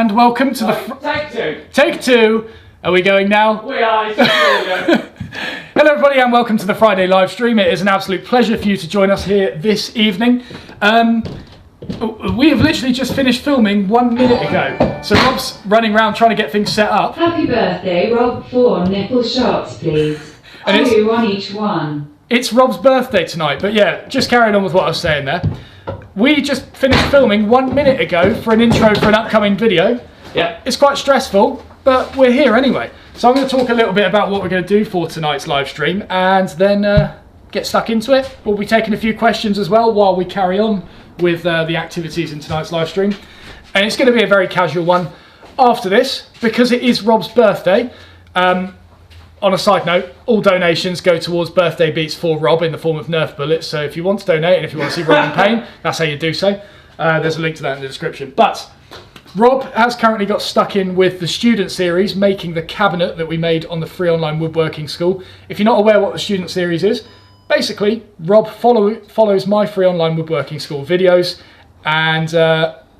and welcome to Take two. Take two. Are we going now? We are. Hello everybody and welcome to the Friday live stream. It is an absolute pleasure for you to join us here this evening. We have literally just finished filming 1 minute ago. So Rob's running around trying to get things set up. Happy birthday, Rob. 4 nipple shots, please. And 2 on each one. It's Rob's birthday tonight, but yeah, just carrying on with what I was saying there. We just finished filming 1 minute ago for an intro for an upcoming video. Yeah. It's quite stressful, but we're here anyway. So I'm going to talk a little bit about what we're going to do for tonight's live stream and then get stuck into it. We'll be taking a few questions as well while we carry on with the activities in tonight's live stream. And it's going to be a very casual one after this because it is Rob's birthday. On a side note, all donations go towards birthday beats for Rob in the form of Nerf bullets. So if you want to donate and if you want to see Rob in pain, that's how you do so. There's a link to that in the description. But Rob has currently got stuck in with the student series, making the cabinet that we made on the free online woodworking school. If you're not aware what the student series is, basically Rob follows my free online woodworking school videos and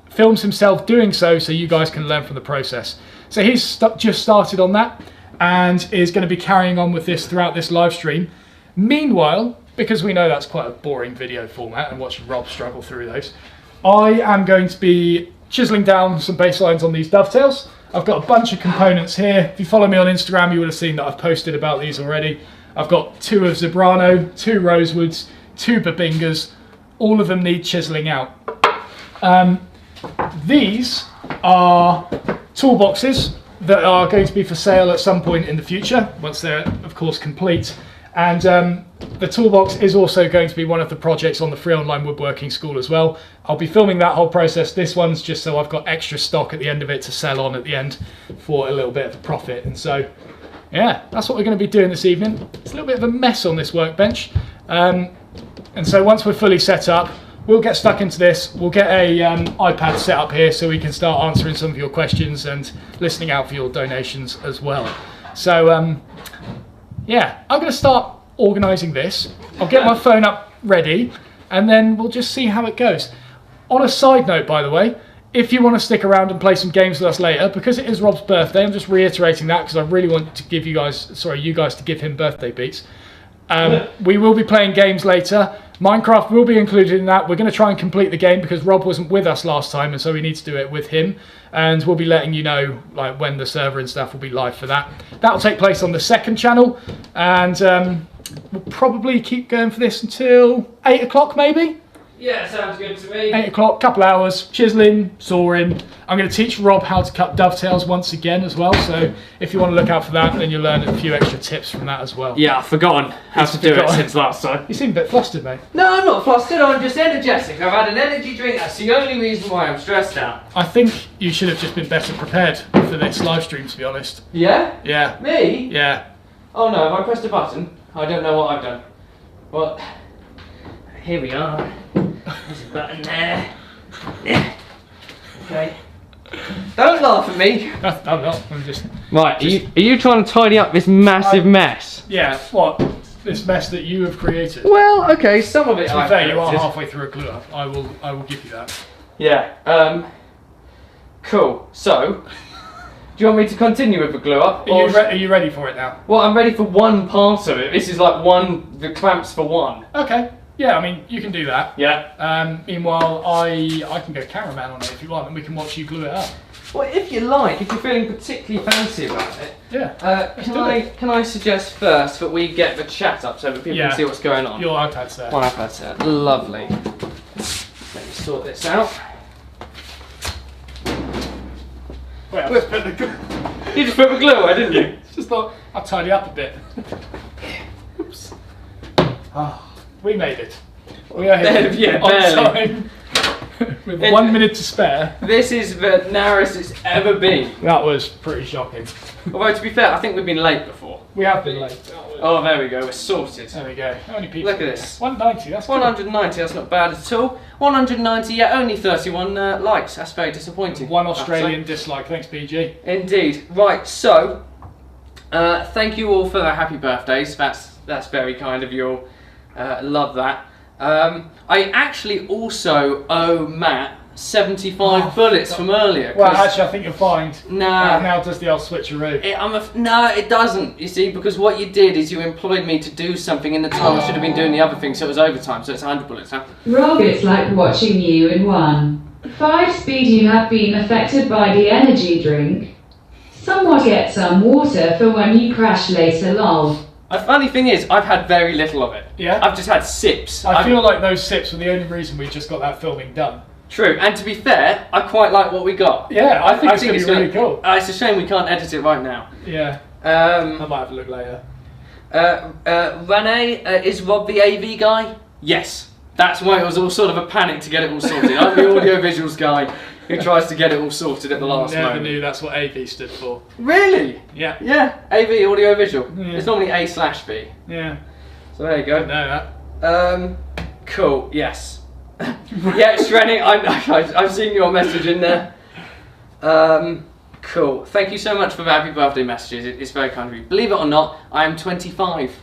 films himself doing so you guys can learn from the process. So he's just started on that and is going to be carrying on with this throughout this live stream. Meanwhile, because we know that's quite a boring video format and watching Rob struggle through those, I am going to be chiseling down some baselines on these dovetails. I've got a bunch of components here. If you follow me on Instagram, you would have seen that I've posted about these already. I've got 2 of Zebrano, 2 Rosewoods, 2 Babingas. All of them need chiseling out. These are toolboxes that are going to be for sale at some point in the future, once they're of course complete. And the toolbox is also going to be one of the projects on the free online woodworking school as well. I'll be filming that whole process. This one's just so I've got extra stock at the end of it to sell on at the end for a little bit of a profit. And so, yeah, that's what we're going to be doing this evening. It's a little bit of a mess on this workbench. And so once we're fully set up, we'll get stuck into this. We'll get a iPad set up here so we can start answering some of your questions and listening out for your donations as well. So, yeah, I'm going to start organising this. I'll get my phone up ready and then we'll just see how it goes. On a side note, by the way, if you want to stick around and play some games with us later, because it is Rob's birthday, I'm just reiterating that because I really want to give you guys to give him birthday beats. We will be playing games later. Minecraft will be included in that. We're going to try and complete the game because Rob wasn't with us last time and so we need to do it with him. And we'll be letting you know like when the server and stuff will be live for that. That'll take place on the second channel and we'll probably keep going for this until 8 o'clock maybe? Yeah, sounds good to me. 8 o'clock, couple hours, chiseling, sawing. I'm going to teach Rob how to cut dovetails once again as well, so if you want to look out for that, then you'll learn a few extra tips from that as well. Yeah, I've forgotten how to do it since last time. You seem a bit flustered, mate. No, I'm not flustered, I'm just energetic. I've had an energy drink, that's the only reason why I'm stressed out. I think you should have just been better prepared for this live stream, to be honest. Yeah? Yeah. Me? Yeah. Oh no, have I pressed a button? I don't know what I've done. Well, here we are. There's a button there. Yeah. Okay. Don't laugh at me. I'm not. I'm just... Right, are you trying to tidy up this massive mess? Yeah, what? This mess that you have created. Well, okay, some of it To be I've fair, you are created. halfway through a glue up. I will give you that. Yeah, cool. So, do you want me to continue with the glue up? Are you ready for it now? Well, I'm ready for one part of it. This is like the clamps for one. Okay. Yeah, I mean, you can do that. Yeah. Meanwhile, I can go cameraman on it if you want, and we can watch you glue it up. Well, if you like, if you're feeling particularly fancy about it, Yeah. can I suggest first that we get the chat up so that people can see what's going on? Your iPad's there. My iPad's there. Lovely. Let me sort this out. Wait, I just put the glue. You just put the glue away, didn't you? It's just thought I'll tidy up a bit. Oops. Oh, we made it. We are here Yeah, on barely. time with 1 minute to spare. This is the narrowest it's ever been. That was pretty shocking. Although to be fair, I think we've been late before. We have been late. Oh, there we go. We're sorted. There we go. How many people? Look at this. 190. That's good. 190. That's not bad at all. 190. Yeah, only 31 likes. That's very disappointing. One Australian dislike. Thanks, PG. Indeed. Right. So, thank you all for the happy birthdays. That's very kind of you all. Love that. I actually also owe Matt 75 bullets from earlier. Well, actually, I think you'll find Nah. now does the old switcheroo. No, it doesn't. You see, because what you did is you employed me to do something in the time I should have been doing the other thing, so it was overtime, so it's 100 bullets now. Rob, it's like watching you in 1.5 speed. You have been affected by the energy drink. Somewhat get some water for when you crash later, lol. The funny thing is, I've had very little of it. Yeah? I've just had sips. I feel like those sips were the only reason we just got that filming done. True, and to be fair, I quite like what we got. Yeah, I think it's going to be really cool. It's a shame we can't edit it right now. Yeah. I might have a look later. Rene, is Rob the AV guy? Yes. That's why it was all sort of a panic to get it all sorted. I'm the audio-visuals guy who tries to get it all sorted at the last moment. Never knew that's what AV stood for. Really? Yeah. Yeah, AV, audio-visual. Yeah. It's normally A/V. Yeah. So there you go. Didn't know that. Cool, yes. Yeah, Shrenny, I've seen your message in there. Cool. Thank you so much for the happy birthday messages. It's very kind of you. Believe it or not, I am 25.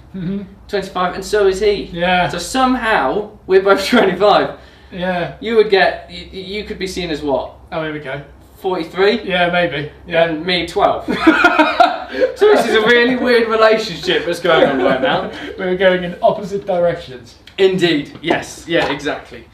25, and so is he. Yeah. So somehow, we're both 25. Yeah. You would get, you could be seen as what? Oh, here we go. 43? Yeah, maybe. Yeah. And me, 12. So this is a really weird relationship that's going on right now. We're going in opposite directions. Indeed, yes. Yeah, exactly.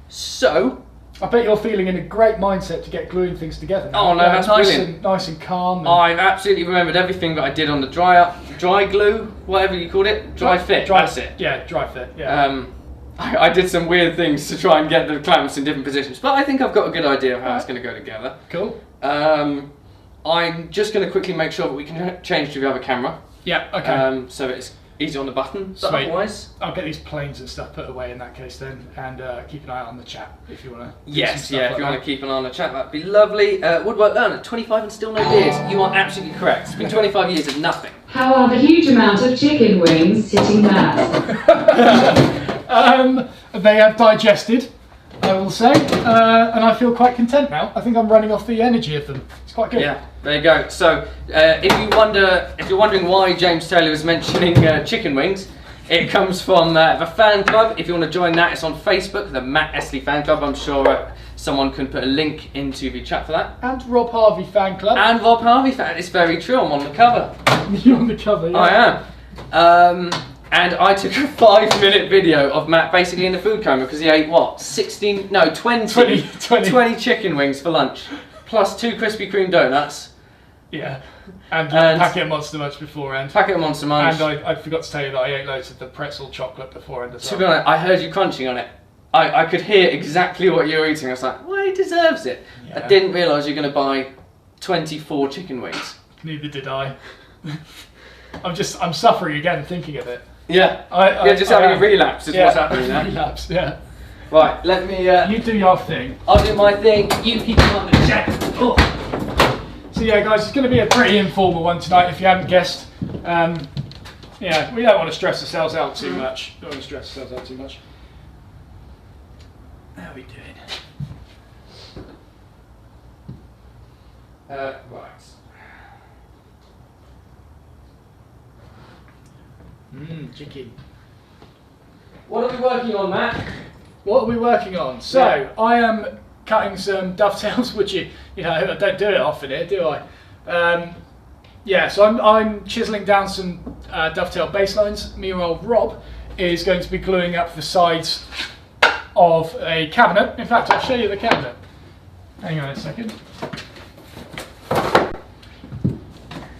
So, I bet you're feeling in a great mindset to get gluing things together now. Oh, no, that's brilliant. Nice and calm. And I've absolutely remembered everything that I did on the dry glue, whatever you called it, dry fit. That's it. Yeah, dry fit. Yeah. I did some weird things to try and get the clamps in different positions, but I think I've got a good idea of how it's going to go together. Cool. I'm just going to quickly make sure that we can change to the other camera. Yeah. Okay. So it's easy on the button. But Sweet. otherwise, I'll get these planes and stuff put away in that case then, and keep an eye out on the chat if you want to. yes, yeah. If you want to keep an eye on the chat, that'd be lovely. Woodwork learner, 25 and still no beers. You are absolutely correct. It's been 25 years of nothing. How are the huge amount of chicken wings sitting there? They have digested, I will say, and I feel quite content now. I think I'm running off the energy of them. It's quite good. Yeah, there you go. So, if you're wondering why James Taylor was mentioning chicken wings, it comes from the fan club. If you want to join that, it's on Facebook, the Matt Estlea fan club. I'm sure someone can put a link into the chat for that. And Rob Harvey fan club. And Rob Harvey fan. It's very true. I'm on the cover. You're on the cover. Yeah. I am. And I took a 5-minute video of Matt basically in the food coma because he ate what? 20 chicken wings for lunch, plus 2 Krispy Kreme donuts. Yeah. And packet of Monster Munch beforehand. Packet of Monster Munch. And I forgot to tell you that I ate loads of the pretzel chocolate beforehand as well. To be honest, I heard you crunching on it. I could hear exactly what you were eating. I was like, well, he deserves it. Yeah. I didn't realise you're going to buy 24 chicken wings. Neither did I. I'm suffering again thinking of it. Yeah, just having a relapse is what's happening now. Relapse, yeah. Right, let me... you do your thing. I'll do my thing, you keep on the chat. Oh. So yeah guys, it's going to be a pretty informal one tonight if you haven't guessed. Yeah, we don't want to stress ourselves out too much. How are we doing? Right. Chicken. What are we working on, Matt? What are we working on? So, I am cutting some dovetails, which you know, I don't do it often here, do I? Yeah, so I'm chiseling down some dovetail baselines. Meanwhile, Rob is going to be gluing up the sides of a cabinet. In fact, I'll show you the cabinet. Hang on a second.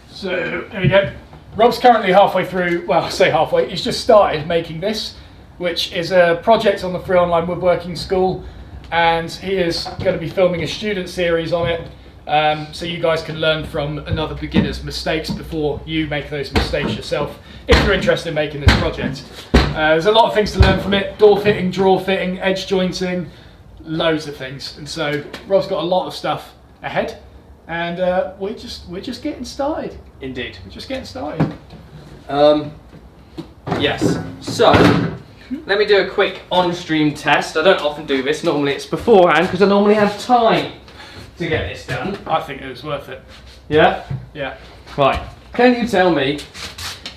So, there we go. Rob's currently halfway through, well, I say halfway, he's just started making this, which is a project on the free online woodworking school, and he is going to be filming a student series on it, so you guys can learn from another beginner's mistakes before you make those mistakes yourself, if you're interested in making this project. There's a lot of things to learn from it: door fitting, drawer fitting, edge jointing, loads of things, and so Rob's got a lot of stuff ahead. And we're just getting started. Indeed. We're just getting started. Yes. So, let me do a quick on-stream test. I don't often do this. Normally it's beforehand because I normally have time to get this done. I think it was worth it. Yeah? Yeah. Right. Can you tell me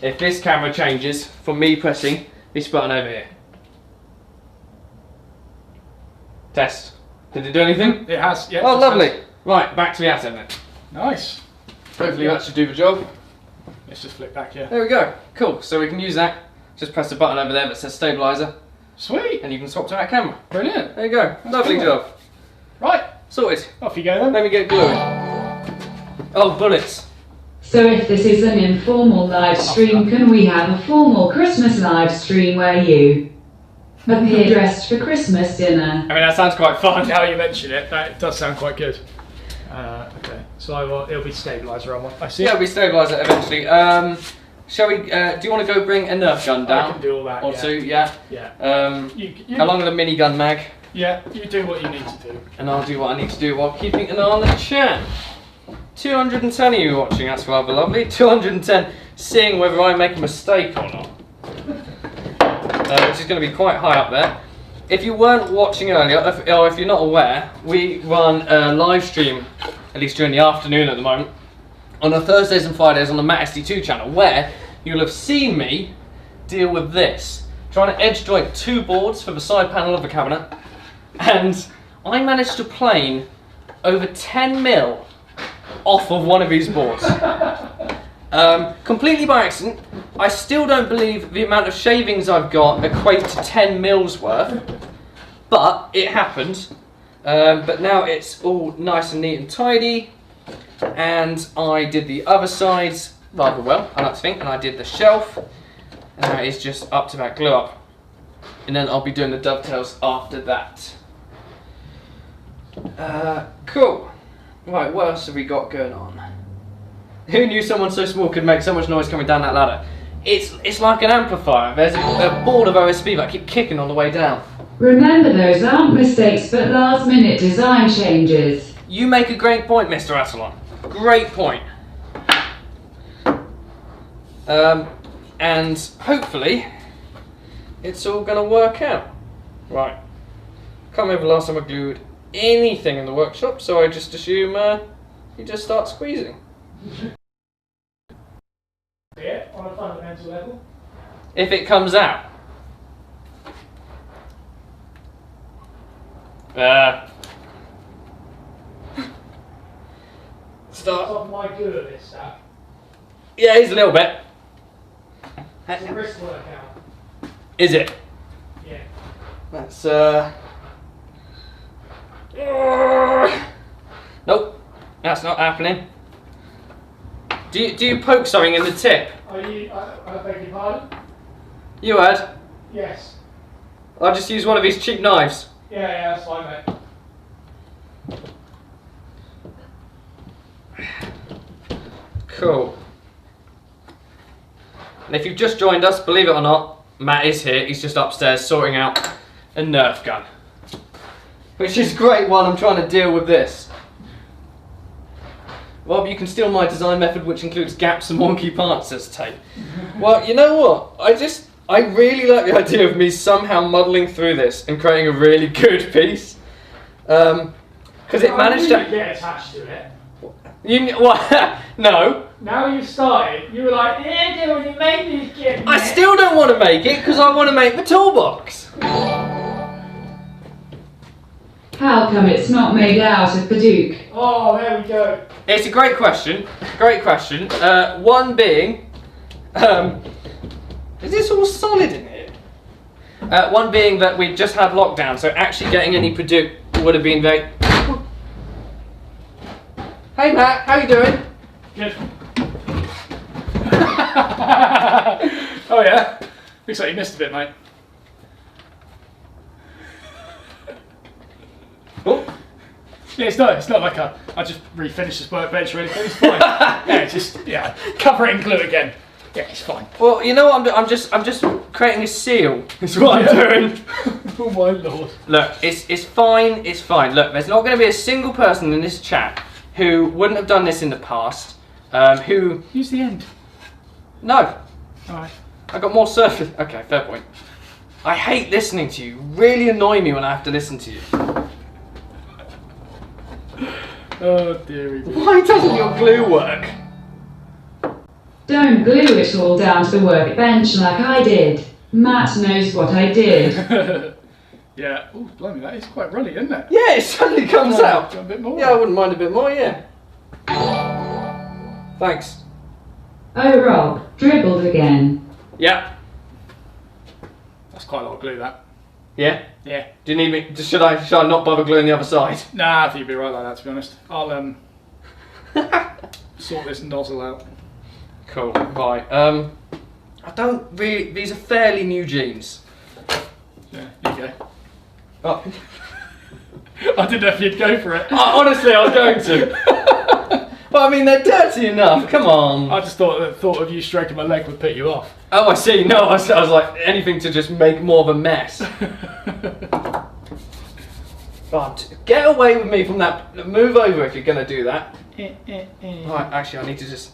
if this camera changes from me pressing this button over here? Test. Did it do anything? It has, yeah. Oh, just lovely. has. Right, back to the attic then. Nice. Hopefully that should do the job. Let's just flick back, yeah. There we go. Cool. So we can use that. Just press the button over there that says stabilizer, Sweet. and you can swap to that camera. Brilliant. There you go. Lovely cool. job. Right, Sorted. off you go then. Let me get gluing. Oh, bullets. So if this is an informal live stream, can we have a formal Christmas live stream where you appear dressed for Christmas dinner? I mean, that sounds quite fun. Now you mention it, that does sound quite good. Okay, so it'll be stabilizer on one. I see. Yeah, we stabilise it eventually. Shall we? Do you want to go bring a Nerf gun down? I can do all that. Or yeah. two, yeah. Yeah. Along with a minigun mag. Yeah, you do what you need to do. And I'll do what I need to do while keeping an eye on the chat. 210 of you watching, that's rather lovely. 210, seeing whether I make a mistake or not. Which is going to be quite high up there. If you weren't watching earlier, or if you're not aware, we run a live stream, at least during the afternoon at the moment, on the Thursdays and Fridays on the Matt Estlea 2 channel, where you'll have seen me deal with this. Trying to edge joint 2 boards for the side panel of the cabinet, and I managed to plane over 10 mil off of one of these boards. Completely by accident. I still don't believe the amount of shavings I've got equate to 10 mils worth, but it happened. But now it's all nice and neat and tidy, and I did the other sides rather well, I like to think, and I did the shelf, and now it's just up to that glue up, and then I'll be doing the dovetails after that. Cool. Right, what else have we got going on? Who knew someone so small could make so much noise coming down that ladder? It's like an amplifier. There's a board of OSB that I keep kicking on the way down. Remember, those aren't mistakes but last minute design changes. You make a great point, Mr. Estlea. Great point. And hopefully it's all going to work out. Right. Can't remember the last time I glued anything in the workshop, so I just assume you just start squeezing. Yeah, on a fundamental level. If it comes out. Start. Off my glue of this stuff. Yeah, it's a little bit. It's a wrist workout. Is it? Yeah. That's nope, that's not happening. Do you poke something in the tip? Are you? I beg your pardon? You heard? Yes. I'll just use one of these cheap knives. Yeah, that's fine, mate. Cool. And if you've just joined us, believe it or not, Matt is here. He's just upstairs sorting out a Nerf gun. Which is great while I'm trying to deal with this. Well, you can steal my design method, which includes gaps and wonky parts, says Tate. Well, you know what? I really like the idea of me somehow muddling through this and creating a really good piece. Because it managed to get attached to it. What? No. Now you've started, you were like, yeah, do you make these kids? I still don't want to make it because I want to make the toolbox. How come it's not made out of Paduke? Oh, there we go. It's a great question. Great question. One being, is this all solid in here? One being that we just had lockdown, so actually getting any Paduke would have been very. Hey Matt, how you doing? Good. Oh yeah? Looks like you missed a bit, mate. Oh. Yeah, it's not like I just refinished this workbench or anything, it's fine. Yeah, just cover it in glue again. Yeah, it's fine. Well, you know what I'm just creating a seal. Is what I'm doing. Oh my lord. Look, it's fine, it's fine. Look, there's not going to be a single person in this chat who wouldn't have done this in the past, who... Use the end. No. Alright. I got more surface... Okay, fair point. I hate listening to you. You really annoy me when I have to listen to you. Oh dearie. Why doesn't your glue work? Don't glue it all down to the workbench like I did. Matt knows what I did. Yeah. Oh, blimey, that is quite runny, isn't it? Yeah, it suddenly comes out. A bit more. Yeah, I wouldn't mind a bit more, yeah. Thanks. Oh, Rob, dribbled again. Yeah. That's quite a lot of glue, that. Yeah? Yeah. Do you need me? Should I not bother gluing the other side? Nah, I think you'd be right like that, to be honest. I'll sort this nozzle out. Cool. Right. I don't really. These are fairly new jeans. Yeah, you go. Oh. I didn't know if you'd go for it. Honestly, I was going to. But I mean, they're dirty enough. Come on. I just thought of you stroking my leg would put you off. Oh, I see. No, I was like anything to just make more of a mess. But get away with me from that. Move over if you're going to do that. Right. Actually, I need to just.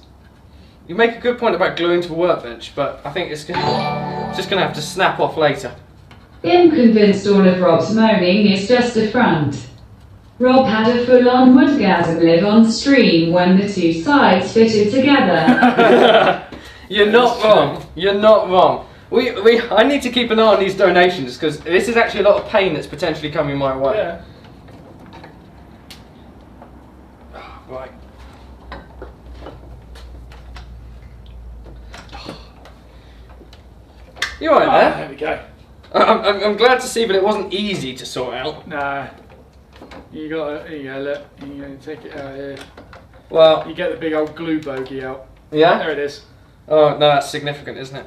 You make a good point about gluing to a workbench, but I think it's just going to have to snap off later. I'm convinced all of Rob's moaning is just a front. Rob had a full-on woodgasm live on stream when the two sides fitted together. You're not wrong. You're not wrong. I need to keep an eye on these donations because this is actually a lot of pain that's potentially coming my way. Yeah. Right. You alright there? There we go. I'm glad to see, but it wasn't easy to sort out. Nah. You got here you go, look. You go, take it out here. Well, You get the big old glue bogey out. yeah? There it is. Oh, no, that's significant, isn't it?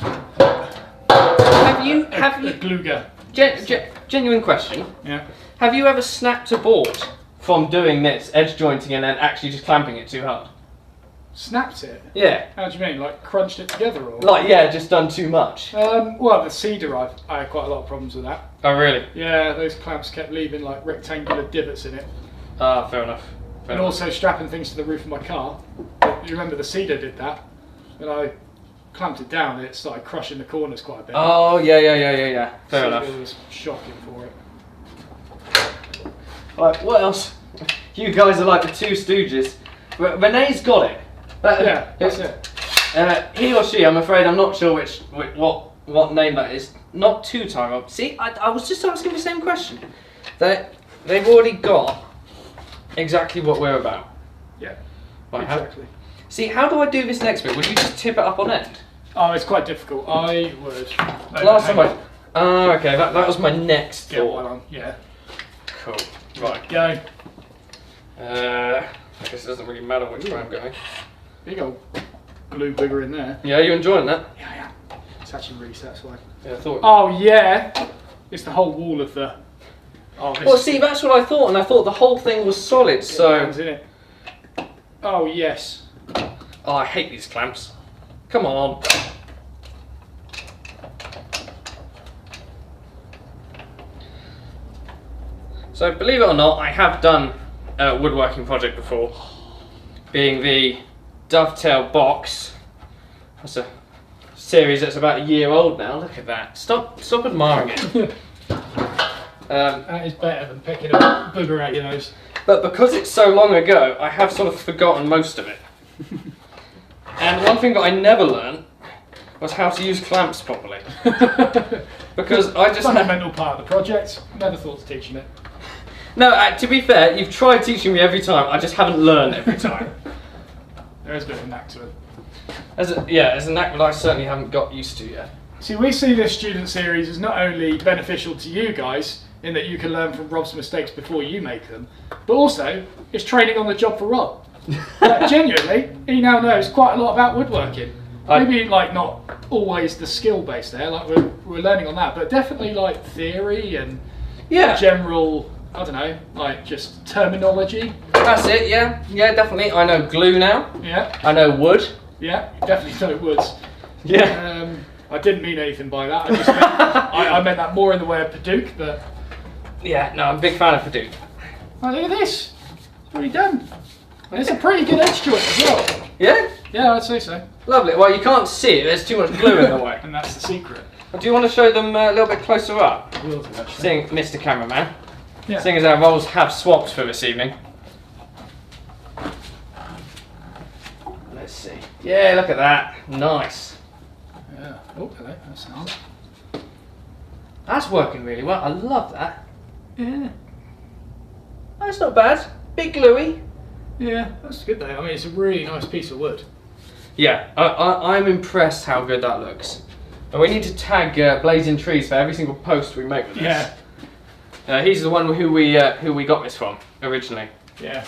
Have you... The gluger. Genuine question. Yeah. Have you ever snapped a board from doing this, edge jointing, and then actually just clamping it too hard? Snapped it? Yeah. How do you mean? Like crunched it together or? Like, yeah, just done too much. Well, the cedar, I had quite a lot of problems with that. Oh, really? Yeah, those clamps kept leaving like rectangular divots in it. Ah, fair enough. Fair And enough. also strapping things to the roof of my car. You remember the cedar did that? When I clamped it down, it started crushing the corners quite a bit. Oh, yeah. Fair enough. It was shocking for it. Right, what else? You guys are like the two stooges. Renee's got it. Yeah, that's it. He or she, I'm afraid, I'm not sure what name that is. Not two-time Rob. See, I was just asking the same question. They've already got exactly what we're about. Yeah, Right, exactly. See, how do I do this next bit? Would you just tip it up on end? Oh, it's quite difficult. I would. Last time I... Oh, okay, that was my next Get one thought. on. Yeah. Cool. Right. Go. I guess it doesn't really matter which way I'm going. Big old glue booger in there. Yeah, you enjoying that? Yeah. It's actually really satisfying. Yeah, I thought... Oh yeah. It's the whole wall of the. Oh, this Well, see, that's what I thought, and I thought the whole thing was solid, so... in it. Oh yes. Oh, I hate these clamps. Come on. So, believe it or not, I have done a woodworking project before, being the Dovetail box. That's a series that's about a year old now. Look at that. Stop admiring it. That is better than picking a booger out your nose. But because it's so long ago, I have sort of forgotten most of it. And one thing that I never learned was how to use clamps properly. Because I just... Fundamental part of the project. Never thought of teaching it. No, to be fair, you've tried teaching me every time, I just haven't learned every time. There is a bit of a knack to it. As a knack that I certainly haven't got used to yet. See, we see this student series as not only beneficial to you guys, in that you can learn from Rob's mistakes before you make them, but also it's training on the job for Rob. Like, genuinely, he now knows quite a lot about woodworking. Maybe like not always the skill base there, like we're learning on that, but definitely like theory and general, I don't know, like just terminology. That's it, yeah, definitely. I know glue now. Yeah. I know wood. Yeah, you definitely know woods. Yeah. I didn't mean anything by that. I just meant, I meant that more in the way of Paduke, but... Yeah, no, I'm a big fan of Paduke. Oh, look at this. It's already done. And it's a pretty good edge joint as well. Yeah? Yeah, I'd say so. Lovely. Well, you can't see it. There's too much glue in the way. And that's the secret. Do you want to show them a little bit closer up? I will do, actually. Seeing Mr. Cameraman. Yeah. Seeing as our roles have swapped for this evening. Let's see. Yeah, look at that. Nice. Yeah. Oh, hello. That's nice. That's working really well. I love that. Yeah. That's not bad. Bit gluey. Yeah, that's good though. I mean, it's a really nice piece of wood. Yeah, I'm impressed how good that looks. And we need to tag Blazing Trees for every single post we make with this. Yeah. He's the one who we got this from originally. Yeah.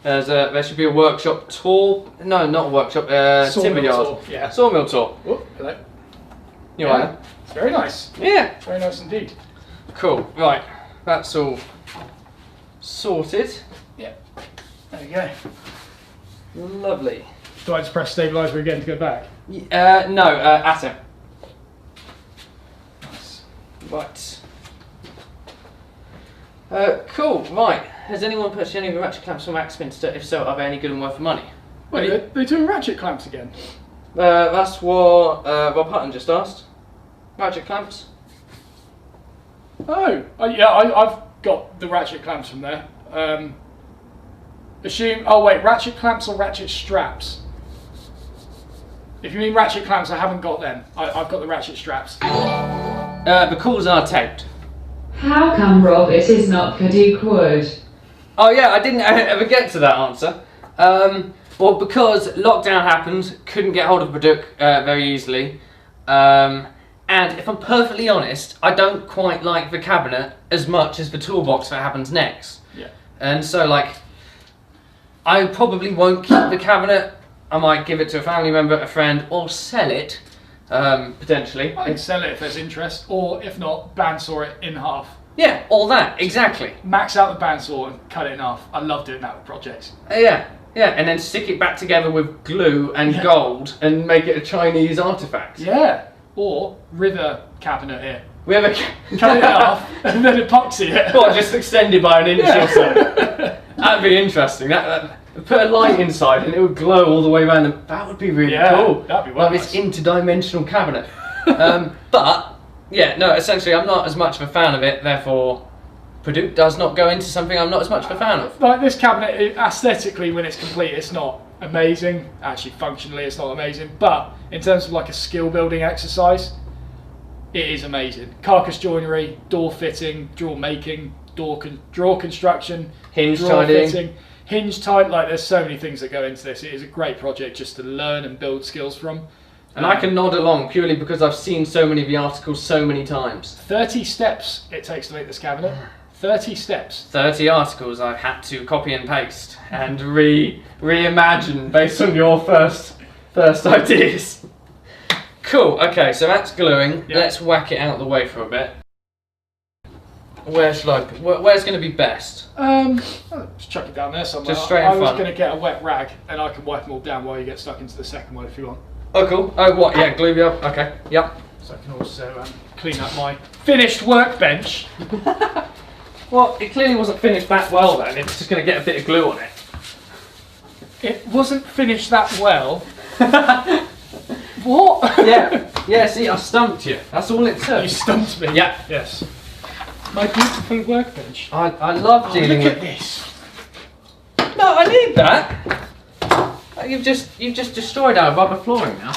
There should be a workshop tour. No, not a workshop. Timber yard. Tour, yeah. Sawmill tour. Oh, hello. You Yeah. alright? It's very nice. Yeah. Very nice indeed. Cool. Right. That's all sorted. Yeah. There you go. Lovely. Do I just press stabiliser again to go back? No, Atom. Nice. Right. Cool. Right. Has anyone purchased any ratchet clamps from Oxpens? If so, are they any good and worth the money? Wait, they're doing ratchet clamps again? That's what Rob Hutton just asked. Ratchet clamps. Oh, yeah, I've got the ratchet clamps from there. Oh wait, ratchet clamps or ratchet straps? If you mean ratchet clamps, I haven't got them. I've got the ratchet straps. The calls are taped. How come, Rob, it is not WOODWORKING? Oh yeah, I didn't ever get to that answer. Well, because lockdown happened, couldn't get hold of Baduk very easily. And if I'm perfectly honest, I don't quite like the cabinet as much as the toolbox that happens next. Yeah. And so, like, I probably won't keep the cabinet. I might give it to a family member, a friend, or sell it, potentially. I can sell it if there's interest, or if not, bandsaw it in half. Yeah, all that, exactly. Max out the bandsaw and cut it in half. I love doing that with projects. Yeah, and then stick it back together with glue and gold and make it a Chinese artifact. Yeah, or river cabinet here. We have a Cut it in half and then epoxy it. Or just extended by an inch or so. That'd be interesting. Put a light inside and it would glow all the way around. That would be really cool. That'd be well like nice. this interdimensional cabinet. But yeah, no. Essentially, I'm not as much of a fan of it. Therefore, Baduk does not go into something I'm not as much of a fan of. Like this cabinet, aesthetically, when it's complete, it's not amazing. Actually, functionally, it's not amazing. But in terms of like a skill building exercise, it is amazing. Carcass joinery, door fitting, drawer making, drawer construction, Hinge drawer tidying. fitting, hinge tight. Like there's so many things that go into this. It is a great project just to learn and build skills from. And I can nod along purely because I've seen so many of the articles so many times. 30 steps it takes to make this cabinet. 30 steps. 30 articles I've had to copy and paste and reimagine based on your first ideas. Cool. Okay, so that's gluing. Yeah. Let's whack it out of the way for a bit. Where should I? Where's going to be best? Just chuck it down there somewhere. Just straight in I was front. going to get a wet rag and I can wipe them all down while you get stuck into the second one if you want. Oh, cool. Oh, what? Yeah, glue you up. Okay. Yep. So I can also clean up my finished workbench. Well, it clearly wasn't finished that well then. It's just going to get a bit of glue on it. It wasn't finished that well. What? Yeah. See, I stumped you. That's all it took. You stumped me. Yeah. Yes. My beautiful workbench. I love dealing Look with. at this. No, I need that. You've just destroyed our rubber flooring now.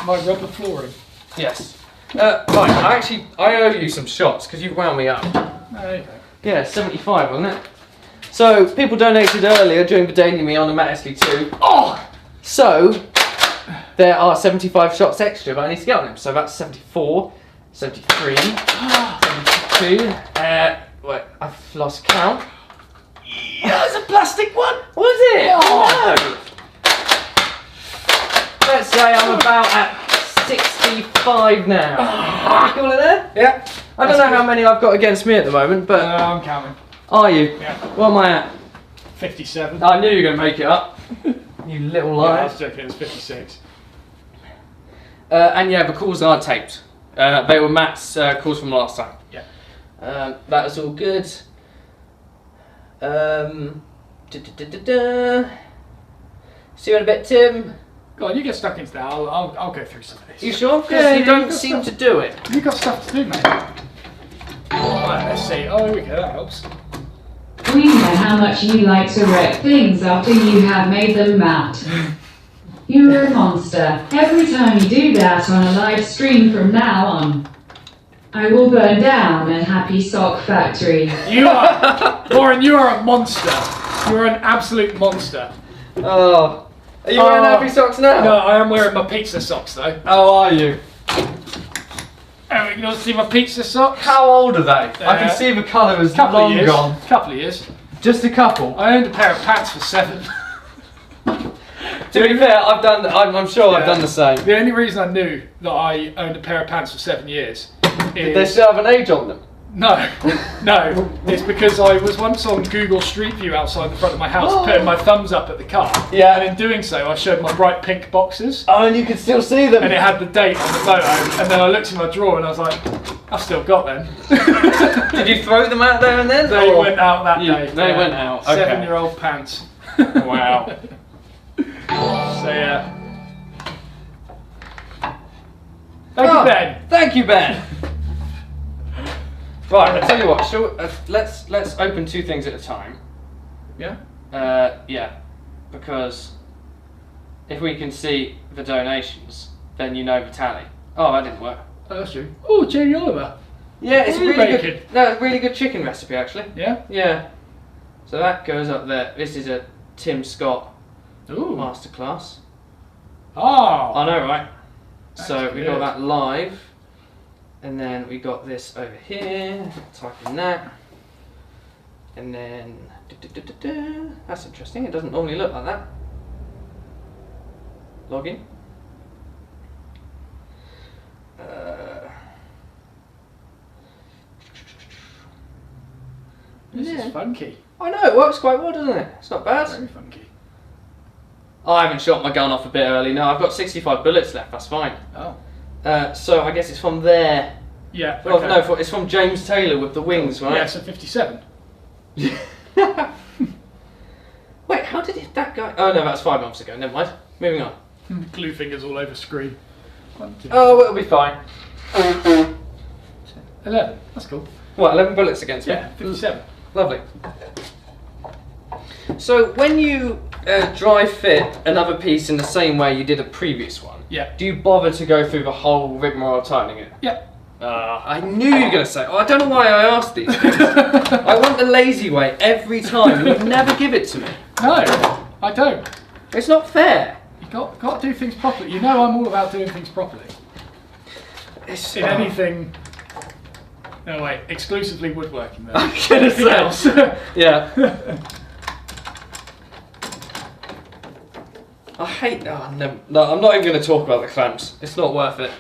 My rubber flooring. Yes. Right. I owe you some shots because you wound me up. There you go. Yeah, 75, wasn't it? So people donated earlier during the Daily Me on the Matt Estlea 2. Oh! So there are 75 shots extra, but I need to get on them. So that's 74, 73, 72. Wait, I've lost count. Yeah, it's a plastic one. Was it? Oh no. Let's say I'm about at 65 now. Call it there? Yeah. I don't know how many I've got against me at the moment, but I'm counting. are you? Yeah. What am I at? 57. I knew you were going to make it up. You little Yeah, I liar. was joking, it's 56. And yeah, the calls are taped. They were Matt's calls from last time. Yeah. That was all good. See you in a bit, Tim. Go on, you get stuck into that. I'll go through some of this. You sure? Because Yeah, you yeah, don't you've got seem to stuff. do it. You've got stuff to do, mate. Right, let's see. Oh, here we go, that helps. We know how much you like to wreck things after you have made them, Matt. You're a monster. Every time you do that on a live stream from now on. I will burn down a happy sock factory. You are, Warren, you are a monster. You're an absolute monster. Oh. Are you wearing happy socks now? No, I am wearing my pizza socks though. How are you? Oh, you can see my pizza socks? How old are they? I can see the colour is long gone. Couple of years. Just a couple. I owned a pair of pants for 7. To be fair, I'm sure I've done the same. The only reason I knew that I owned a pair of pants for 7 years is... Did they still have an age on them? No, no. It's because I was once on Google Street View outside the front of my house, putting my thumbs up at the car. Yeah. And in doing so, I showed my bright pink boxes. Oh, and you could still see them. And it had the date on the photo. And then I looked in my drawer and I was like, I've still got them. Did you throw them out there and then? They went out that day. They went out. Okay. 7-year-old pants. Wow. So yeah. Thank you, Ben. Thank you, Ben. Right, I tell you what. Let's open 2 things at a time. Yeah. Yeah, because if we can see the donations, then you know the tally. Oh, that didn't work. Oh, that's true. Oh, Jamie Oliver. Yeah, it's What are you really making? good. No, it's a really good chicken recipe actually. Yeah. Yeah. So that goes up there. This is a Tim Scott Ooh. masterclass. Oh. I know, right? So That's we got good. that live, and then we got this over here. Type in that, and then that's interesting. It doesn't normally look like that. Login. This Yeah. is funky. I know, it works quite well, doesn't it? It's not bad. Very funky. I haven't shot my gun off a bit early. No, I've got 65 bullets left. That's fine. Oh. So I guess it's from there. Yeah. Oh, Okay. no, it's from James Taylor with the wings, right? Yeah, so 57. Wait, how did that guy? Oh no, that's 5 months ago. Never mind. Moving on. Glue fingers all over screen. 1, 2, Oh, it'll be fine. 11. That's cool. What, 11 bullets against me? Yeah, 57. Lovely. So when you dry fit another piece in the same way you did a previous one, Yeah. do you bother to go through the whole rigmarole of tightening it? Yeah. I knew you were going to say. Oh, I don't know why I asked these things. I want the lazy way every time. You never give it to me. No, I don't. It's not fair. You got to do things properly. You know I'm all about doing things properly. It's In anything. No wait, exclusively woodworking though. I'm gonna Anything say. else? Yeah. I hate. Oh, no, I'm not even going to talk about the clamps. It's not worth it.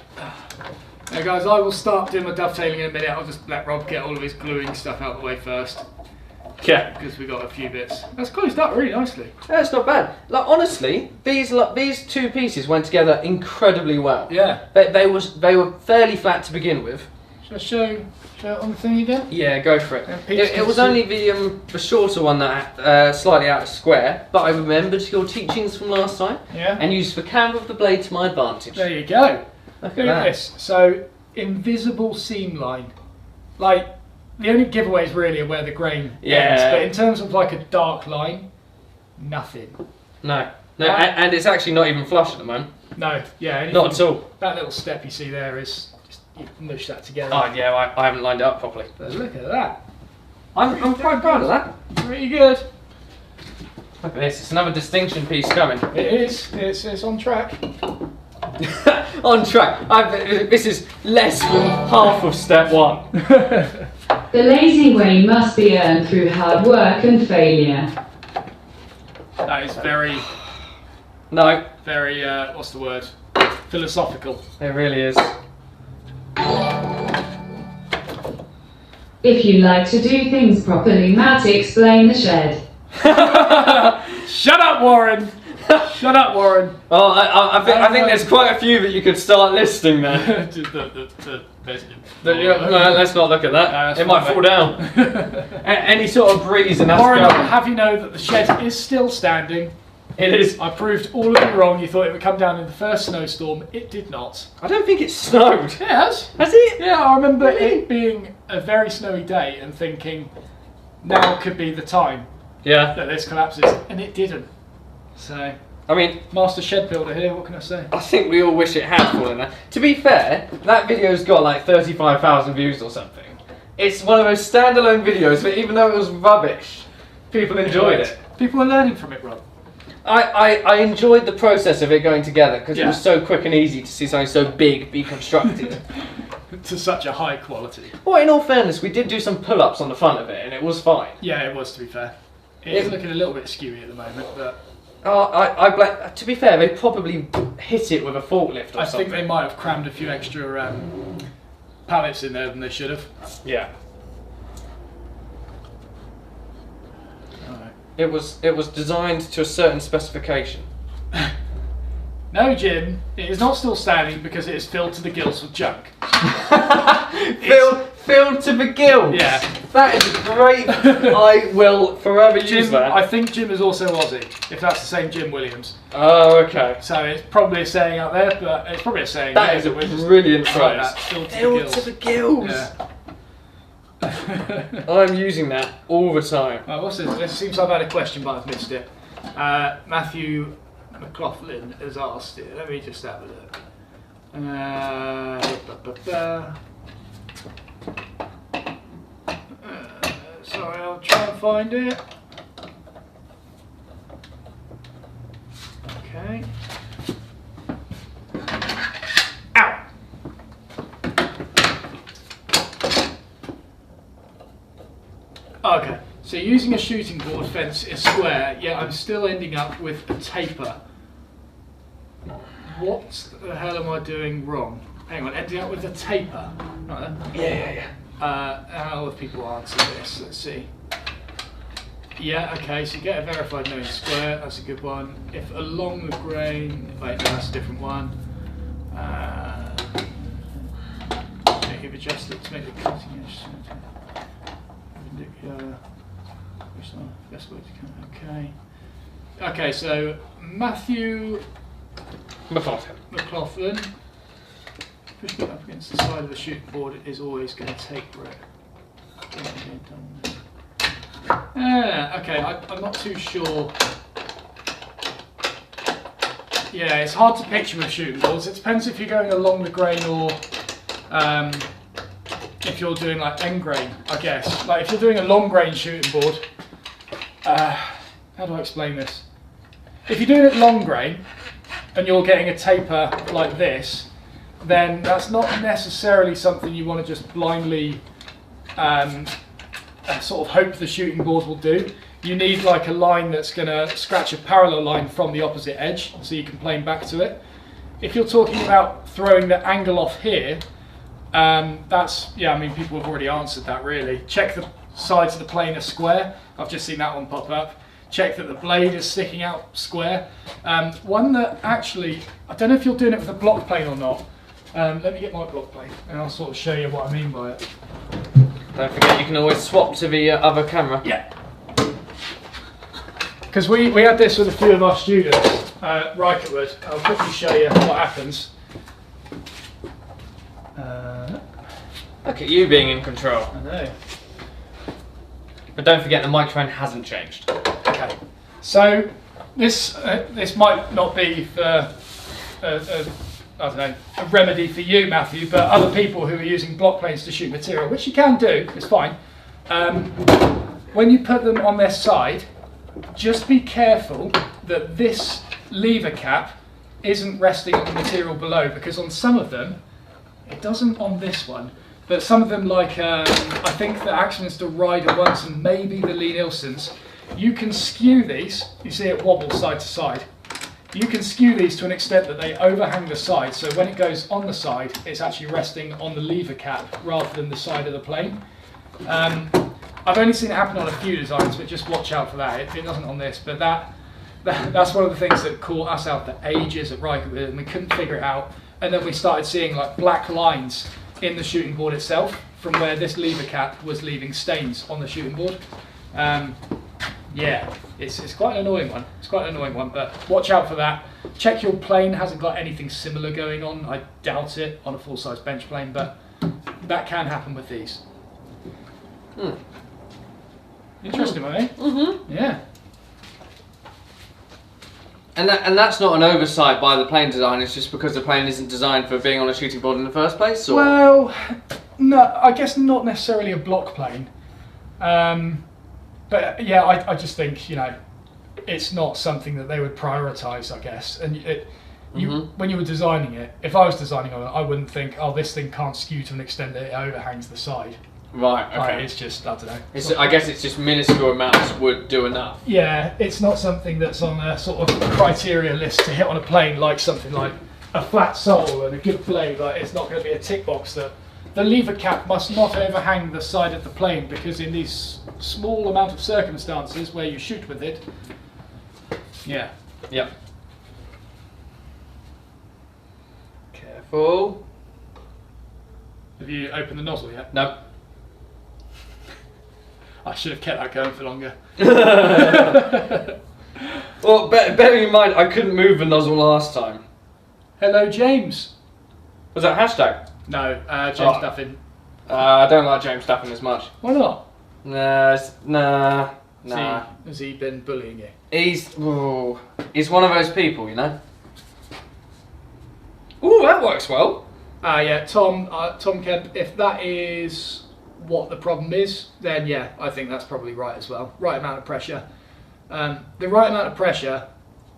Now guys, I will start doing my dovetailing in a minute. I'll just let Rob get all of his gluing stuff out of the way first. Yeah. Because we got a few bits. That's closed up really nicely. Yeah, it's not bad. Like honestly, these 2 pieces went together incredibly well. Yeah. They were fairly flat to begin with. Shall I show it on the thing again? Yeah, go for it. Yeah, Pete It was can only the shorter one that slightly out of square, but I remembered your teachings from last time Yeah. and used the camber of the blade to my advantage. There you go. Look Look at this. So, invisible seam line. Like, the only giveaways really are where the grain ends. But in terms of like a dark line, nothing. No, and it's actually not even flush at the moment. No, yeah. Anything, Not at all. That little step you see there is just, you mush that together. Oh yeah, I haven't lined it up properly. But look at that. I'm quite proud of that. Pretty good. Look at this, it's another distinction piece coming. It is. It's on track. On track. This is less than half of step 1. The lazy way must be earned through hard work and failure. That is very, No, very, what's the word? Philosophical. it really is. If you like to do things properly, Matt, explain the shed. Shut up, Warren! Shut up, Warren! Oh, I think there's quite a few that you could start listing there. Let's not look at that. It might fall down. Any sort of breeze and that's Warren, going. I'll have you know that the shed is still standing. It is. I proved all of you wrong. You thought it would come down in the first snowstorm. It did not. I don't think it's snowed. It has. Has it? Yeah, I remember Really? it being a very snowy day and thinking, now could be the time Yeah. that this collapses, and it didn't. So, I mean, Master shed builder here, what can I say? I think we all wish it had fallen there. To be fair, that video's got like 35,000 views or something. It's one of those standalone videos, but even though it was rubbish, people enjoyed it. People are learning from it, Rob. I enjoyed the process of it going together because it Yeah. was so quick and easy to see something so big be constructed. To such a high quality. Well, in all fairness, we did do some pull-ups on the front of it and it was fine. Yeah, it was, to be fair. It is looking a little bit skewy at the moment, but To be fair, they probably hit it with a forklift or I something. think they might have crammed a few extra pallets in there than they should have. Yeah. Alright. It was designed to a certain specification. No, Jim, it is not still standing because it is filled to the gills with junk. Filled to the gills. Yeah. That is great. I will forever use Jim, that. I think Jim is also Aussie, if that's the same Jim Williams. Oh, okay. So it's probably a saying out there, but it's probably a saying That here, is a but we're just brilliant like phrase. that, filled to the Filled gills. to the gills. Yeah. I'm using that all the time. Right, what's this? It seems I've had a question, but I've missed it. Matthew McLaughlin has asked it. Let me just have a look. Sorry, I'll try and find it. Okay. Ow! Okay, so using a shooting board fence is square, yet I'm still ending up with a taper. What the hell am I doing wrong? Hang on, ending up with a taper. Right there. Yeah. How have people answered this? Let's see. Yeah, okay, so you get a verified known square, that's a good one. If along the grain, wait, no, that's a different one. You've adjusted to make the cutting edge. Best way to come. Okay. Okay, so Matthew McLaughlin. Pushing it up against the side of the shooting board is always going to take grip. Okay, I'm not too sure. Yeah, it's hard to picture with shooting boards. It depends if you're going along the grain or if you're doing like end grain, I guess. Like if you're doing a long grain shooting board, how do I explain this? If you're doing it long grain and you're getting a taper like this, then that's not necessarily something you want to just blindly sort of hope the shooting board will do. You need like a line that's going to scratch a parallel line from the opposite edge so you can plane back to it. If you're talking about throwing the angle off here, that's, yeah, I mean, people have already answered that really. Check the sides of the plane are square. I've just seen that one pop up. Check that the blade is sticking out square. One that actually, I don't know if you're doing it with a block plane or not. Let me get my block plane and I'll sort of show you what I mean by it. Don't forget you can always swap to the other camera. Yeah. Because we had this with a few of our students at Rycotewood. I'll quickly show you what happens. Look at you being in control. I know. But don't forget the microphone hasn't changed. Okay. So this might not be for I don't know, a remedy for you, Matthew, but other people who are using block planes to shoot material, which you can do, it's fine. When you put them on their side, just be careful that this lever cap isn't resting on the material below, because on some of them, it doesn't on this one, but some of them, like I think the Oxpens, the Ryder ones, and maybe the Lee Nielsen's, you can skew these. You see it wobble side to side. You can skew these to an extent that they overhang the side, so when it goes on the side, it's actually resting on the lever cap rather than the side of the plane. I've only seen it happen on a few designs, but just watch out for that. It doesn't on this, but that's one of the things that caught us out for ages at Rycotewood, and we couldn't figure it out. And then we started seeing like black lines in the shooting board itself from where this lever cap was leaving stains on the shooting board. Yeah, it's quite an annoying one. It's quite an annoying one, but watch out for that. Check your plane hasn't got anything similar going on. I doubt it on a full-size bench plane, but that can happen with these. Interesting one, eh? Mm-hmm. Yeah. And that's not an oversight by the plane design. It's just because the plane isn't designed for being on a shooting board in the first place. Or? Well, no, I guess not necessarily a block plane. But yeah, I just think, you know, it's not something that they would prioritise, I guess. And when you were designing it, if I was designing on it, I wouldn't think, oh, this thing can't skew to an extent that it overhangs the side. Right, okay. Like, it's just, I don't know. I guess it's just minuscule amounts would do enough. Yeah, it's not something that's on a sort of criteria list to hit on a plane, like something like a flat sole and a good blade. Like, it's not going to be a tick box that the lever cap must not overhang the side of the plane, because in these small amount of circumstances where you shoot with it, yeah. Yep. Careful. Have you opened the nozzle yet? No. I should have kept that going for longer. Well, bearing in mind, I couldn't move the nozzle last time. Hello, James. Was that hashtag? No, James Duffin. I don't like James Duffin as much. Why not? Nah. Has he been bullying you? He's one of those people, you know. Ooh, that works well. Yeah, Tom Kemp, if that is what the problem is, then yeah, I think that's probably right as well. Right amount of pressure. The right amount of pressure,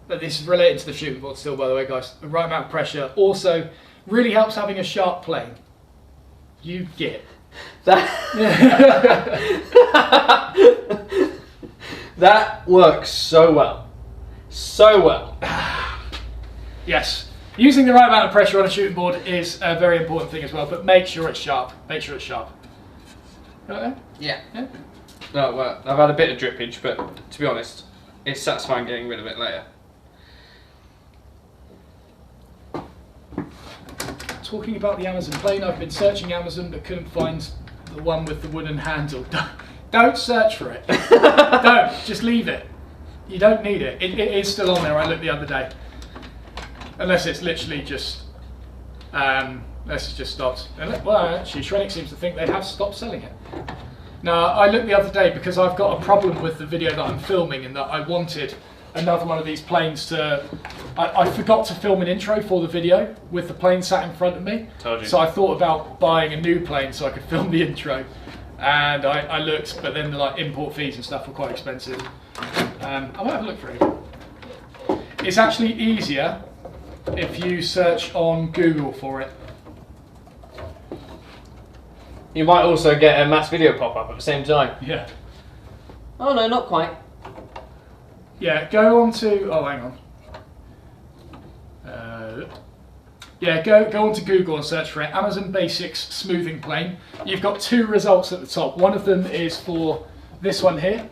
but this is related to the shooting board still, by the way, guys. The right amount of pressure also really helps having a sharp plane. You get that. That works so well. So well. Yes. Using the right amount of pressure on a shooting board is a very important thing as well, but make sure it's sharp. Make sure it's sharp. Right yeah. Yeah. No, well, I've had a bit of drippage, but to be honest, it's satisfying getting rid of it later. Talking about the Amazon plane, I've been searching Amazon but couldn't find the one with the wooden handle. Don't search for it. Don't. Just leave it. You don't need it. It is still on there. I looked the other day. Unless it's literally just, unless it's just stopped. Well, actually, Shrenick seems to think they have stopped selling it. Now, I looked the other day because I've got a problem with the video that I'm filming, in that I wanted another one of these planes to... I forgot to film an intro for the video with the plane sat in front of me. Told you. So I thought about buying a new plane so I could film the intro. And I looked, but then the import fees and stuff were quite expensive. I might have a look for it. It's actually easier if you search on Google for it. You might also get a Matt's video pop up at the same time. Yeah. Oh no, not quite. Yeah, go on to... Oh, hang on. Yeah, go onto Google and search for it. Amazon Basics smoothing plane. You've got two results at the top. One of them is for this one here,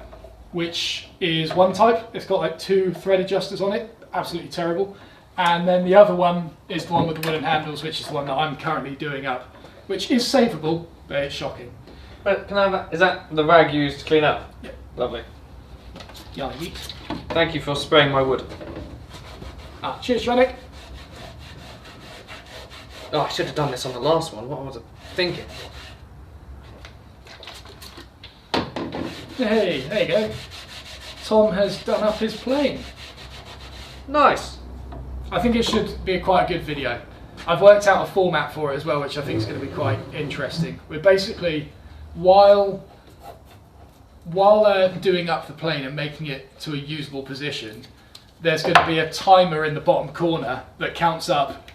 which is one type. It's got like 2 thread adjusters on it. Absolutely terrible. And then the other one is the one with the wooden handles, which is the one that I'm currently doing up, which is savable, but it's shocking. But can I have that? Is that the rag used to clean up? Yeah. Lovely. Yeah, yeet. Thank you for spraying my wood. Cheers, Shrenick. Oh, I should have done this on the last one. What was I thinking? Hey, there you go. Tom has done up his plane. Nice. I think it should be quite a good video. I've worked out a format for it as well, which I think is going to be quite interesting. We're basically, while doing up the plane and making it to a usable position, there's going to be a timer in the bottom corner that counts up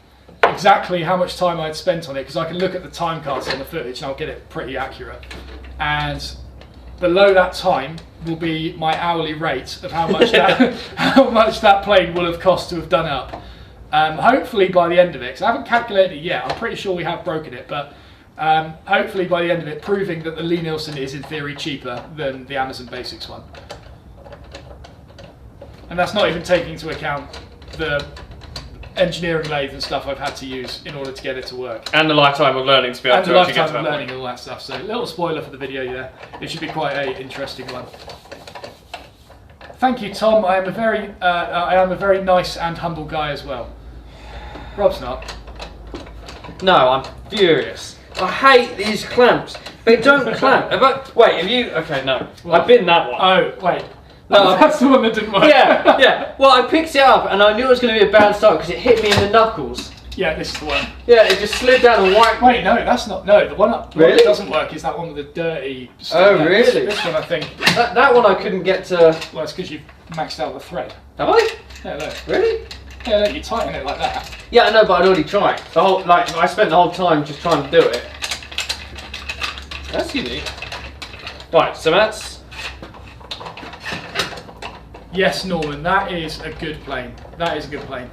exactly how much time I'd spent on it, because I can look at the time cards on the footage and I'll get it pretty accurate. And below that time will be my hourly rate of how much that plane will have cost to have done up. Hopefully by the end of it, because I haven't calculated it yet, I'm pretty sure we have broken it, but hopefully by the end of it, proving that the Lee Nielsen is in theory cheaper than the Amazon Basics one. And that's not even taking into account the engineering lathe and stuff I've had to use in order to get it to work. And the lifetime of learning to be able to actually get to that point. And the lifetime of learning and all that stuff. So a little spoiler for the video there. It should be quite an interesting one. Thank you, Tom. I am a very nice and humble guy as well. Rob's not. No, I'm furious. I hate these clamps. They don't clamp. Wait, have you? Okay, no. What? I've been that one. Oh, wait. No, that's the one that didn't work. yeah, yeah. Well, I picked it up and I knew it was going to be a bad start because it hit me in the knuckles. Yeah, this is the one. Yeah, it just slid down and wiped. Wait, no, that's not. No, the one that doesn't work is that one with the dirty. Oh, really? This one, I think. That one I couldn't get to. Well, it's because you've maxed out the thread. Have I? Yeah, look. Really? Yeah, look, you tighten it like that. Yeah, I know, but I'd already tried. The whole, like, I spent the whole time just trying to do it. That's unique. Right, so that's. Yes, Norman, that is a good plane. That is a good plane.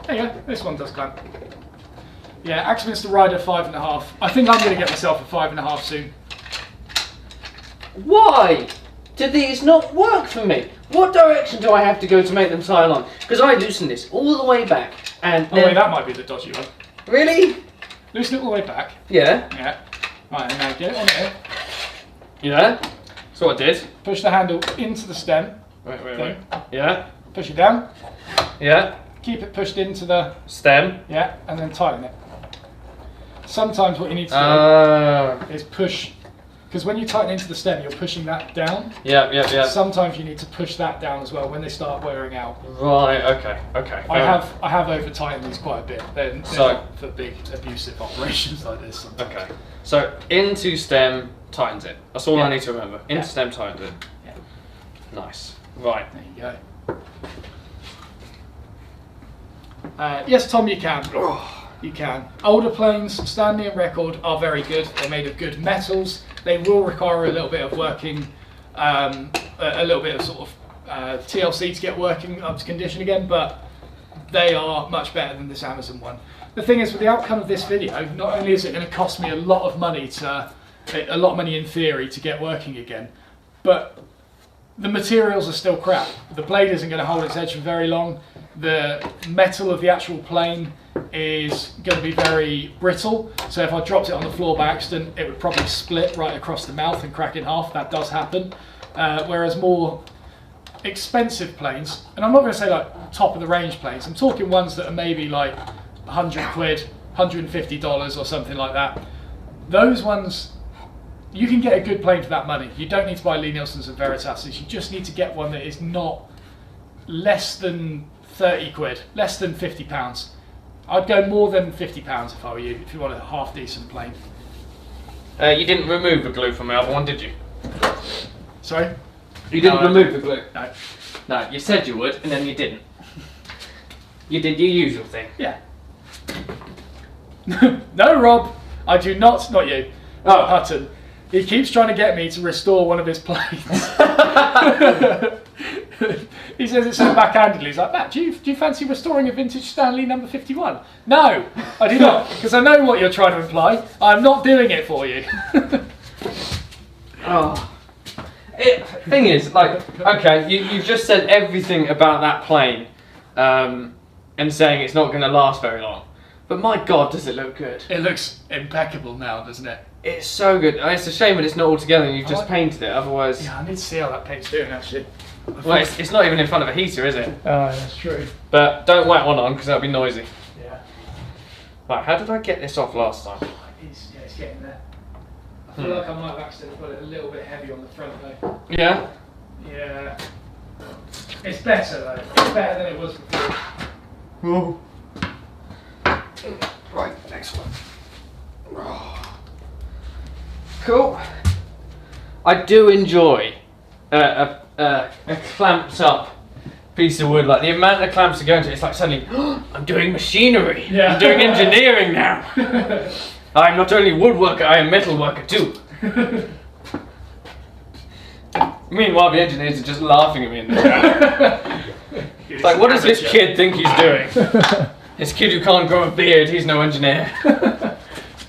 There you go. This one does clamp. Yeah, Axminster Rider 5.5. I think I'm going to get myself a 5.5 soon. Why do these not work for me? What direction do I have to go to make them tie on? Because I loosened this all the way back and Oh wait, that might be the dodgy one. Really? Loosen it all the way back. Yeah. Yeah. Right, and now get it on here. Yeah. That's what I did. Push the handle into the stem. Wait. Yeah. Push it down. Yeah. Keep it pushed into the Stem. yeah, and then tighten it. Sometimes what you need to do is push, because when you tighten into the stem, you're pushing that down. Yeah. Sometimes you need to push that down as well when they start wearing out. Right. Okay. I have over tightened these quite a bit. They're not for big abusive operations like this. Okay. So into stem tightens it. That's all Yeah. I need to remember. Into Yeah. stem tightens it. Yeah. Nice. Right. There you go. Yes, Tom, you can. You can. Older planes, Stanley and Record, are very good. They're made of good metals. They will require a little bit of working, a little bit of sort of TLC to get working up to condition again, but they are much better than this Amazon one. The thing is, with the outcome of this video, not only is it going to cost me a lot of money in theory to get working again, but the materials are still crap. The blade isn't going to hold its edge for very long. The metal of the actual plane is going to be very brittle, so if I dropped it on the floor by accident, it would probably split right across the mouth and crack in half. That does happen. Whereas more expensive planes, and I'm not going to say like top of the range planes, I'm talking ones that are maybe like 100 quid, $150 or something like that. Those ones, you can get a good plane for that money. You don't need to buy Lee Nielsen's and Veritases. You just need to get one that is not less than 30 quid, less than £50. I'd go more than £50 if I were you, if you want a half decent plane. You didn't remove the glue from the other one, did you? Sorry? You didn't remove the glue? No. No, you said you would, and then you didn't. You did your usual thing. Yeah. No, Rob, I do not you. Oh. Hutton. He keeps trying to get me to restore one of his planes. He says it so backhandedly. He's like, Matt, do you fancy restoring a vintage Stanley number 51? No, I do not, because I know what you're trying to imply. I'm not doing it for you. Oh. Thing is, like, okay, you've just said everything about that plane, and saying it's not going to last very long. But my God, does it look good? It looks impeccable now, doesn't it? It's so good. It's a shame that it's not all together and you've just painted it, otherwise... Yeah, I need to see how that paint's doing, actually. Well, it's not even in front of a heater, is it? Oh, that's true. But don't whack one on, because that'll be noisy. Yeah. Right, how did I get this off last time? It's getting there. I feel like I might have accidentally put it a little bit heavy on the front, though. Yeah? Yeah. It's better, though. It's better than it was before. Oh. Right, next one. Oh. Cool. I do enjoy a clamped up piece of wood. Like the amount of clamps that go into it, it's like suddenly, oh, I'm doing machinery. Yeah. I'm doing engineering now. I'm not only woodworker, I am metal worker too. Meanwhile, the engineers are just laughing at me in the chat. It's like, what does this kid think he's doing? This kid who can't grow a beard, he's no engineer.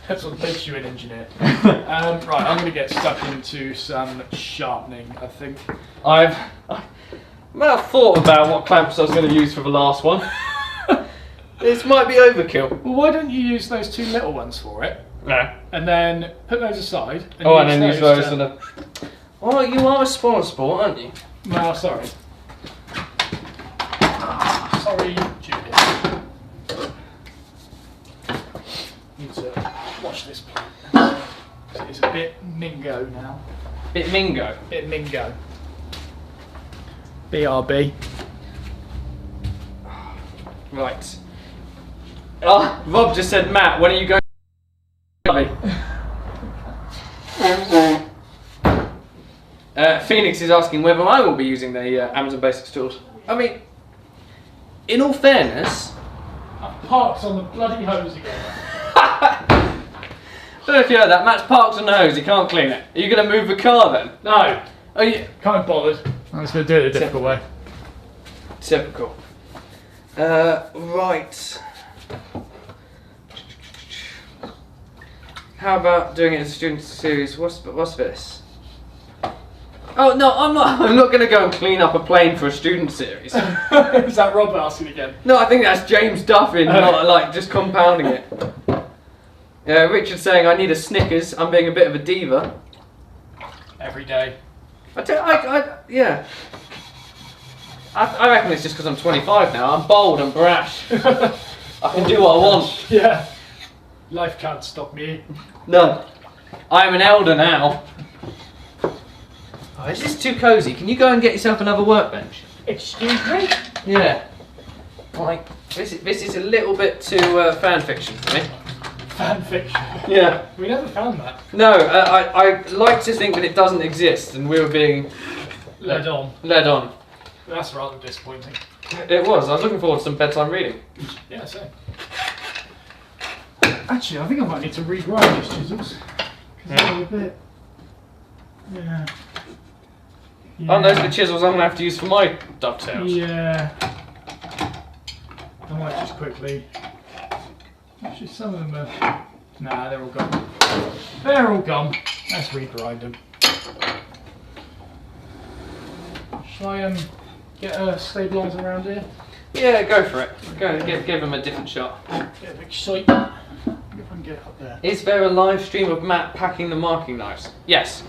That's what makes you an engineer. Right, I'm going to get stuck into some sharpening, I think. I might have thought about what clamps I was going to use for the last one. This might be overkill. Well, why don't you use those two little ones for it? No. And then put those aside. And And then use those to... and then... Oh, you are a spoiled sport, aren't you? No, sorry. Sorry, Judith. Need to wash this plate. It's a bit mingo now. Bit mingo. Bit mingo. BRB. Right. Oh, Rob just said, Matt, when are you going? Phoenix is asking whether I will be using the Amazon Basics tools. I mean, in all fairness, I've parked on the bloody hose again. I don't know if you heard that. Matt's parked on the hose. He can't clean it. Are you going to move the car then? No, Are you? can't be bothered. I'm just going to do it a difficult way. Typical. Right. How about doing it as a student series? What's this? Oh no, I'm not. I'm not going to go and clean up a plane for a student series. Is that Rob asking again? No, I think that's James Duffin, not like just compounding it. Richard saying I need a Snickers. I'm being a bit of a diva. Every day. Yeah. I reckon it's just because I'm 25 now. I'm bold and brash. I can do what I want. Yeah. Life can't stop me. No. I am an elder now. Oh, is this too cosy? Can you go and get yourself another workbench? Excuse me? Yeah. Like, this is a little bit too fan fiction for me. Fan fiction. Yeah. We never found that. No, I like to think that it doesn't exist and we were being Led on. led on. That's rather disappointing. It was. I was looking forward to some bedtime reading. Yeah, same. Actually, I think I might need to regrind these chisels. Because they're a bit... Yeah. Oh, those are the chisels I'm going to have to use for my dovetails. Yeah. I might just quickly... Actually, some of them are... Nah, they're all gone. They're all gone. Let's regrind them. Shall I get a stabiliser around here? Yeah, go for it. Go and give them a different shot. Get a big shite. If I can get up there. Is there a live stream of Matt packing the marking knives? Yes.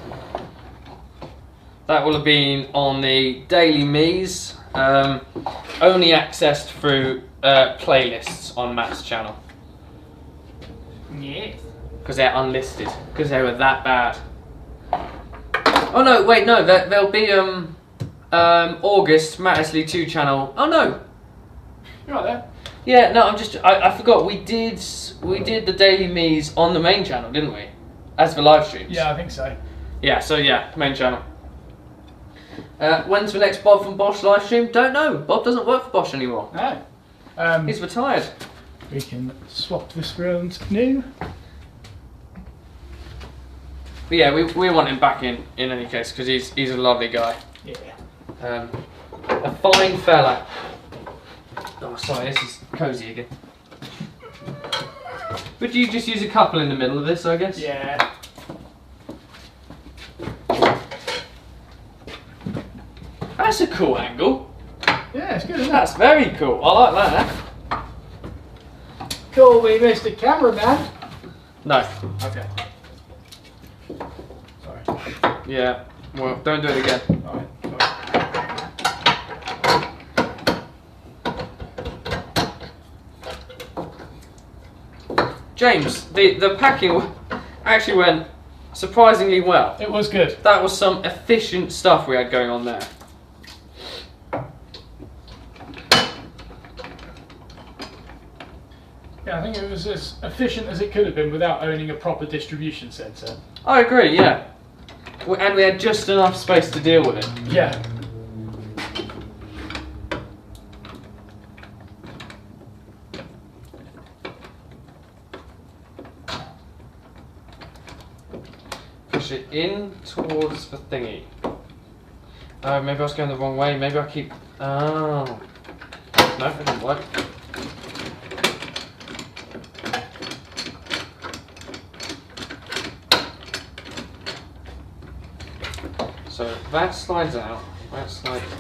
That will have been on the Daily Me's, only accessed through playlists on Matt's channel. Yes. Because they're unlisted, because they were that bad. Oh no, wait, no, there'll be August, Matt Estlea 2 channel. Oh no! You're right there. Yeah, no, I forgot, we did the Daily Me's on the main channel, didn't we? As for live streams. Yeah, I think so. Yeah, so yeah, main channel. When's the next Bob from Bosch live stream? Don't know. Bob doesn't work for Bosch anymore. No. He's retired. We can swap this round new. But yeah, we want him back in any case because he's a lovely guy. Yeah. A fine fella. Oh, sorry, this is cosy again. Would you just use a couple in the middle of this, I guess? Yeah. That's a cool angle. Yeah, it's good, isn't it? That's very cool. I like that. Cool, we missed a cameraman. No. Okay. Sorry. Yeah. Well, don't do it again. Alright. James, the packing actually went surprisingly well. It was good. That was some efficient stuff we had going on there. Yeah, I think it was as efficient as it could have been without owning a proper distribution centre. I agree, yeah. And we had just enough space to deal with it. Yeah. Push it in towards the thingy. Oh, maybe I was going the wrong way. Maybe I keep... Oh. No, it didn't work. So that slides out. That slides out.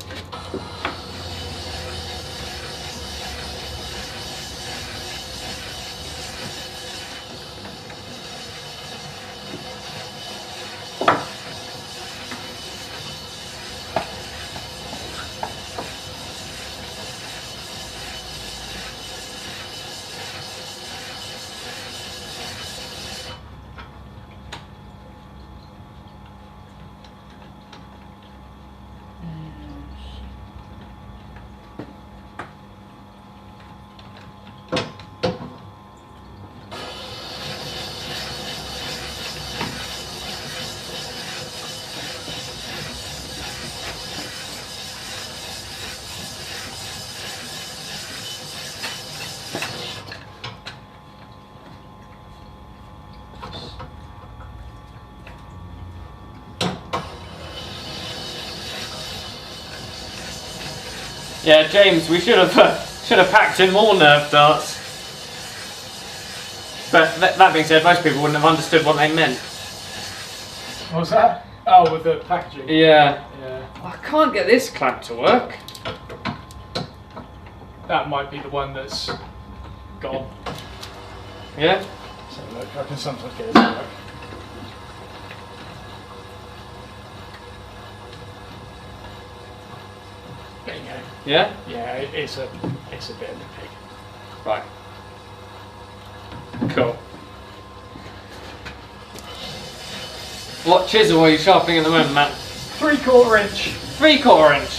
Yeah, James, we should have packed in more nerf darts. But that being said, most people wouldn't have understood what they meant. What was that? Oh, with the packaging. Yeah. Yeah. I can't get this clamp to work. That might be the one that's gone. Yeah. So look, I can sometimes get it to work. There you go. Yeah? Yeah, it's a bit of a pig. Right. Cool. What chisel are you sharpening at the moment, Matt? 3/4 inch. 3/4 inch.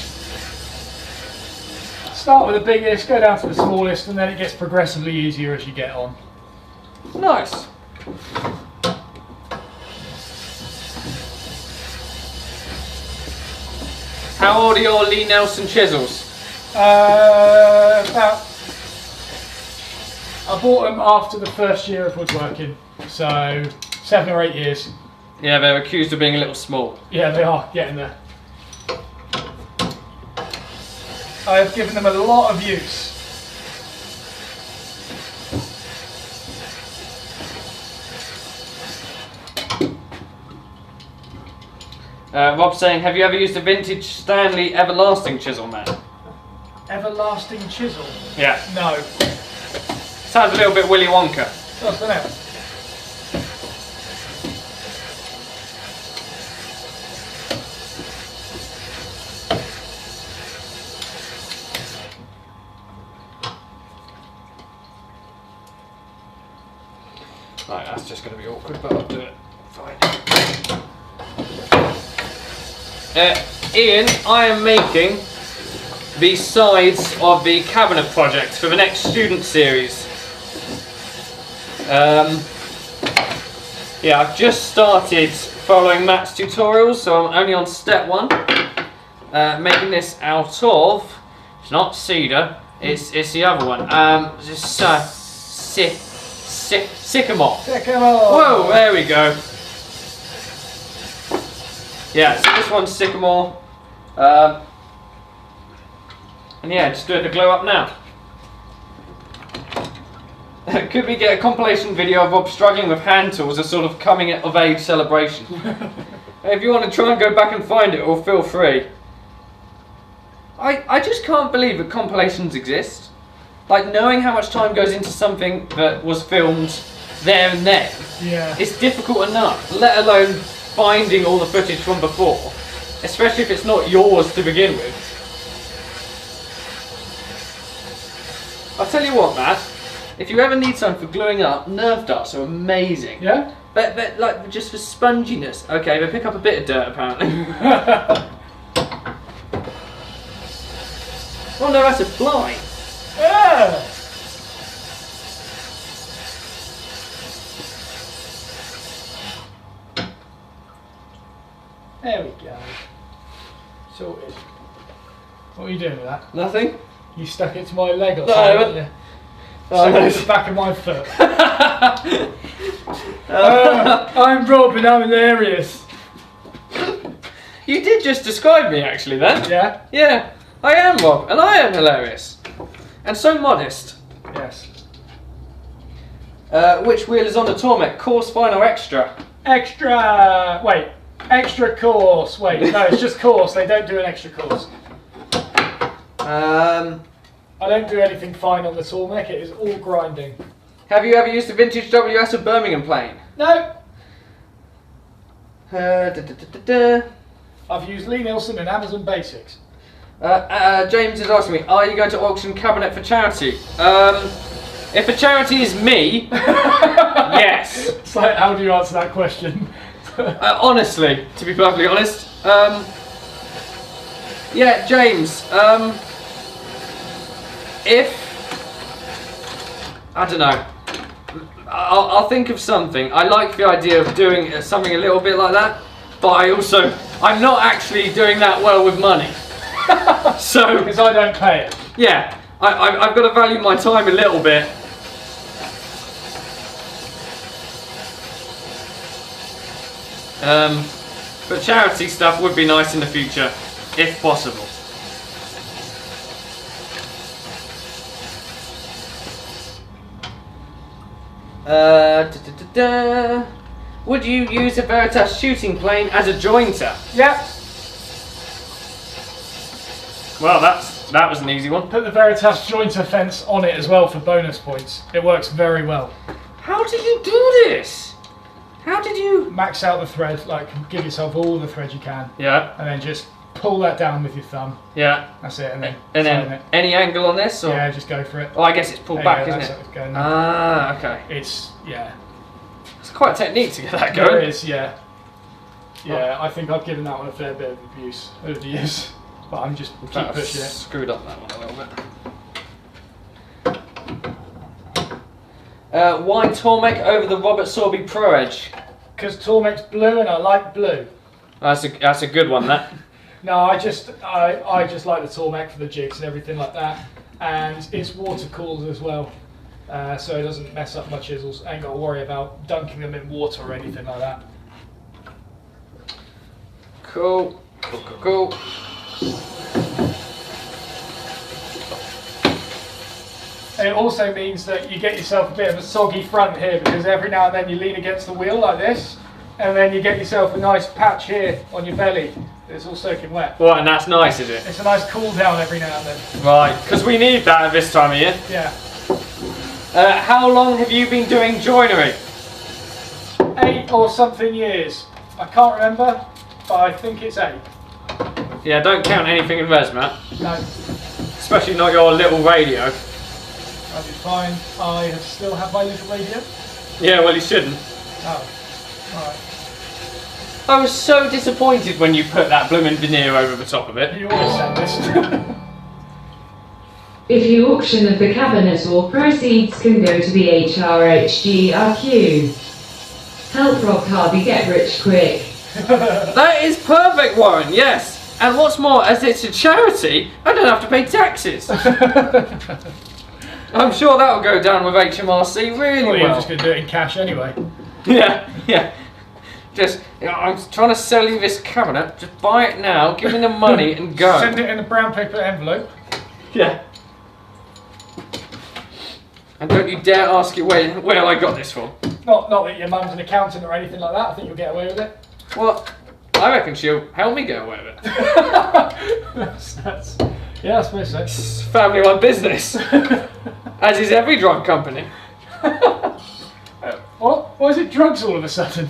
Start with the biggest, go down to the smallest, and then it gets progressively easier as you get on. Nice. How old are your Lee Nelson chisels? About. I bought them after the first year of woodworking, so 7 or 8 years. Yeah, they're accused of being a little small. Yeah, they are getting there. I have given them a lot of use. Rob's saying, have you ever used a vintage Stanley Everlasting chisel, Matt? Everlasting chisel? Yeah. No. Sounds a little bit Willy Wonka. What's the name? Right, that's just going to be awkward, but I'll do it. Fine. Ian, I am making the sides of the cabinet project for the next student series. Yeah, I've just started following Matt's tutorials, so I'm only on step 1. Making this out of, it's not cedar, it's the other one. Just sycamore. Sycamore! Whoa, there we go. Yeah, so this one's sycamore. And yeah, just doing the glow up now. Could we get a compilation video of Rob struggling with hand tools, a sort of coming of age celebration? If you want to try and go back and find it, or feel free. I just can't believe that compilations exist. Like, knowing how much time goes into something that was filmed there and then, Yeah. it's difficult enough, let alone finding all the footage from before, especially if it's not yours to begin with. I'll tell you what, Matt, if you ever need something for gluing up, Nerf darts are amazing. Yeah? But like, just for sponginess. Okay, they pick up a bit of dirt apparently. Oh no, that's a fly. Yeah. There we go. Sorted. What are you doing with that? Nothing? You stuck it to my leg or No, something? I haven't. Yeah. Oh, Stuck no. it to the back of my foot. I'm Rob and I'm hilarious. You did just describe me actually then. Yeah? Yeah, I am Rob, and I am hilarious. And so modest. Yes. Which wheel is on the Tormek? Course, fine or extra? Extra! Wait. Extra course. Wait, no, it's just course. They don't do an extra course. I don't do anything fine on the Tormek. It is all grinding. Have you ever used a vintage WS or Birmingham plane? No. I've used Lee Nielsen and Amazon Basics. James is asking me, are you going to auction cabinet for charity? If the charity is me, yes. It's like, how do you answer that question? Honestly, to be perfectly honest, yeah, James, if, I don't know, I'll think of something. I like the idea of doing something a little bit like that, but I'm not actually doing that well with money. So, Because I don't pay it. yeah, I've got to value my time a little bit. But charity stuff would be nice in the future, if possible. Would you use a Veritas shooting plane as a jointer? Yeah. Well, that was an easy one. Put the Veritas jointer fence on it as well for bonus points. It works very well. How did you do this? How did you... Max out the thread, like give yourself all the thread you can. Yeah. And then just pull that down with your thumb. Yeah. That's it, and then it. Any angle on this? Or? Yeah, just go for it. Oh, I guess it's pulled back, isn't it? It's going Ah, okay. It's, yeah. It's quite a technique to get that going. It is, yeah. Yeah, I think I've given that one a fair bit of abuse over the years. But I'm just keep pushing it. Screwed up that one a little bit. Why Tormek over the Robert Sorby Pro Edge? Because Tormek's blue and I like blue. That's a good one, that. No, I just like the Tormek for the jigs and everything like that, and it's water cooled as well, so it doesn't mess up my chisels. I ain't got to worry about dunking them in water or anything like that. Cool. And it also means that you get yourself a bit of a soggy front here, because every now and then you lean against the wheel like this, and then you get yourself a nice patch here on your belly. It's all soaking wet. Well, and that's nice, is it? It's a nice cool down every now and then. Right, because we need that at this time of year. Yeah. How long have you been doing joinery? 8 or something years. I can't remember, but I think it's 8. Yeah, don't count anything in res, Matt. No. Especially not your little radio. That'll be fine. I still have my little radio. Yeah, well, you shouldn't. Oh. Alright. I was so disappointed when you put that blooming veneer over the top of it. You always said this. If you auction the cabinet, all proceeds can go to the HRHGRQ. Help Rob Harvey get rich quick. That is perfect, Warren, yes. And what's more, as it's a charity, I don't have to pay taxes. I'm sure that'll go down with HMRC really well. You're just going to do it in cash anyway. Yeah. Just, I'm trying to sell you this cabinet. Just buy it now, give me the money and go. Send it in a brown paper envelope. Yeah. And don't you dare ask it where I got this from. Not that your mum's an accountant or anything like that. I think you'll get away with it. Well, I reckon she'll help me get away with it. Yeah, I suppose so. It's family-run business. As is every drug company. What? Why is it drugs all of a sudden?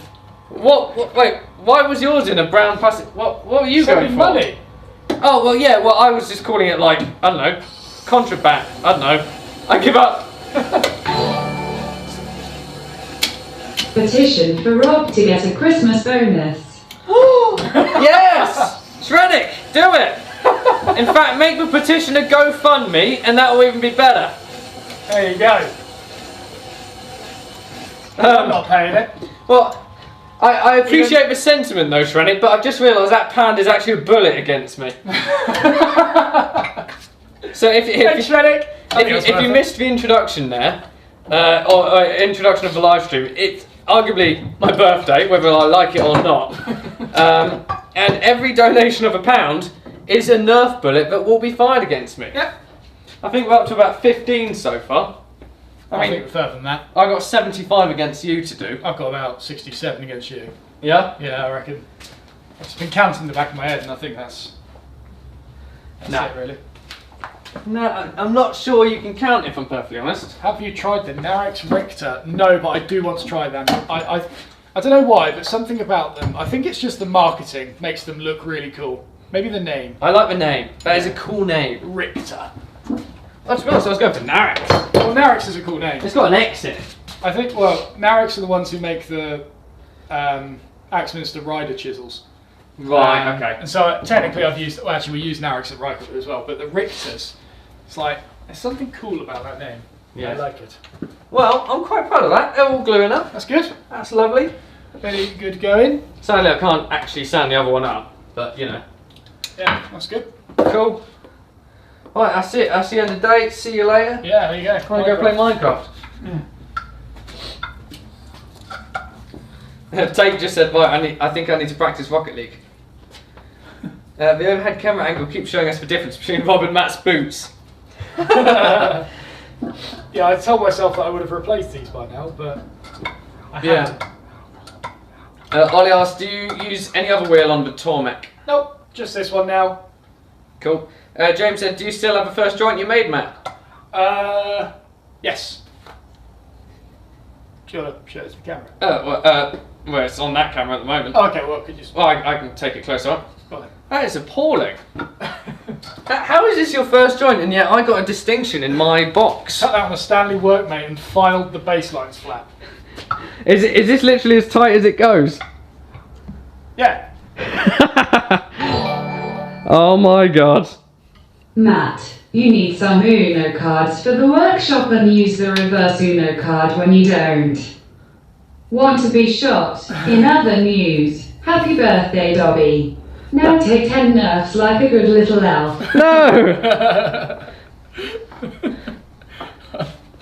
What? Wait, why was yours in a brown plastic? What were you going for? Money. Oh, well, yeah, well, I was just calling it, like, I don't know, contraband. I don't know. I give up. Petition for Rob to get a Christmas bonus. Yes! Shreddick, do it! In fact, make the petition a GoFundMe, and that will even be better. There you go. I'm not paying it. Well, I appreciate the sentiment though, Shreddick, but I've just realised that pound is actually a bullet against me. So if you missed the introduction there, or introduction of the live stream, it's arguably my birthday, whether I like it or not. And every donation of £1 is a Nerf bullet that will be fired against me. Yep. I think we're up to about 15 so far. I think further than that. I got 75 against you to do. I've got about 67 against you. Yeah? Yeah, I reckon. I've just been counting in the back of my head, and I think that's it, really. No, I'm not sure you can count, if I'm perfectly honest. Have you tried the Narex Richter? No, but I do want to try them. I don't know why, but something about them. I think it's just the marketing makes them look really cool. Maybe the name. I like the name. That is a cool name. Richter. Oh, to be honest, I was going for Narex. Well, Narex is a cool name. It's got an X in it. I think, well, Narex are the ones who make the Axminster Rider chisels. Right, okay. And so technically we use Narex at Rycotewood as well, but the Richters, it's like, there's something cool about that name. Yeah. I like it. Well, I'm quite proud of that. They're all gluing up. That's good. That's lovely. Very good going. Sadly, I can't actually sound the other one up, but you know. Yeah, that's good. Cool. Right, that's it. That's the end of the day. See you later. Yeah, there you go. I'm going to go play Minecraft. Tate just said, right, I think I need to practice Rocket League. The overhead camera angle keeps showing us the difference between Rob and Matt's boots. Yeah, I told myself that I would have replaced these by now, but I haven't. Ollie asked, do you use any other wheel on the Tormek? Nope, just this one now. Cool. James said, do you still have a first joint you made, Matt? Yes. Do you want to show it to the camera? Well, it's on that camera at the moment. Okay, well, could you just... Well, I can take it closer up. Go on. That is appalling. How is this your first joint and yet I got a distinction in my box? Cut that on a Stanley workmate and filed the baselines flat. Is this literally as tight as it goes? Yeah. Oh my god. Matt, you need some Uno cards for the workshop and use the reverse Uno card when you don't. Want to be shot? In other news, happy birthday, Dobby. Now take 10 nerfs like a good little elf. No!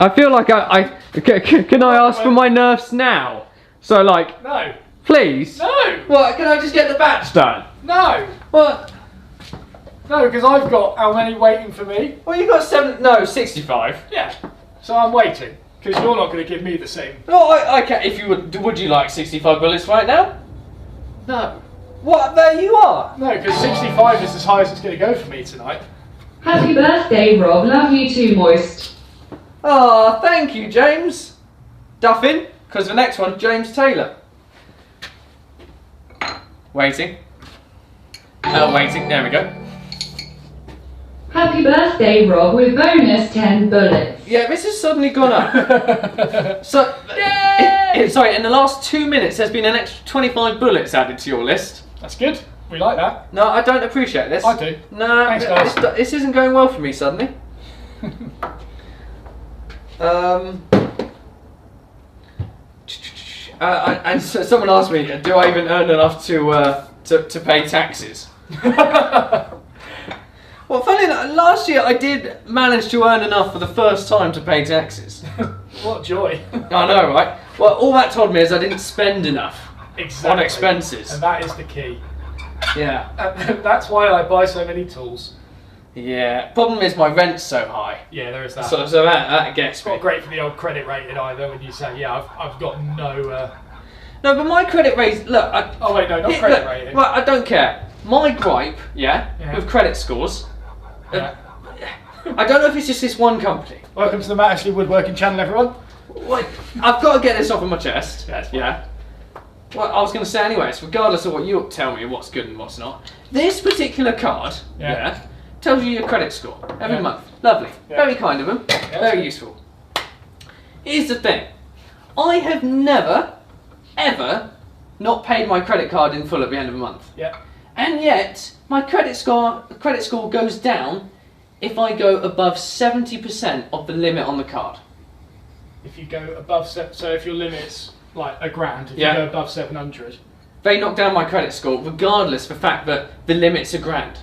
I feel like can I ask for my nerfs now? So like, No. please? No. What, can I just get the batch done? No. What? No, because I've got how many waiting for me? Well, you got 65. Yeah. So I'm waiting, because you're not going to give me the same. No, I can. If you would you like 65 bullets right now? No. What? There you are. No, because 65 is as high as it's going to go for me tonight. Happy birthday, Rob. Love you too, Moist. Oh, thank you, James. Duffin, because the next one, James Taylor. Waiting. Waiting. There we go. Happy birthday, Rob, with bonus 10 bullets. Yeah, this has suddenly gone up. So, sorry, in the last 2 minutes, there's been an extra 25 bullets added to your list. That's good. We like that. No, I don't appreciate this. I do. No, Thanks, guys. this isn't going well for me suddenly. And so someone asked me, do I even earn enough to pay taxes? Well, funny enough, last year I did manage to earn enough for the first time to pay taxes. What joy. I know, right? Well, all that told me is I didn't spend enough on expenses. And that is the key. Yeah. And that's why I buy so many tools. Yeah. Problem is my rent's so high. Yeah, there is that. So that gets It's me. not great for the old credit rating either when you say, yeah, I've got no... No, but my credit rating... Look, Oh wait, no, not credit rating. Right, I don't care. My gripe, Yeah. with credit scores... Yeah. I don't know if it's just this one company. Welcome to the Matt Estlea Woodworking channel, everyone. Wait, I've got to get this off of my chest. Yeah, it's fine. Yeah. Well, I was going to say anyways, regardless of what you tell me what's good and what's not, this particular card, tells you your credit score every month. Lovely. Yeah. Very kind of them. Yeah, Very useful. Here's the thing. I have never, ever not paid my credit card in full at the end of the month. Yeah. And yet, my credit score goes down if I go above 70% of the limit on the card. If you go above, so if your limit's like £1,000, if you go above 700. They knock down my credit score regardless of the fact that the limit's £1,000.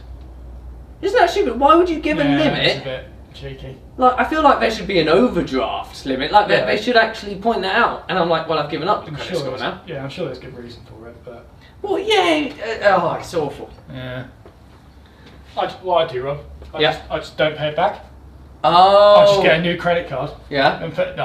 Isn't that stupid? Why would you give a It's a limit? bit cheeky. Like, I feel like there should be an overdraft limit. Like, they should actually point that out. And I'm like, well, I've given up the credit score now. Yeah, I'm sure there's good reason for it, but... Well, yeah. It's awful. Yeah. What I do, Rob, I just don't pay it back. Oh. I just get a new credit card. Yeah. And put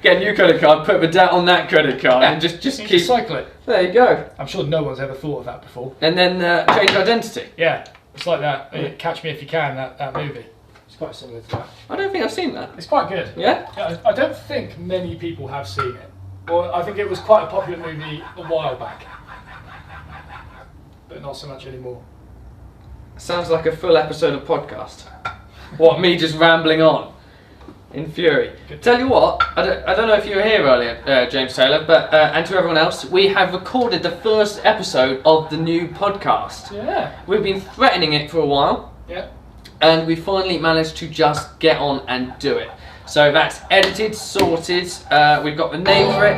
Get a new credit card, put the debt on that credit card, and just keep... cycle it. There you go. I'm sure no one's ever thought of that before. And then change identity. Yeah, it's like that. Catch Me If You Can, that movie. It's quite similar to that. I don't think I've seen that. It's quite good. Yeah? I don't think many people have seen it. Well, I think it was quite a popular movie a while back. But not so much anymore. Sounds like a full episode of podcast. What, me just rambling on in fury. Tell you what, I don't know if you were here earlier, James Taylor, but and to everyone else, we have recorded the first episode of the new podcast. Yeah. We've been threatening it for a while. Yeah. And we finally managed to just get on and do it. So that's edited, sorted, we've got the name for it.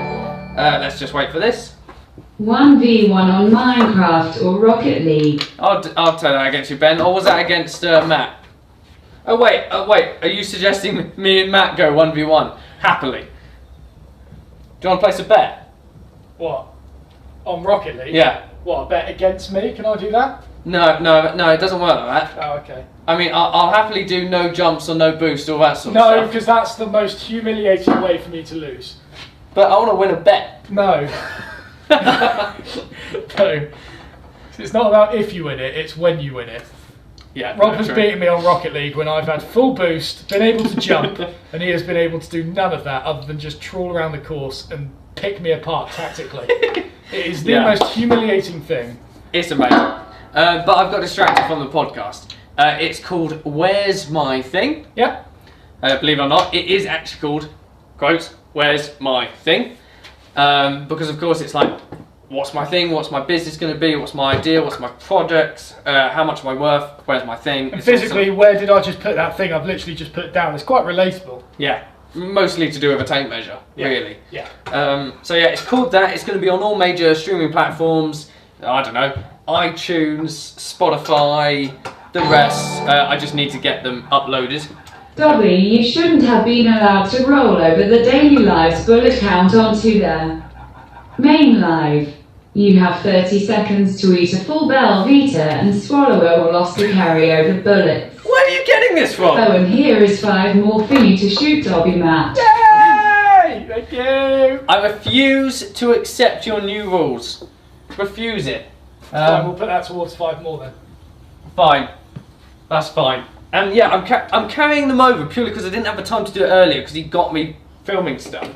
Let's just wait for this. 1v1 on Minecraft or Rocket League. I'll tell that against you, Ben. Or was that against Matt? Oh wait, are you suggesting me and Matt go 1v1? Happily. Do you want to place a bet? What? On Rocket League? Yeah. What, a bet against me? Can I do that? No, it doesn't work like that. Oh, okay. I mean, I'll happily do no jumps or no boost, all that sort of No, stuff. because that's the most humiliating way for me to lose. But I want to win a bet. No. No. It's not about if you win it, it's when you win it. Yeah. Rob has beaten me on Rocket League when I've had full boost, been able to jump, and he has been able to do none of that other than just trawl around the course and pick me apart tactically. It is the most humiliating thing. It's amazing. But I've got distracted from the podcast. It's called Where's My Thing? Yeah. Believe it or not, it is actually called, quote, Where's My Thing? Because of course it's like, what's my thing? What's my business going to be? What's my idea? What's my project? How much am I worth? Where's my thing? And physically, where did I just put that thing? I've literally just put it down. It's quite relatable. Yeah, mostly to do with a tape measure, really. Yeah. So yeah, it's called that. It's going to be on all major streaming platforms. I don't know, iTunes, Spotify, the rest. I just need to get them uploaded. Dobby, you shouldn't have been allowed to roll over the daily lives bullet count onto their main live. You have 30 seconds to eat a full Belvita and swallow or lost to carry over bullets. Where are you getting this from? Oh, and here is 5 more for you to shoot, Dobby Matt. Yay! Thank you. I refuse to accept your new rules. Refuse it. Fine, we'll put that towards 5 more then. Fine. That's fine. And yeah, I'm carrying them over purely because I didn't have the time to do it earlier because he got me filming stuff.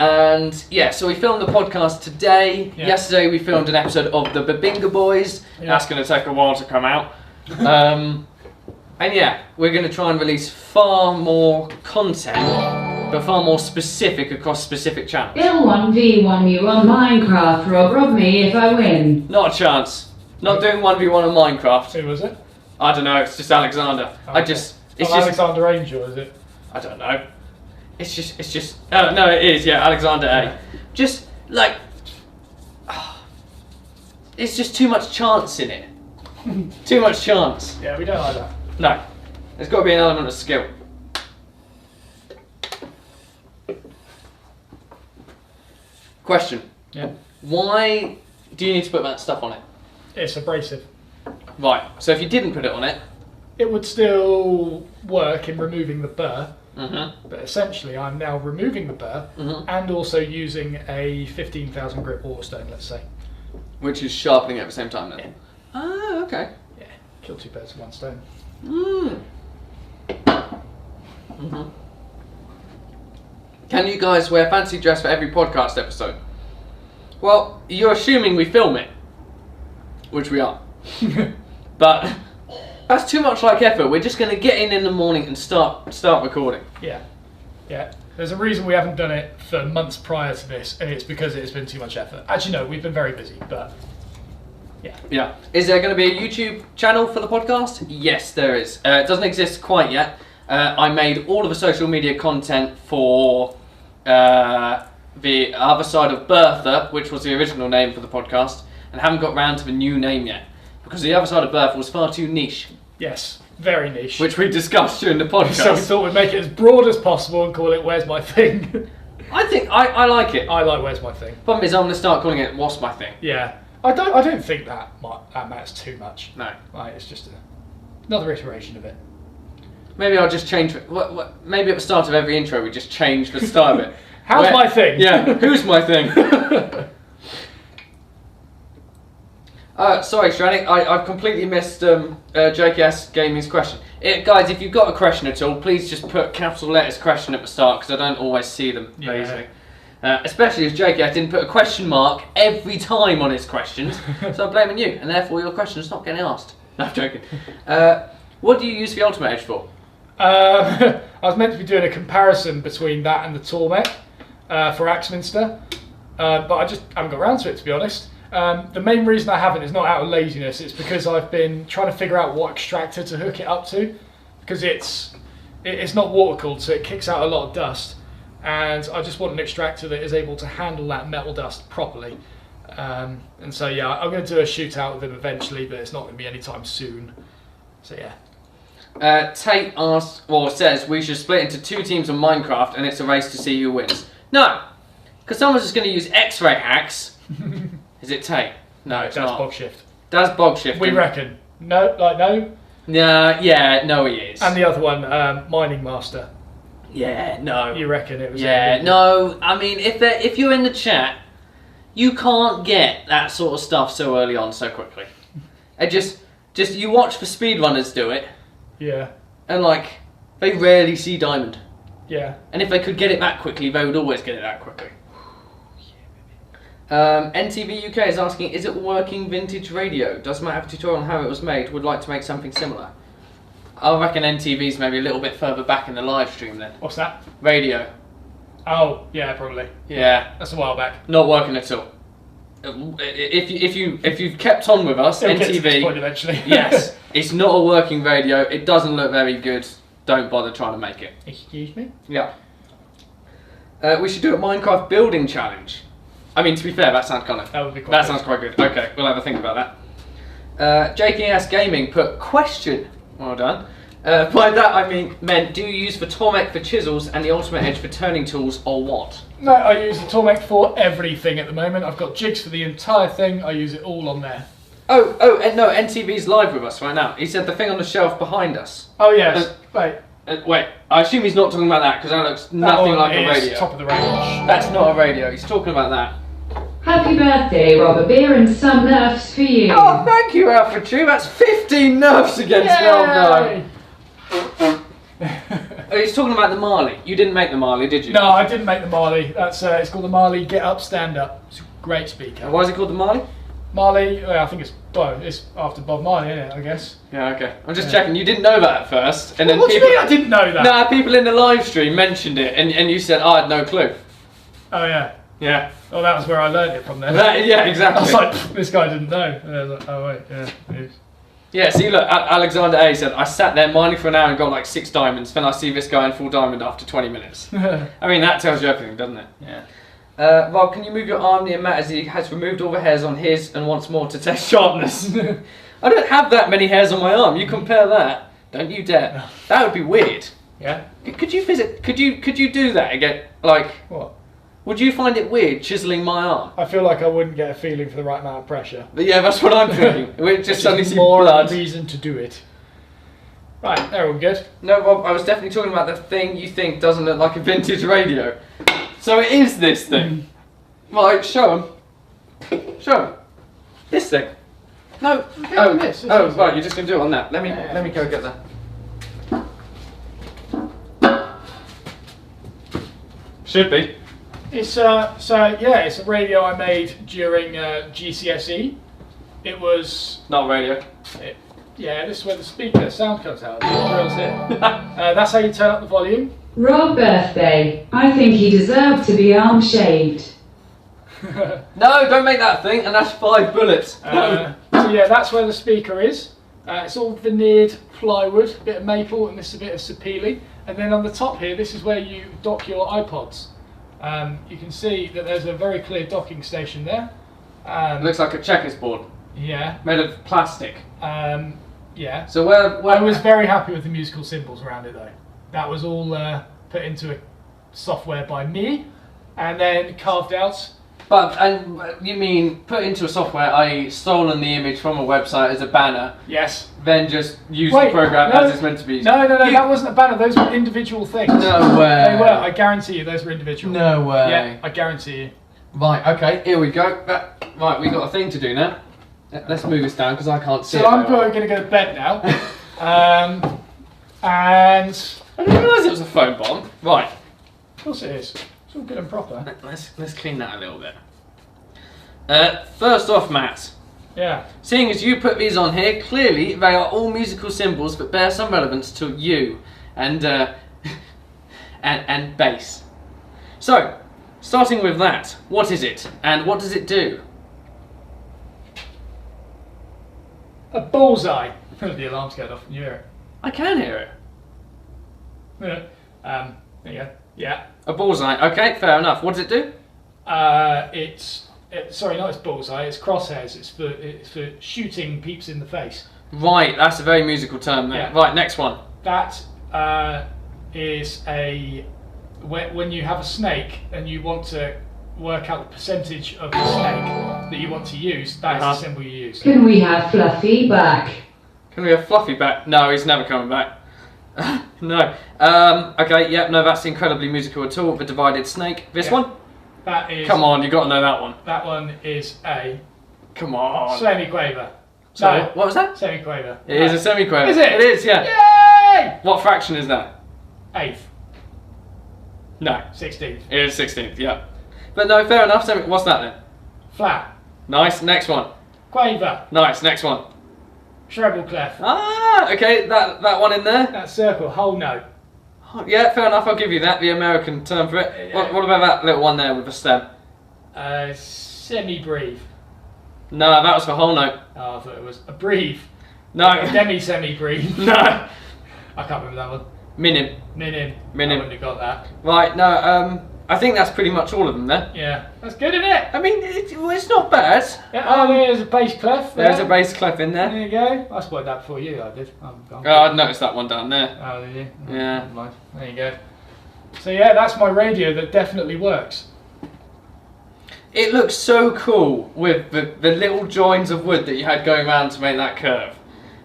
And yeah, so we filmed the podcast today. Yeah. Yesterday we filmed an episode of the Babinga Boys. Yeah. That's going to take a while to come out. And yeah, we're going to try and release far more content, but far more specific across specific channels. Bill 1v1 you on Minecraft, rob me if I win. Not a chance. Not doing 1v1 on Minecraft. Who was it? I don't know, it's just Alexander. Okay. It's Not Alexander Angel, is it? I don't know. It's just, no, it is, yeah, Alexander A. Just, like, it's just too much chance in it. Too much chance. Yeah, we don't like that. No. There's got to be an element of skill. Question. Yeah. Why do you need to put that stuff on it? It's abrasive. Right, so if you didn't put it on it, It would still work in removing the burr, mm-hmm. but essentially I'm now removing the burr Mm-hmm. and also using a 15,000 grit waterstone, let's say. Which is sharpening at the same time then? Yeah. Ah, okay. Yeah, kill 2 birds with 1 stone. Mm-hmm. Can you guys wear fancy dress for every podcast episode? Well, you're assuming we film it, which we are. But that's too much like effort. We're just going to get in the morning and start recording. Yeah, yeah. There's a reason we haven't done it for months prior to this, and it's because it has been too much effort. Actually, no, we've been very busy, but yeah. Yeah. Is there going to be a YouTube channel for the podcast? Yes, there is. It doesn't exist quite yet. I made all of the social media content for the other side of Bertha, which was the original name for the podcast, and haven't got round to the new name yet because the other side of Bertha was far too niche. Yes, very niche. Which we discussed during the podcast. So we thought we'd make it as broad as possible and call it Where's My Thing? I think I like it. I like Where's My Thing. Problem is, I'm going to start calling it What's My Thing. Yeah. I don't think that matters too much. No. Like, it's just another iteration of it. Maybe I'll just change it. Maybe at the start of every intro we just change the start of it. How's my thing? Yeah, who's my thing? Sorry, Stranik, I've completely missed JKS Gaming's question. Guys, if you've got a question at all, please just put capital letters question at the start because I don't always see them very easily. Especially if JKS didn't put a question mark every time on his questions, so I'm blaming you, and therefore your question's not getting asked. No, I'm joking. What do you use the Ultimate Edge for? I was meant to be doing a comparison between that and the Tormek for Axminster, but I just haven't got around to it, to be honest. The main reason I haven't is not out of laziness, it's because I've been trying to figure out what extractor to hook it up to, because it's not water cooled, so it kicks out a lot of dust, and I just want an extractor that is able to handle that metal dust properly. And so yeah, I'm going to do a shootout with him eventually, but it's not going to be anytime soon. So yeah. Tate asks, or says, we should split into 2 teams on Minecraft and it's a race to see who wins. No, because someone's just going to use X-ray hacks. Is it Tate? No, it's That's not. bog shift. That's bog shift. We reckon. No, like no. Yeah, no, he is. And the other one, Mining Master. Yeah, no. You reckon it was? Yeah, no. I mean, if you're in the chat, you can't get that sort of stuff so early on so quickly. And just you watch the speedrunners do it, Yeah. and like they rarely see diamond. Yeah. And if they could get it that quickly, they would always get it that quickly. NTV UK is asking, is it working vintage radio? Does Matt have a tutorial on how it was made? Would like to make something similar. I reckon NTV's maybe a little bit further back in the live stream then. What's that? Radio. Oh, yeah, probably. Yeah. That's a while back. Not working at all. If you've kept on with us, It'll get to this NTV. point eventually. Yes, it's not a working radio. It doesn't look very good. Don't bother trying to make it. Excuse me? Yeah. We should do a Minecraft building challenge. I mean, to be fair, that sounds That would be quite That good. sounds quite good. Okay, we'll have a think about that. JKS Gaming put question. Well done. By that I meant, do you use the Tormek for chisels and the Ultimate Edge for turning tools, or what? No, I use the Tormek for everything at the moment. I've got jigs for the entire thing. I use it all on there. And no, NTV's live with us right now. He said the thing on the shelf behind us. Oh, yes. Wait. Wait, I assume he's not talking about that because that looks That nothing one like a is radio. top of the range. That's not a radio. He's talking about that. Happy birthday, Rob. A beer and some nerfs for you. Oh, thank you, Alfred True. That's 15 nerfs against me. Oh, no. He's talking about the Marley. You didn't make the Marley, did you? No, I didn't make the Marley. That's it's called the Marley Get Up Stand Up. It's a great speaker. Why is it called the Marley? Marley, I think it's after Bob Marley, isn't it? I guess. Yeah, okay. I'm just checking. You didn't know that at first, and then What do you people. mean I didn't know that? No, people in the live stream mentioned it, and you said, I had no clue. Oh yeah. Yeah. Well, that was where I learned it from then. Yeah, exactly. I was like, this guy didn't know. And I was like, oh wait, yeah. it is. Yeah, see, look, Alexander A said, I sat there mining for an hour and got like 6 diamonds, then I see this guy in full diamond after 20 minutes. I mean, that tells you everything, doesn't it? Yeah. Rob, can you move your arm near Matt as he has removed all the hairs on his and wants more to test sharpness? I don't have that many hairs on my arm. You compare that. Don't you dare. That would be weird. Yeah. Could you visit? Could you do that again? Like, What? would you find it weird chiseling my arm? I feel like I wouldn't get a feeling for the right amount of pressure. But yeah, that's what I'm thinking. We just suddenly see more blood. reason to do it. Right, they're all good. No, Rob, I was definitely talking about the thing you think doesn't look like a vintage radio. So it is this thing. Right, show him. Show him. This thing. No. Oh, this right, you're just going to do it on that. Let me go get that. Should be. It's it's a radio I made during GCSE. It was Not radio. this is where the speaker sound comes out. It drills in. That's how you turn up the volume. Rob birthday. I think he deserved to be arm shaved. No, don't make that thing, and that's 5 bullets. So yeah, that's where the speaker is. It's all veneered plywood, a bit of maple, and this is a bit of sapele. And then on the top here, this is where you dock your iPods. You can see that there's a very clear docking station there. It looks like a checkers board Yeah. made of plastic. Yeah. So where I was very happy with the musical symbols around it though. That was all put into a software by me and then carved out. And you mean put into a software, i.e. stolen the image from a website as a banner, Yes. then just use Wait, the program no, as it's meant to be used? No, that wasn't a banner. Those were individual things. No way. They were. I guarantee you, those were individual. No way. Yeah, I guarantee you. Right, okay, here we go. Right, we've got a thing to do now. Let's move this down because I can't see So it. I'm going to go to bed now. And I didn't realise it was a phone bomb. Right. of course it is. It's all good and proper. Let's clean that a little bit. First off, Matt, Yeah. seeing as you put these on here, clearly they are all musical symbols that bear some relevance to you and and bass. So, starting with that, what is it and what does it do? A bullseye. The alarm's going off. You hear it. I can hear it. Yeah. There you go. Yeah. A bullseye. Okay, fair enough. What does it do? Sorry, not its bullseye. It's crosshairs. It's for shooting peeps in the face. Right, that's a very musical term there. Yeah. Right, next one. That is when you have a snake and you want to work out the percentage of the snake that you want to use. That is the symbol you use. Can we have Fluffy back? Can we have Fluffy back? No, he's never coming back. No. Okay, yep, no, that's incredibly musical at all. The Divided Snake. This one? That is... Come on, you got to know that one. That one is a... Come on. Semi-quaver. So, No. what was that? Semi-quaver. It is a semi-quaver. Is it? It is, yeah. Yay! What fraction is that? 8th. No. 16th. It is 16th, yeah. But no, fair enough. What's that then? Flat. Nice, next one. Quaver. Nice, next one. Treble clef. Ah, okay, that one in there. That circle. Whole note. Yeah, fair enough, I'll give you that, the American term for it. Yeah. What about that little one there with the stem? Semi-breathe. No, that was for whole note. Oh, I thought it was a breathe. No. A demi-semi-breathe. No. I can't remember that one. Minim. Minim. Minim. I wouldn't have got that. Right, no, I think that's pretty much all of them there. Yeah. That's good, isn't it? I mean, it's not bad. Yeah, there's a bass clef. There's there. a bass clef in there. There you go. I spotted that for you, I did. Oh, I noticed that one down there. oh did you? Oh, Yeah. never mind. There you go. So yeah, that's my radio that definitely works. It looks so cool with the little joins of wood that you had going around to make that curve.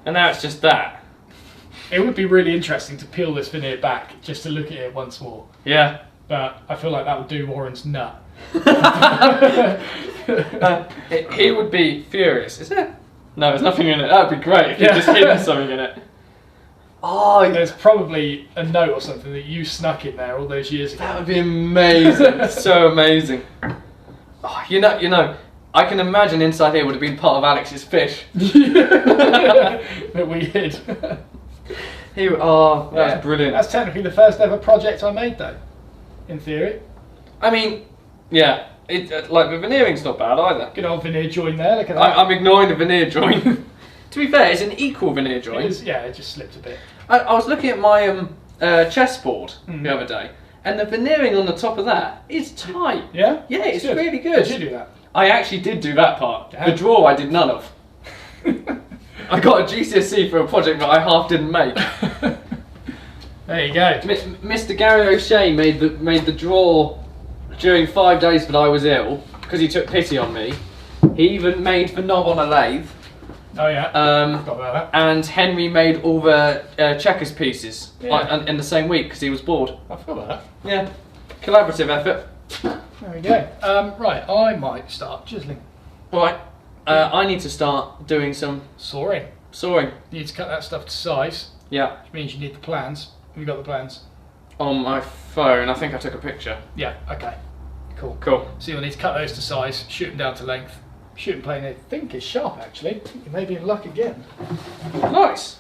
And now it's just that. It would be really interesting to peel this veneer back just to look at it once more. Yeah. But I feel like that would do Warren's nut. He would be furious, is it? No, there's nothing in it. That would be great if you Yeah. just hidden something in it. Oh, There's probably a note or something that you snuck in there all those years ago. that would be amazing. So amazing. Oh, you know, I can imagine inside here would have been part of Alex's fish. That we hid. That's brilliant. That's technically the first ever project I made though, in theory. I mean, yeah, like the veneering's not bad either. Good old veneer join there, look at that. I'm ignoring the veneer join. To be fair, it's an equal veneer join. It is, yeah, it just slipped a bit. I was looking at my chessboard Mm. the other day, and the veneering on the top of that is tight. Yeah? Yeah, it's good. really good. Did you do that? I actually did do that part. Yeah. The draw I did none of. I got a GCSE for a project that I half didn't make. There you go. Mr. Gary O'Shea made the draw during 5 days that I was ill because he took pity on me. He even made the knob on a lathe. Oh yeah. Forgot about that. And Henry made all the checkers pieces Yeah. in the same week because he was bored. I forgot about Yeah, collaborative effort. that. There we go. Right, I might start chiseling. Right, I need to start doing some Sawing. sawing. You need to cut that stuff to size, Yeah, which means you need the plans. Have you got the plans? on my phone. I think I took a picture. Yeah, okay. Cool. Cool. So you'll need to cut those to size, shoot them down to length. Shooting plane, I think, is sharp actually. I think you may be in luck again. Nice.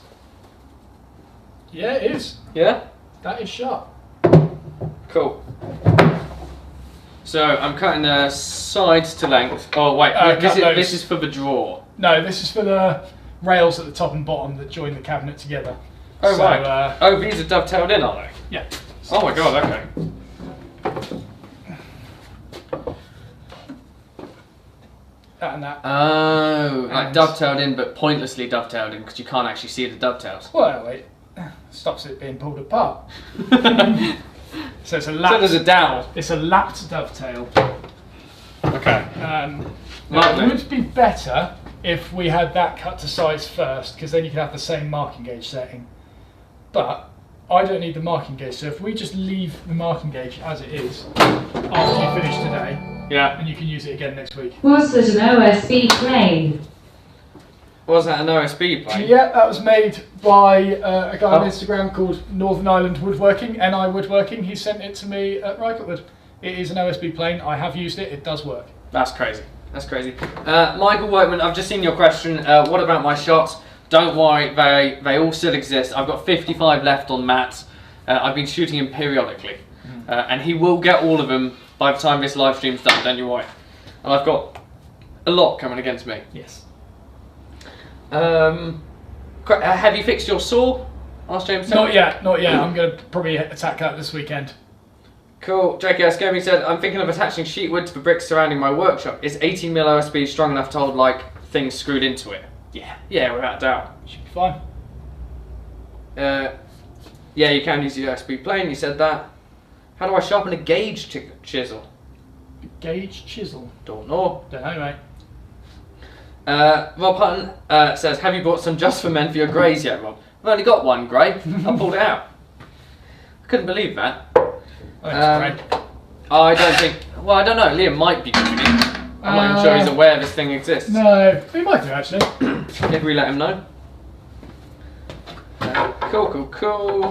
Yeah, it is. Yeah. That is sharp. Cool. So I'm cutting the sides to length. Oh wait, this is for the drawer. No, this is for the rails at the top and bottom that join the cabinet together. Oh So, right. Oh, these are dovetailed in, are they? Yeah. Oh my god. Okay. That and that. Oh, like And- dovetailed in, but pointlessly dovetailed in because you can't actually see the dovetails. Well, wait. Stops it being pulled apart. So it's a So lapped. there's a dowel. It's a lapped dovetail. Okay. Now Lovely. it would be better if we had that cut to size first, because then you can have the same marking gauge setting. But I don't need the marking gauge, so if we just leave the marking gauge as it is after you finish today, Yeah. and you can use it again next week. Was that an OSB plane? Was that an OSB plane? Yeah, that was made by a guy on Oh. Instagram called Northern Ireland Woodworking, NI Woodworking. He sent it to me at Rycotewood. It is an OSB plane. I have used it. It does work. That's crazy. That's crazy. Michael Workman, I've just seen your question. What about my shots? Don't worry, they all still exist. I've got 55 left on Matt. I've been shooting him periodically. And he will get all of them by the time this live stream's done, don't you worry. And I've got a lot coming against me. Yes. Have you fixed your saw? Asked James. Not yet. Not yet. I'm going to probably attack that this weekend. Cool. JKS Gaming said, I'm thinking of attaching sheet wood to the bricks surrounding my workshop. Is 18mm OSB strong enough to hold like things screwed into it? Yeah, without doubt. Should be fine. Yeah, you can use the USB plane, you said that. How do I sharpen a gauge chisel? Gauge chisel. Don't know. Don't know, mate. Rob Hutton says, have you bought some Just for Men for your greys yet, Rob? I've only got one grey. I pulled it out. I couldn't believe that. Thanks, Greg. I don't think... Well, I don't know. Liam might be doing it. I'm not even sure he's aware this thing exists. No, he might do actually. If we let him know. Cool.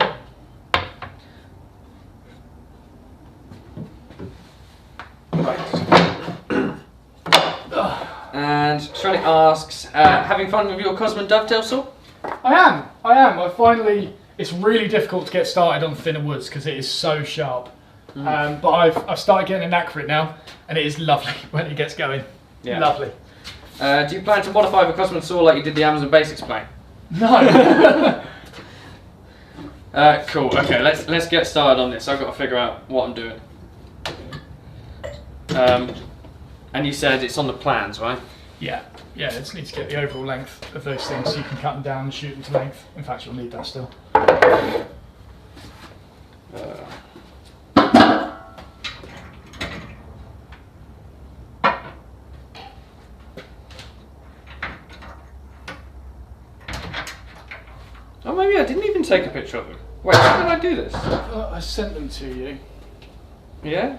And Shrenik asks, having fun with your Cosman dovetail saw? I am. I finally. It's really difficult to get started on thinner woods because it is so sharp. But I've started getting a knack for it now, and it is lovely when it gets going. Yeah. Lovely. Do you plan to modify the Cosman saw like you did the Amazon Basics plane? No. Cool. Okay, let's get started on this. I've got to figure out what I'm doing. And you said it's on the plans, right? Yeah. I just need to get the overall length of those things so you can cut them down and shoot them to length. In fact, you'll need that still. Oh, maybe I didn't even take a picture of them. Wait, how did I do this? I sent them to you. Yeah?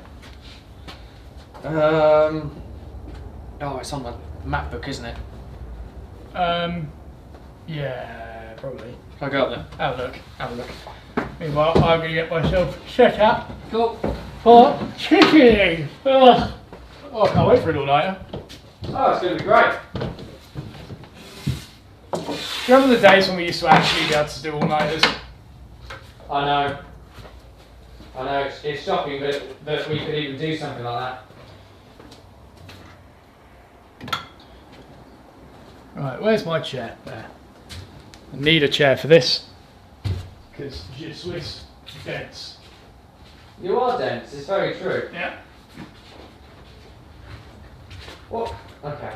Oh, it's on the map book, isn't it? Yeah, probably. Can I go up there? Have a look. Meanwhile, I'm going to get myself set up Cool. for chicken. Oh, I can't wait for an all-nighter. Oh, it's going to be great. Do you remember the days when we used to actually be able to do all-nighters? I know, it's shocking that we could even do something like that. Right, where's my chair? There. I need a chair for this. Because je suis dense. You are dense, it's very true. Yeah. What? Okay.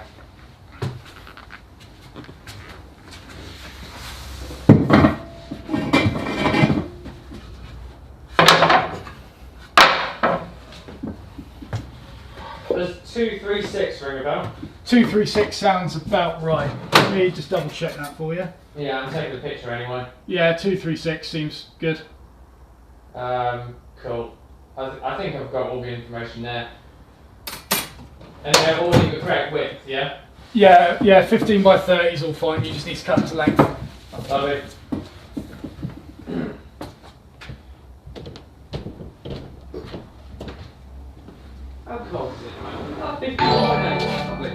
Does 236 ring a bell? 236 sounds about right. Let me just double check that for you. Yeah, I'm taking the picture anyway. Yeah, 236 seems good. Cool. I think I've got all the information there. And they're all in the correct width, yeah? Yeah, 15 by 30 is all fine. You just need to cut them to length. Love it. How close is it, man? Oh, 51 Lovely.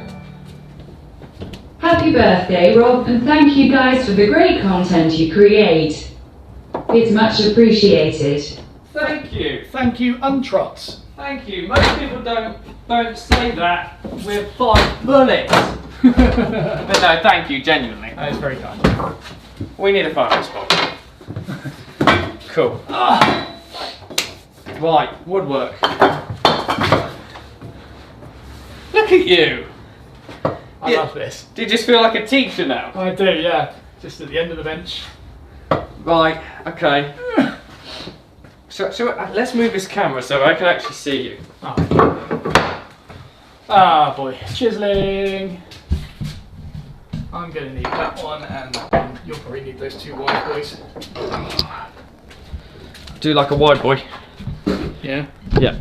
Happy birthday, Rob, and thank you guys for the great content you create. It's much appreciated. Thank you. Thank you, Untrots. Thank you. Most people don't say that with 5 bullets. But no, thank you, genuinely. That is very kind. We need a photo spot. Cool. Right, woodwork. Look at you. I love this. Do you just feel like a teacher now? I do, yeah. Just at the end of the bench. Right, okay. Let's move this camera so I can actually see you. Ah, boy. Chiseling. I'm going to need that one and that one. You'll probably need those 2 wide boys. Do like a wide boy. Yeah. Yeah.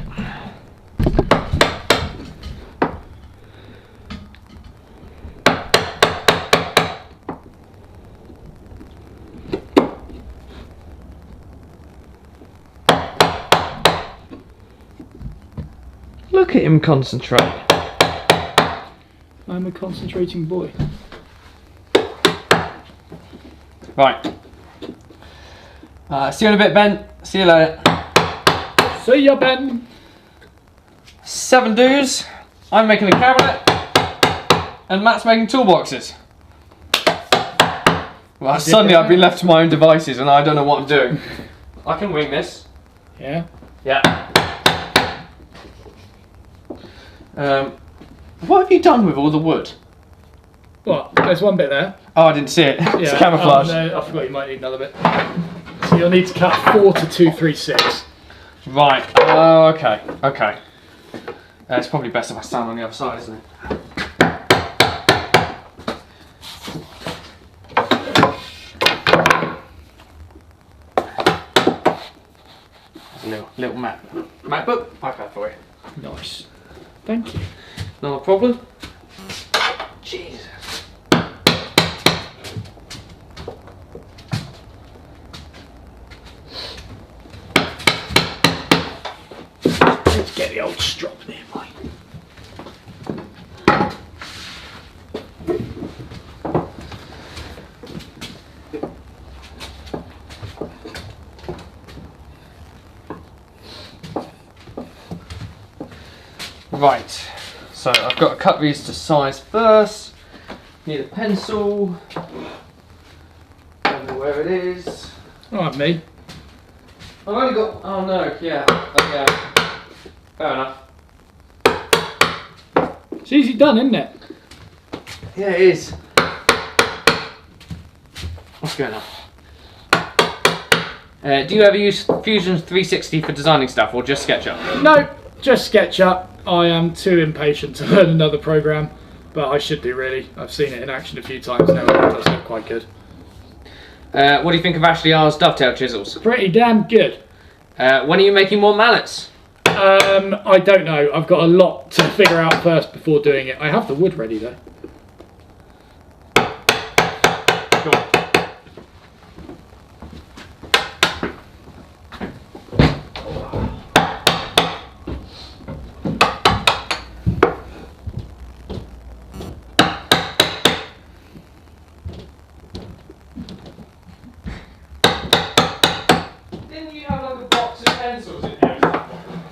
Look at him concentrate. I'm a concentrating boy. Right. See you in a bit, Ben. See you later. See ya, Ben. 7 dudes. I'm making a cabinet. And Matt's making toolboxes. Well, suddenly I've been left to my own devices and I don't know what I'm doing. I can wing this. Yeah. Yeah. What have you done with all the wood? What? There's one bit there. Oh, I didn't see it. It's camouflage. Oh, no, I forgot you might need another bit. So you'll need to cut 4 to 236. Right. Oh, okay. Okay. It's probably best if I stand on the other side, isn't it? little MacBook, iPad for you. Nice. Thank you. Not a problem. Jesus. Let's get the old strop nearby. Right, so I've got to cut these to size first. Need a pencil. Don't know where it is. Alright, me. I've only got. Oh no, yeah. Oh, yeah. Fair enough. It's easy done, isn't it? Yeah, it is. What's going on? Do you ever use Fusion 360 for designing stuff, or just SketchUp? No, just SketchUp. I am too impatient to learn another program, but I should do really. I've seen it in action a few times now, and it does look quite good. What do you think of Ashley R's dovetail chisels? Pretty damn good. When are you making more mallets? I don't know. I've got a lot to figure out first before doing it. I have the wood ready though. Cool.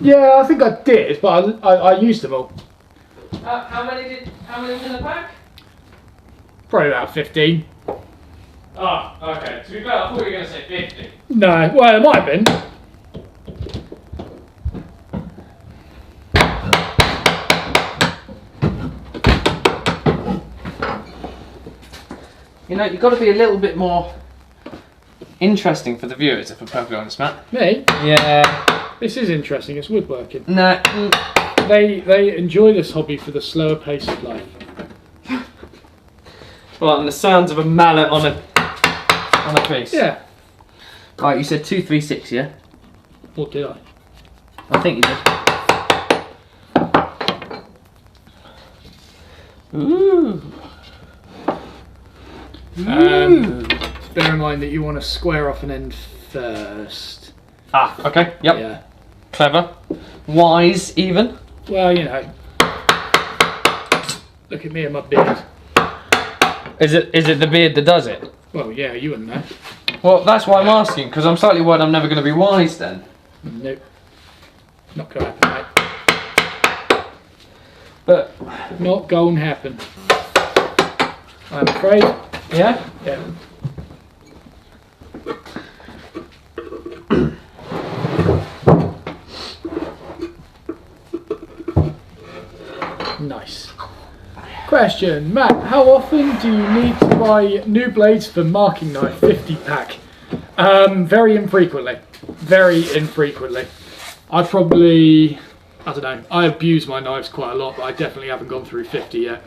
Yeah, I think I did, but I used them all. How many was in the pack? Probably about 15. Oh, okay. To be fair, I thought you were going to say 50. No, well, it might have been. You know, you've got to be a little bit more interesting for the viewers, if I'm perfectly honest, Matt. Me? Yeah. This is interesting. It's woodworking. No. They enjoy this hobby for the slower pace of life. Well, and the sounds of a mallet on a piece. Yeah. Right, you said 236, yeah? Or did I? I think you did. Ooh. Bear in mind that you want to square off an end first. Ah, okay. Yep. Yeah. Clever. Wise, even. Well, you know. Look at me and my beard. Is it the beard that does it? Well, yeah, you wouldn't know. Well, that's why I'm asking, because I'm slightly worried I'm never going to be wise then. Nope. Not gonna happen, mate. But Not gonna happen. I'm afraid. yeah. Yeah. Nice. Question, Matt, how often do you need to buy new blades for marking knife 50 pack? Very infrequently. Very infrequently. I don't know, I abuse my knives quite a lot, but I definitely haven't gone through 50 yet.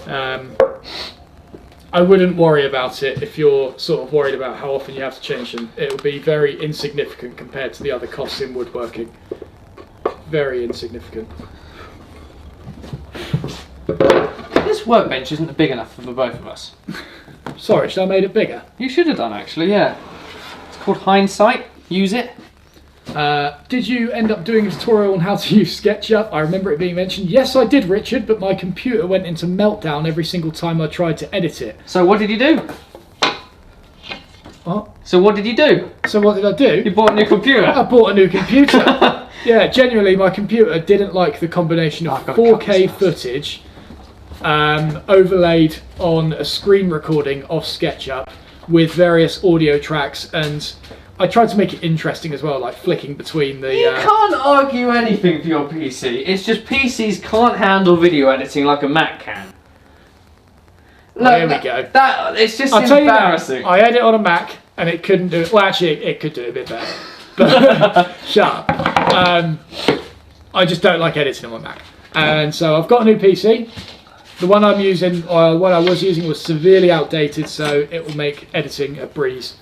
I wouldn't worry about it if you're sort of worried about how often you have to change them. It'll be very insignificant compared to the other costs in woodworking. Very insignificant. This workbench isn't big enough for the both of us. Sorry, should I made it bigger? You should have done, actually, yeah. It's called hindsight. Use it. Did you end up doing a tutorial on how to use SketchUp? I remember it being mentioned. Yes, I did, Richard, but my computer went into meltdown every single time I tried to edit it. So what did you do? What? So what did you do? So what did I do? You bought a new computer. I bought a new computer. Yeah, genuinely, my computer didn't like the combination of 4K footage overlaid on a screen recording of SketchUp with various audio tracks, and I tried to make it interesting as well, like flicking between the... You can't argue anything for your PC. It's just PCs can't handle video editing like a Mac can. Well, here we go. It's just I'll tell you now, embarrassing. I edit on a Mac and it couldn't do it. Well, actually, it could do it a bit better. But shut up. I just don't like editing on my Mac. And so I've got a new PC. The one I'm using, or what I was using, was severely outdated, so it will make editing a breeze.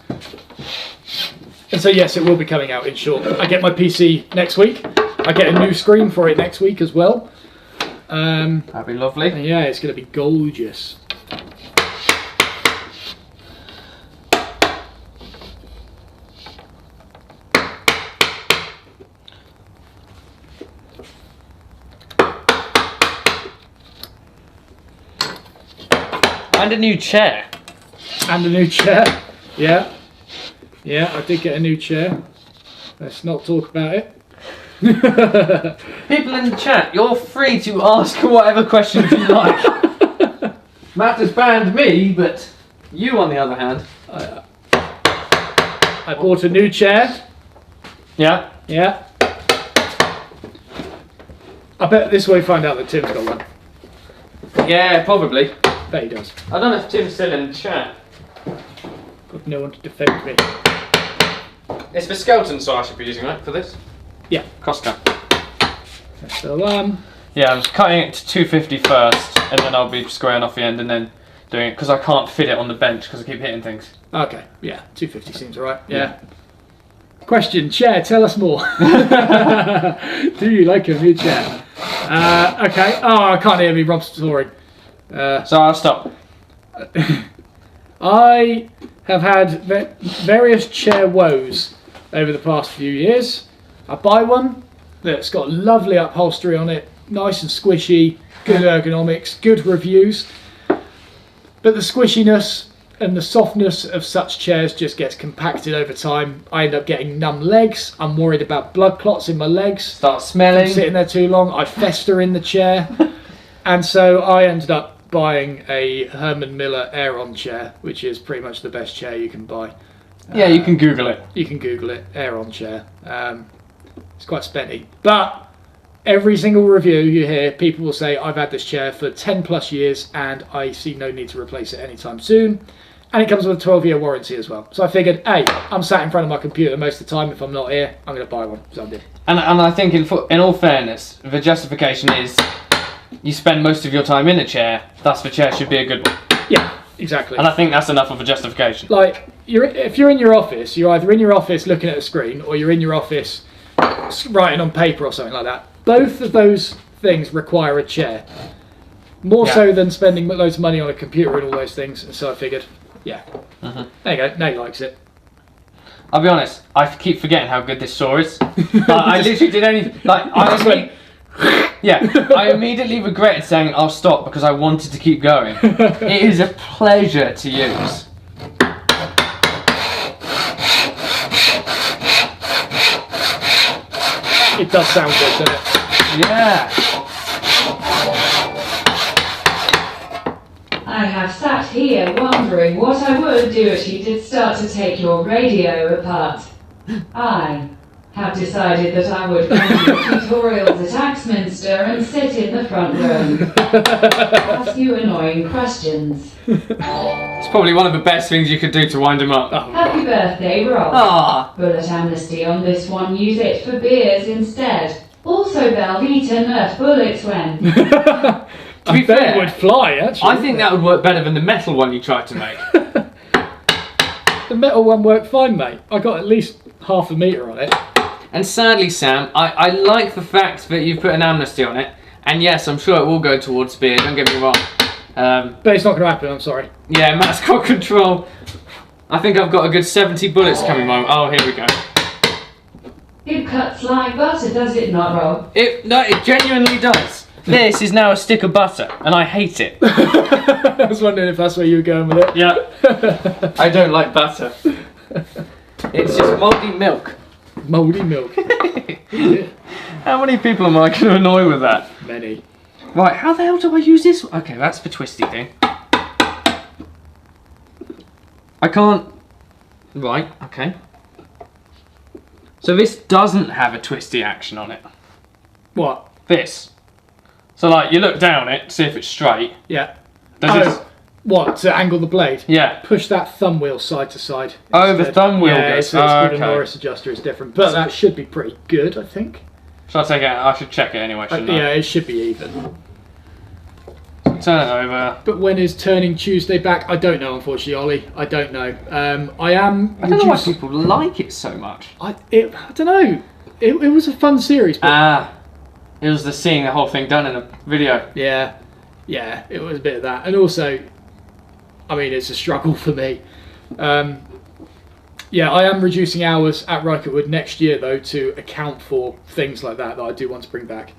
And so yes, it will be coming out in short. I get my PC next week. I get a new screen for it next week as well. That'd be lovely. Yeah, it's going to be gorgeous. And a new chair. And a new chair. Yeah. Yeah, I did get a new chair. Let's not talk about it. People in the chat, you're free to ask whatever questions you like. Matt has banned me, but you, on the other hand. I bought a new chair. Yeah. Yeah. I bet this way find out that Tim's got one. Yeah, probably. Bet he does. I don't know if Tim's still in the chat. Got no one to defend me. It's the skeleton saw I should be using, right, for this? Yeah. Costco. So, Yeah, I'm just cutting it to 250 first, and then I'll be squaring off the end and then doing it, because I can't fit it on the bench because I keep hitting things. okay. Yeah, 250 seems alright. Yeah. Question, chair, tell us more. Do you like your new chair? Okay. Oh, I can't hear me, Rob's snoring. So I'll stop. I have had various chair woes over the past few years. I buy one that's got lovely upholstery on it, nice and squishy, good ergonomics, good reviews. But the squishiness and the softness of such chairs just gets compacted over time. I end up getting numb legs. I'm worried about blood clots in my legs. Start smelling. I'm sitting there too long. I fester in the chair. And so I ended up buying a Herman Miller Aeron chair, which is pretty much the best chair you can buy. Yeah, you can Google it. You can Google it, Aeron chair. It's quite spenny. But every single review you hear, people will say, I've had this chair for 10 plus years and I see no need to replace it anytime soon. And it comes with a 12-year warranty as well. So I figured, hey, I'm sat in front of my computer most of the time. If I'm not here, I'm going to buy one. So I did. And I think in all fairness, the justification is you spend most of your time in a chair, thus the chair should be a good one. Yeah, exactly. And I think that's enough of a justification. Like, if you're in your office, you're either in your office looking at a screen or you're in your office writing on paper or something like that. Both of those things require a chair. More so than spending loads of money on a computer and all those things. And so I figured, yeah. There you go, Nate likes it. I'll be honest, I keep forgetting how good this saw is. I literally did anything. Like, I immediately regretted saying I'll stop because I wanted to keep going. It is a pleasure to use. It does sound good, doesn't it? Yeah. I have sat here wondering what I would do if you did start to take your radio apart. I have decided that I would go to tutorials at Axminster and sit in the front row. Ask you annoying questions. It's probably one of the best things you could do to wind him up. Happy birthday, Rob. Ah. Bullet amnesty on this one, use it for beers instead. Also, Velveeta nerf bullets when. To be fair, it would fly, actually. I think that would work better than the metal one you tried to make. The metal one worked fine, mate. I got at least half a metre on it. And sadly, Sam, I like the fact that you've put an amnesty on it. And yes, I'm sure it will go towards beer, don't get me wrong. But it's not going to happen, I'm sorry. Yeah, Matt's got control. I think I've got a good 70 bullets coming my way. Oh, here we go. It cuts like butter, does it not, Rob? No, it genuinely does. This is now a stick of butter, and I hate it. I was wondering if that's where you were going with it. Yeah. I don't like butter. It's just mouldy milk. Mouldy milk. How many people am I going to annoy with that? Many. Right, how the hell do I use this? Okay, that's the twisty thing. I can't... Right, okay. So this doesn't have a twisty action on it. What? This. So like, you look down it, see if it's straight. Yeah. Does this... What, to angle the blade? Yeah. Push that thumb wheel side to side. Oh, instead. the thumb wheel yeah, goes. it's called a okay. Norris adjuster, it's different. But that should be pretty good, I think. Shall I take it out? I should check it anyway, shouldn't I? Yeah, it should be even. Turn it over. But when is turning Tuesday back? I don't know, unfortunately, Ollie. I don't know. I am. I don't know why people like it so much. I don't know. It was a fun series. But it was the seeing the whole thing done in a video. yeah, it was a bit of that, and also, I mean, it's a struggle for me. Yeah, I am reducing hours at Rycotewood next year though to account for things like that I do want to bring back,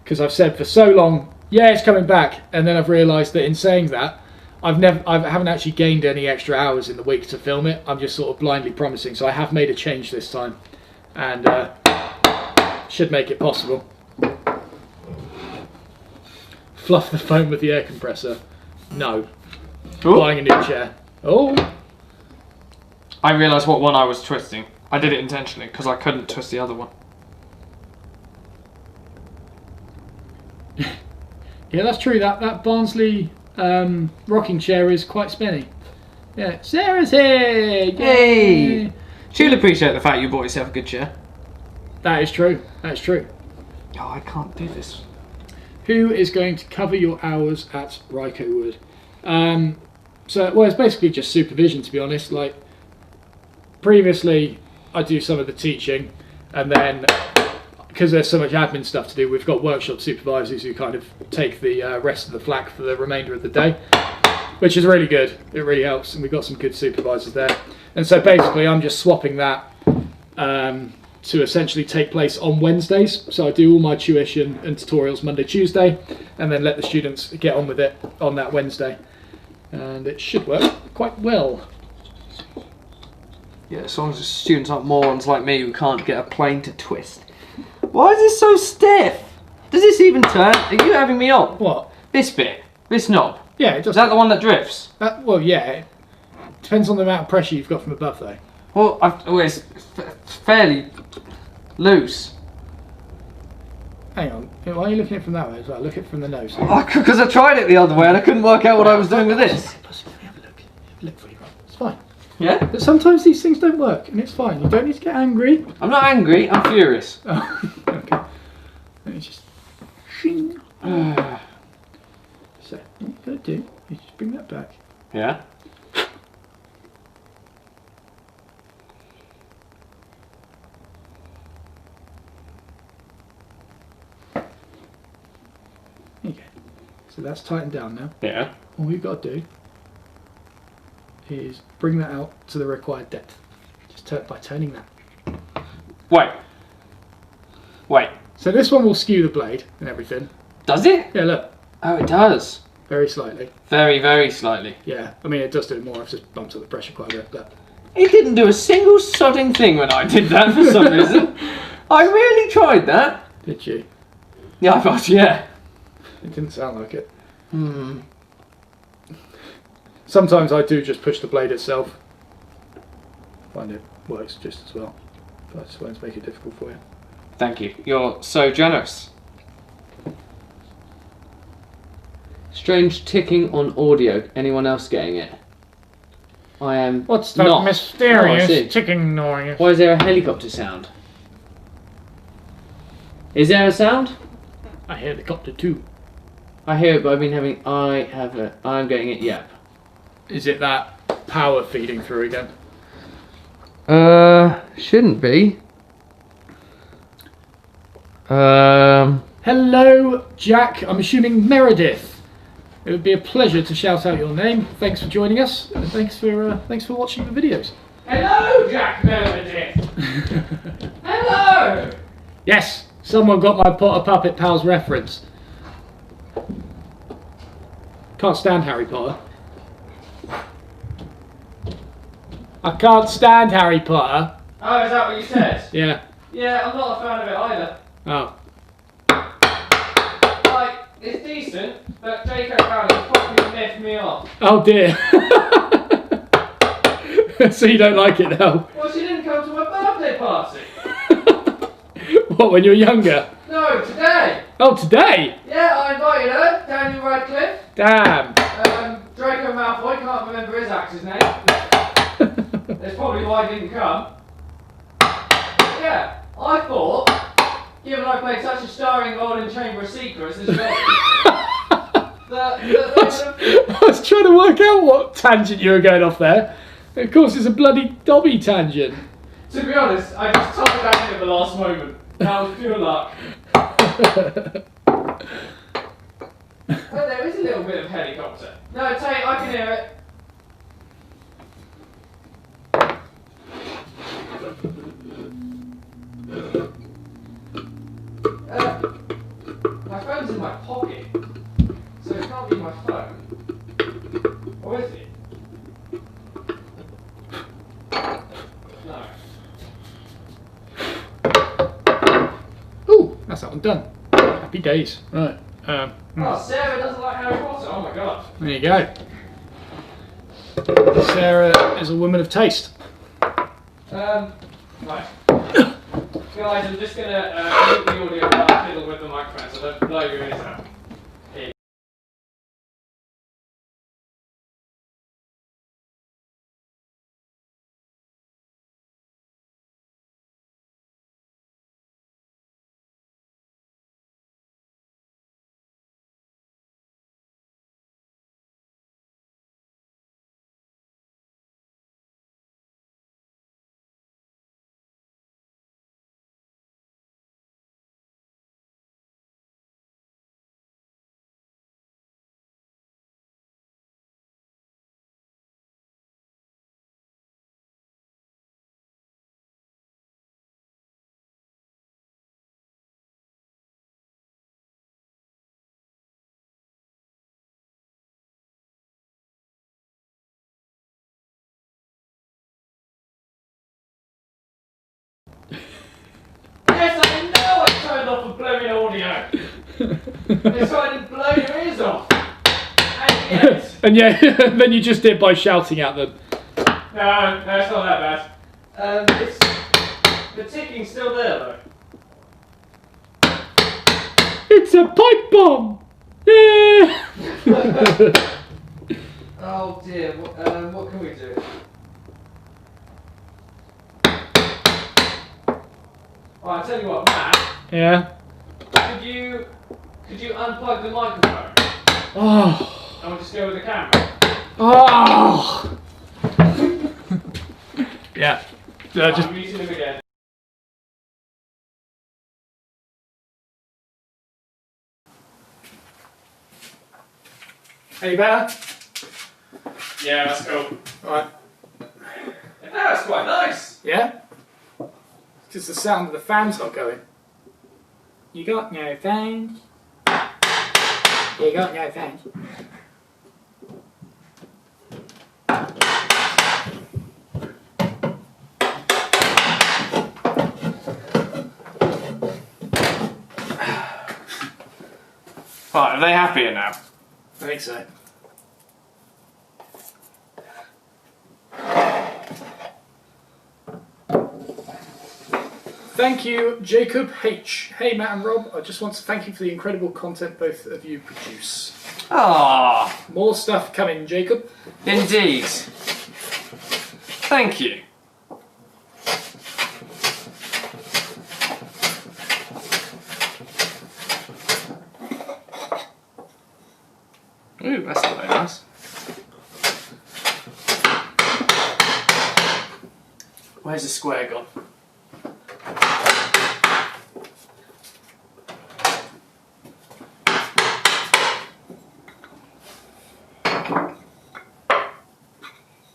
because I've said for so long, yeah, it's coming back, and then I've realised that in saying that, I haven't actually gained any extra hours in the week to film it. I'm just sort of blindly promising. So I have made a change this time, and should make it possible. Fluff the foam with the air compressor. No. Ooh. Buying a new chair. Oh. I realised what one I was twisting. I did it intentionally because I couldn't twist the other one. Yeah, that's true. That Barnsley rocking chair is quite spinny. Yeah, Sarah's here! Yay! She'll appreciate the fact you bought yourself a good chair. That is true. That is true. Oh, I can't do this. Who is going to cover your hours at Rycotewood? So, well, it's basically just supervision, to be honest. Like, previously, I do some of the teaching, and then, because there's so much admin stuff to do, we've got workshop supervisors who kind of take the rest of the flak for the remainder of the day, which is really good. It really helps, and we've got some good supervisors there. And so basically, I'm just swapping that to essentially take place on Wednesdays. So I do all my tuition and tutorials Monday, Tuesday, and then let the students get on with it on that Wednesday. And it should work quite well. Yeah, as long as the students aren't morons like me who can't get a plane to twist. Why is this so stiff? Does this even turn? Are you having me on? What? This bit? This knob? Yeah, it does. Is that the one that drifts? Well, yeah. It depends on the amount of pressure you've got from above, though. Well, it's fairly loose. Hang on. Why are you looking at it from that way as well? Look at it from the nose. Because I tried it the other way and I couldn't work out what I was doing with this. Let me have a look. Look for you. It's fine. Yeah? But sometimes these things don't work, and it's fine. You don't need to get angry. I'm not angry, I'm furious. Oh, okay. Let me just... Shing. So, what you gotta do is just bring that back. Yeah? There you go. So that's tightened down now. Yeah. All we've got to do is bring that out to the required depth. Just by turning that. Wait. So this one will skew the blade and everything. Does it? Yeah, look. Oh, it does. Very slightly. Very, very slightly. Yeah, I mean it does do it more. I've just bumped up the pressure quite a bit, but... It didn't do a single sodding thing when I did that for some reason. I really tried that. Did you? Yeah, I thought, yeah. It didn't sound like it. Hmm. Sometimes I do just push the blade itself. Find it works just as well. But I just won't make it difficult for you. Thank you. You're so generous. Strange ticking on audio. Anyone else getting it? I am What's that not. mysterious Oh, I see. ticking noise? Why is there a helicopter sound? Is there a sound? I hear the copter too. I hear it, but I've been having. I'm getting it. Yep. Is it that power feeding through again? Shouldn't be. Hello, Jack. I'm assuming Meredith. It would be a pleasure to shout out your name. Thanks for joining us, and thanks for watching the videos. Hello, Jack Meredith. Hello. Yes, someone got my Potter Puppet Pals reference. Can't stand Harry Potter. I can't stand Harry Potter. Oh, is that what you said? Yeah. Yeah, I'm not a fan of it either. Oh. Like, it's decent, but J.K. Rowling probably miffed me off. Oh dear. So you don't like it now? Well, she didn't come to my birthday party. What, when you were younger? No, today. Oh, today? Yeah, I invited her, Daniel Radcliffe, Damn. Draco Malfoy, can't remember his actor's name. That's probably why he didn't come. Yeah, I thought, given I played such a starring role in Chamber of Secrets as well, I was trying to work out what tangent you were going off there. Of course, it's a bloody Dobby tangent. To be honest, I just topped that in at the last moment. That was pure luck. Oh, there is a little bit of helicopter. No, Tate, I can hear it. My phone's in my pocket, so it can't be my phone. Or is it? No. Ooh, that's that one done. Happy days. Right. Oh, Sarah doesn't like Harry Potter. Oh my god. There you go. Sarah is a woman of taste. Right. Guys, I'm just gonna mute the audio while I fiddle with the microphone so don't blow your ears out. Here. Yes, I know I turned off the blowing audio. It's so I didn't blow your ears off. And yes. And yeah, then you just did by shouting at them. No, it's not that bad. It's the ticking's still there though. It's a pipe bomb! Yeah! Oh dear. What can we do? Oh, I tell you what, Matt. Yeah. Could you unplug the microphone? Oh. And we'll just go with the camera. Oh. Yeah. Just I'm using them again. Any better? Yeah, that's cool. Alright. Yeah, that's quite nice. Yeah? Just the sound of the fans not going. You got no fans? You got no fans? Right, are they happier now? I think so. Thank you, Jacob H. Hey, Matt and Rob, I just want to thank you for the incredible content both of you produce. Ah, More stuff coming, Jacob. indeed. Thank you. Ooh, that's not very nice. Where's the square gone?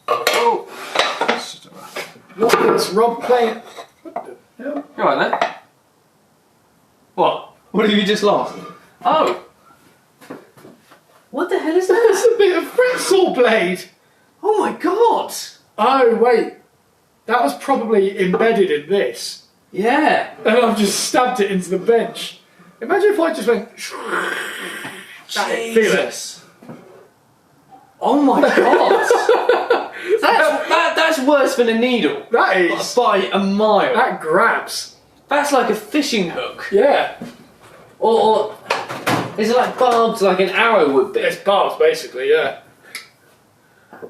Oh! What is Rob playing? What the hell? You alright there? What? What have you just lost? Oh! What the hell is That's that? a bit of pretzel blade! Oh my god! Oh, wait. That was probably embedded in this. Yeah! And I've just stabbed it into the bench. Imagine if I just went... Jesus! Oh my god! that's worse than a needle. That is... By a mile. That grabs. That's like a fishing hook. Yeah. Or is it like barbed like an arrow would be? It's barbs, basically, yeah.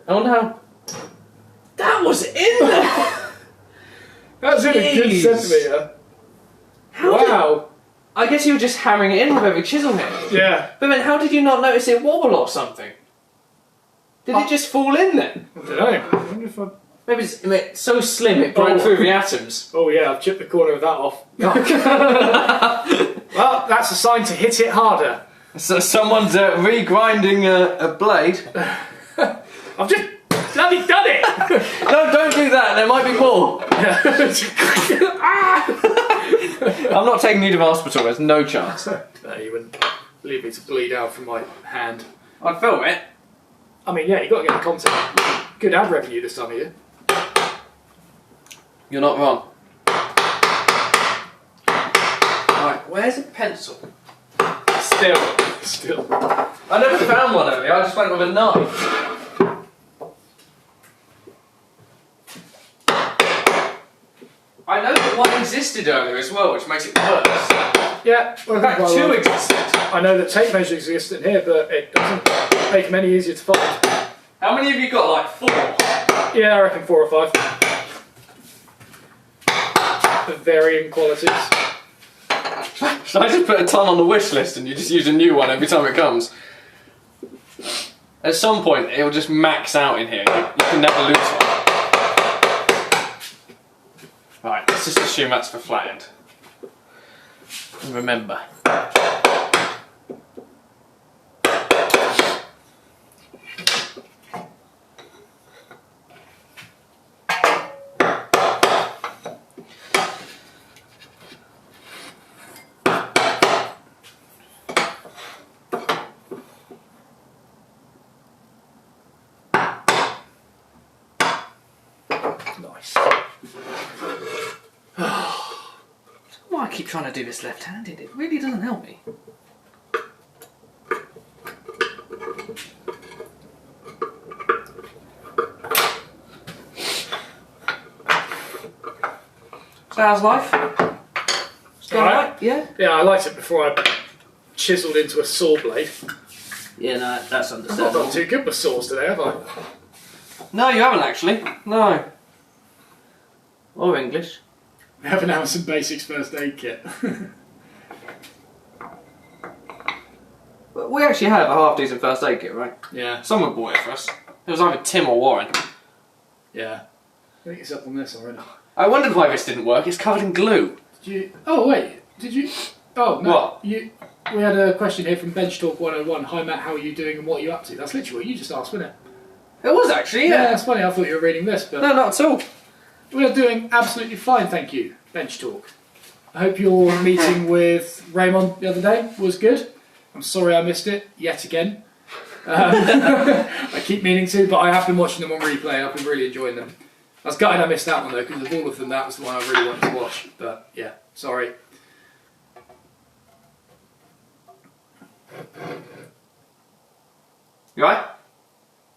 I wonder how... That was in there! That's in a good Jeez. centimetre. How Wow. I guess you were just hammering it in with every chisel hit. Yeah. But then how did you not notice it wobble or something? Did it just fall in then? I don't know. I wonder if I... Maybe it's so slim it broke through the atoms. Oh yeah, I've chipped the corner of that off. Well, that's a sign to hit it harder. So someone's regrinding a blade. I've just bloody done it! No, don't do that, there might be more. I'm not taking you to the hospital, there's no chance. No, you wouldn't leave me to bleed out from my hand. I'd film it. I mean, yeah, you've got to get the content. Good ad revenue this time of year. You're not wrong. Right, where's a pencil? Still. I never found one earlier, I just went with a knife. I know that one existed earlier as well, which makes it worse. Yeah, well, In fact, two existed. I know that tape measures exist in here, but it doesn't make them any easier to find. How many have you got? Like 4? Yeah, I reckon 4 or 5. Of varying qualities. Should I just put a ton on the wish list and you just use a new one every time it comes? At some point, it'll just max out in here. You can never lose one. Right, let's just assume that's for flattened. And remember. Nice. Why I keep trying to do this left-handed? It really doesn't help me. So how's life? Still alright? Yeah? Yeah, I liked it before I chiselled into a saw blade. Yeah, no, that's I've not understandable. done too good with saws today, have I? No, you haven't actually. No. Or English. We have an Amazon Basics first aid kit. But we actually have a half-decent first aid kit, right? Yeah. Someone bought it for us. It was either Tim or Warren. Yeah. I think it's up on this already. I wondered why this didn't work. It's covered in glue. Did you... Oh, wait. Did you... Oh, no. What? We had a question here from Bench Talk 101. Hi, Matt, how are you doing and what are you up to? That's literally what you just asked, wasn't it? It was actually, Yeah, yeah. that's funny. I thought you were reading this, but... No, not at all. We are doing absolutely fine, thank you, Bench Talk. I hope your meeting with Raymond the other day was good. I'm sorry I missed it, yet again. I keep meaning to, but I have been watching them on replay. I've been really enjoying them. I was gutted I missed that one though, because of all of them, that was the one I really wanted to watch. But yeah, sorry. You right?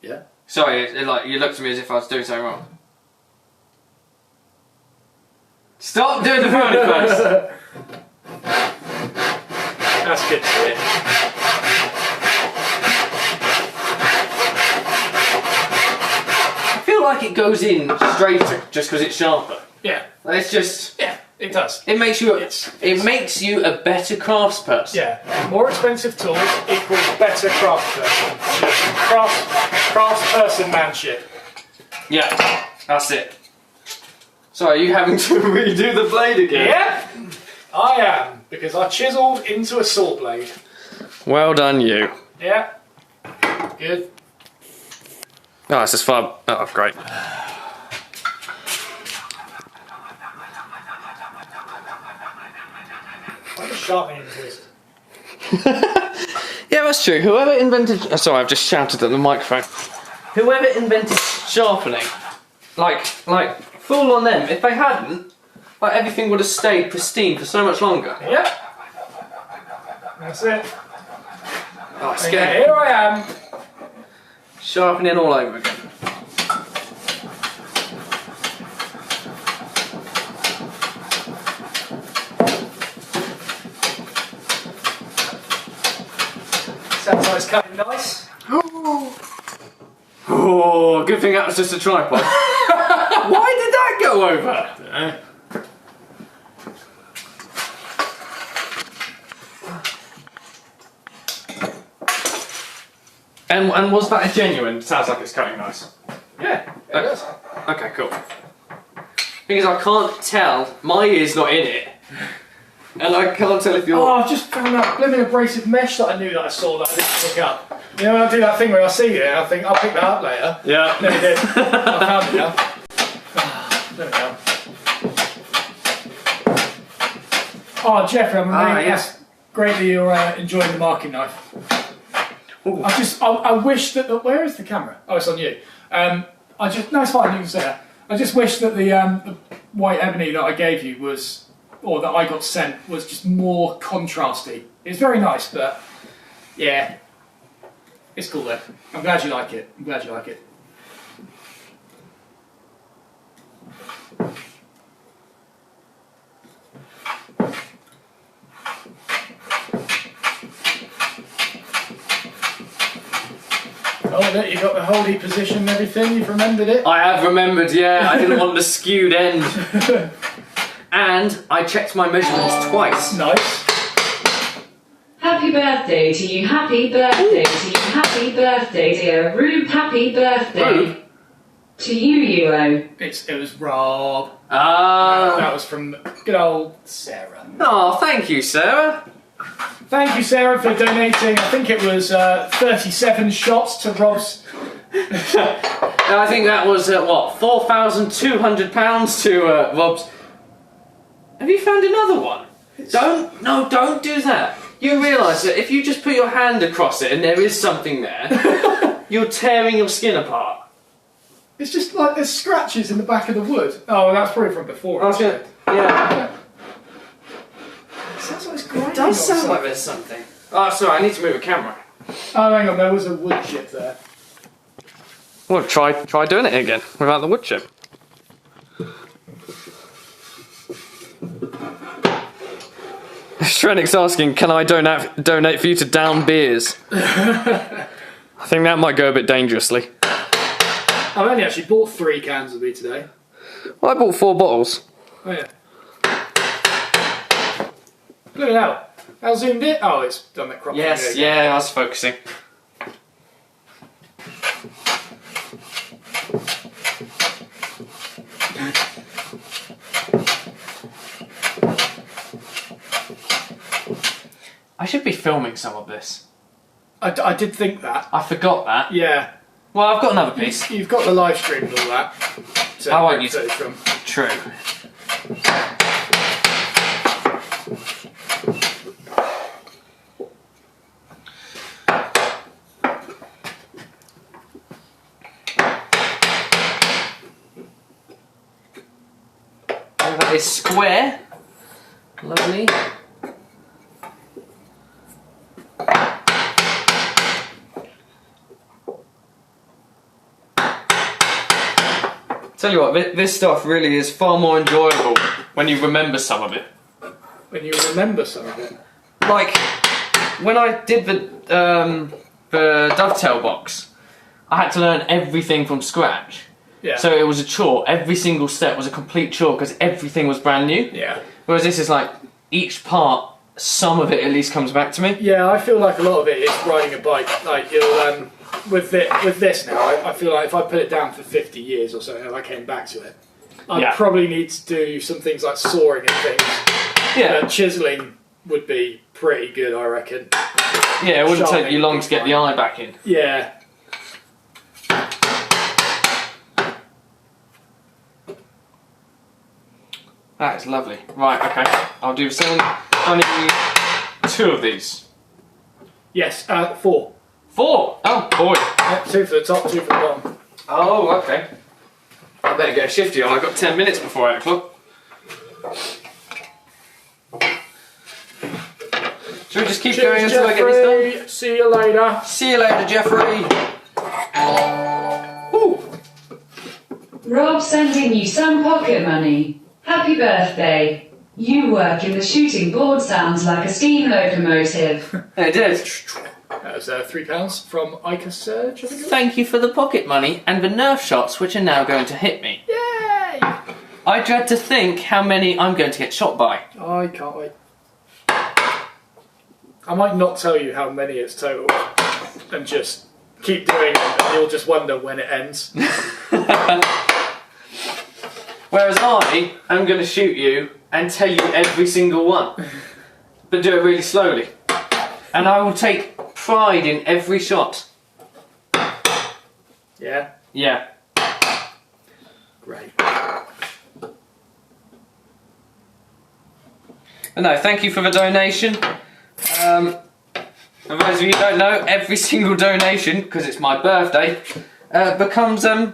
Yeah. Sorry, like you looked at me as if I was doing something wrong. Stop doing the frowny face. That's good to hear. I feel like it goes in straighter just because it's sharper. Yeah. Like, it's just. Yeah, it does. It makes you. It's- it makes you a better craftsperson. Yeah. More expensive tools equals better craftsperson. Craftspersonmanship. Yeah, that's it. So are you having to redo the blade again? Yeah, I am, because I chiselled into a saw blade. Well done, you. Yeah. Good. Oh, this is fun. Oh, great. Why does sharpening exist? Yeah, that's true. Whoever invented... Oh, sorry, I've just shouted at the microphone. Whoever invented sharpening, like, fool on them. If they hadn't, like, everything would have stayed pristine for so much longer. Yeah. That's it. Oh, it's And scary. here I am. Sharpening all over again. Sounds like it's cutting nice. Oh, good thing that was just a tripod. Why did that go over? And was that a genuine? Sounds like it's cutting nice. Yeah, it does. Okay, cool. Because I can't tell, my ear's not in it, and I can't tell if you're... Oh, I've just found that blooming abrasive mesh that I knew that I saw that I didn't pick up. You know when I do that thing where I see it and I think, I'll pick that up later? Yeah. Never did. I found it now. There we go. Oh, Jeffrey, I'm really yes. great that you're enjoying the marking knife. Ooh. I wish that where is the camera? Oh, it's on you. No, it's fine. You can say that. I just wish that the white ebony that I gave you was, or that I got sent, was just more contrasty. It's very nice, but yeah, it's cool though. I'm glad you like it. I'm glad you like it. Oh, look, you got the holy position and everything, you've remembered it? I have remembered, yeah, I didn't want the skewed end. And I checked my measurements twice. Nice. Happy birthday to you, happy birthday to you, happy birthday dear Rube, happy birthday Rube? to you, UO. It was Rob. Ah. That was from good old Sarah. Oh, thank you, Sarah. Thank you, Sarah, for donating. I think it was 37 shots to Rob's. I think that was, what, £4,200 to Rob's... Have you found another one? Don't do that. You realise that if you just put your hand across it and there is something there, you're tearing your skin apart. It's just like there's scratches in the back of the wood. Oh, that's probably from before. I was gonna, yeah. It sounds like it's grinding. It does sound or like there's something. Oh, sorry, I need to move a camera. Oh, hang on, there was a wood chip there. Well, try doing it again without the wood chip. Shrenik's asking, can I donate for you to down beers? I think that might go a bit dangerously. I've only actually bought 3 cans of me today. Well, I bought 4 bottles. Oh yeah. Look at that. How zoomed it? Oh, it's done that crop. Yes, yeah, I was focusing. I should be filming some of this. I did think that. I forgot that. Yeah. Well, I've got another piece. You've got the live stream and all that. So I won't use it. from. True. That is square. Lovely. Tell you what, this stuff really is far more enjoyable when you remember some of it. When you remember some of it. Like, when I did the dovetail box, I had to learn everything from scratch. Yeah. So it was a chore. Every single step was a complete chore because everything was brand new. Yeah. Whereas this is like, each part, some of it at least comes back to me. Yeah, I feel like a lot of it is riding a bike. Like you'll with this now, I feel like if I put it down for 50 years or so, and I came back to it, I'd probably need to do some things like sawing and things. Yeah. Chiseling would be pretty good, I reckon. Yeah, it wouldn't take you long to get the eye back in. Yeah. That is lovely. Right, okay. I'll do the same. I need 2 of these. Yes, 4. 4? Oh, boy. Yep, 2 for the top, 2 for the bottom. Oh, okay. I better get a shifty on. I've got 10 minutes before 8 o'clock. Should we just keep going until I get this done? See you later. See you later, Jeffrey. Ooh. Rob sending you some pocket money. Happy birthday. You work in the shooting board sounds like a steam locomotive. It did. That was £3 from Ica Surge, I think it was. Thank you for the pocket money and the nerf shots which are now going to hit me. Yay! I dread to think how many I'm going to get shot by. I can't wait. I might not tell you how many it's total and just keep doing it, and you'll just wonder when it ends. Whereas I am going to shoot you and tell you every single one, but do it really slowly. And I will take pride in every shot. Yeah? Yeah. Great. And no, thank you for the donation. For those of you who don't know, every single donation, because it's my birthday, becomes a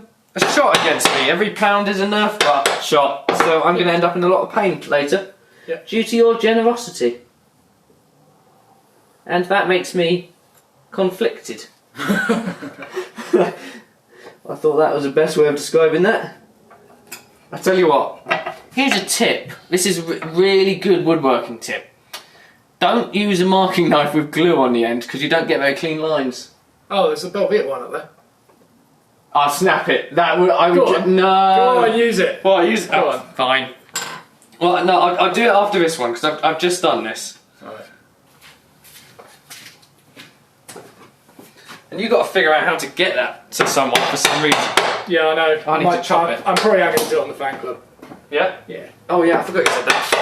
shot against me. Every pound is a Nerf bar shot, so I'm going to end up in a lot of pain later, due to your generosity. And that makes me conflicted. I thought that was the best way of describing that. I tell you what, here's a tip. This is a really good woodworking tip. Don't use a marking knife with glue on the end, because you don't get very clean lines. Oh, there's a Velvet one up there. I'll snap it. That would I Go would on. no. Go on, use it. Well, I use it. Go Oh, on. fine. Well, no, I'll do it after this one because I've just done this. Alright. And you've got to figure out how to get that to someone for some reason. Yeah, I know. I need to chop it. I'm probably going to do it on the fan club. Yeah? Yeah. Oh yeah, I forgot you said that.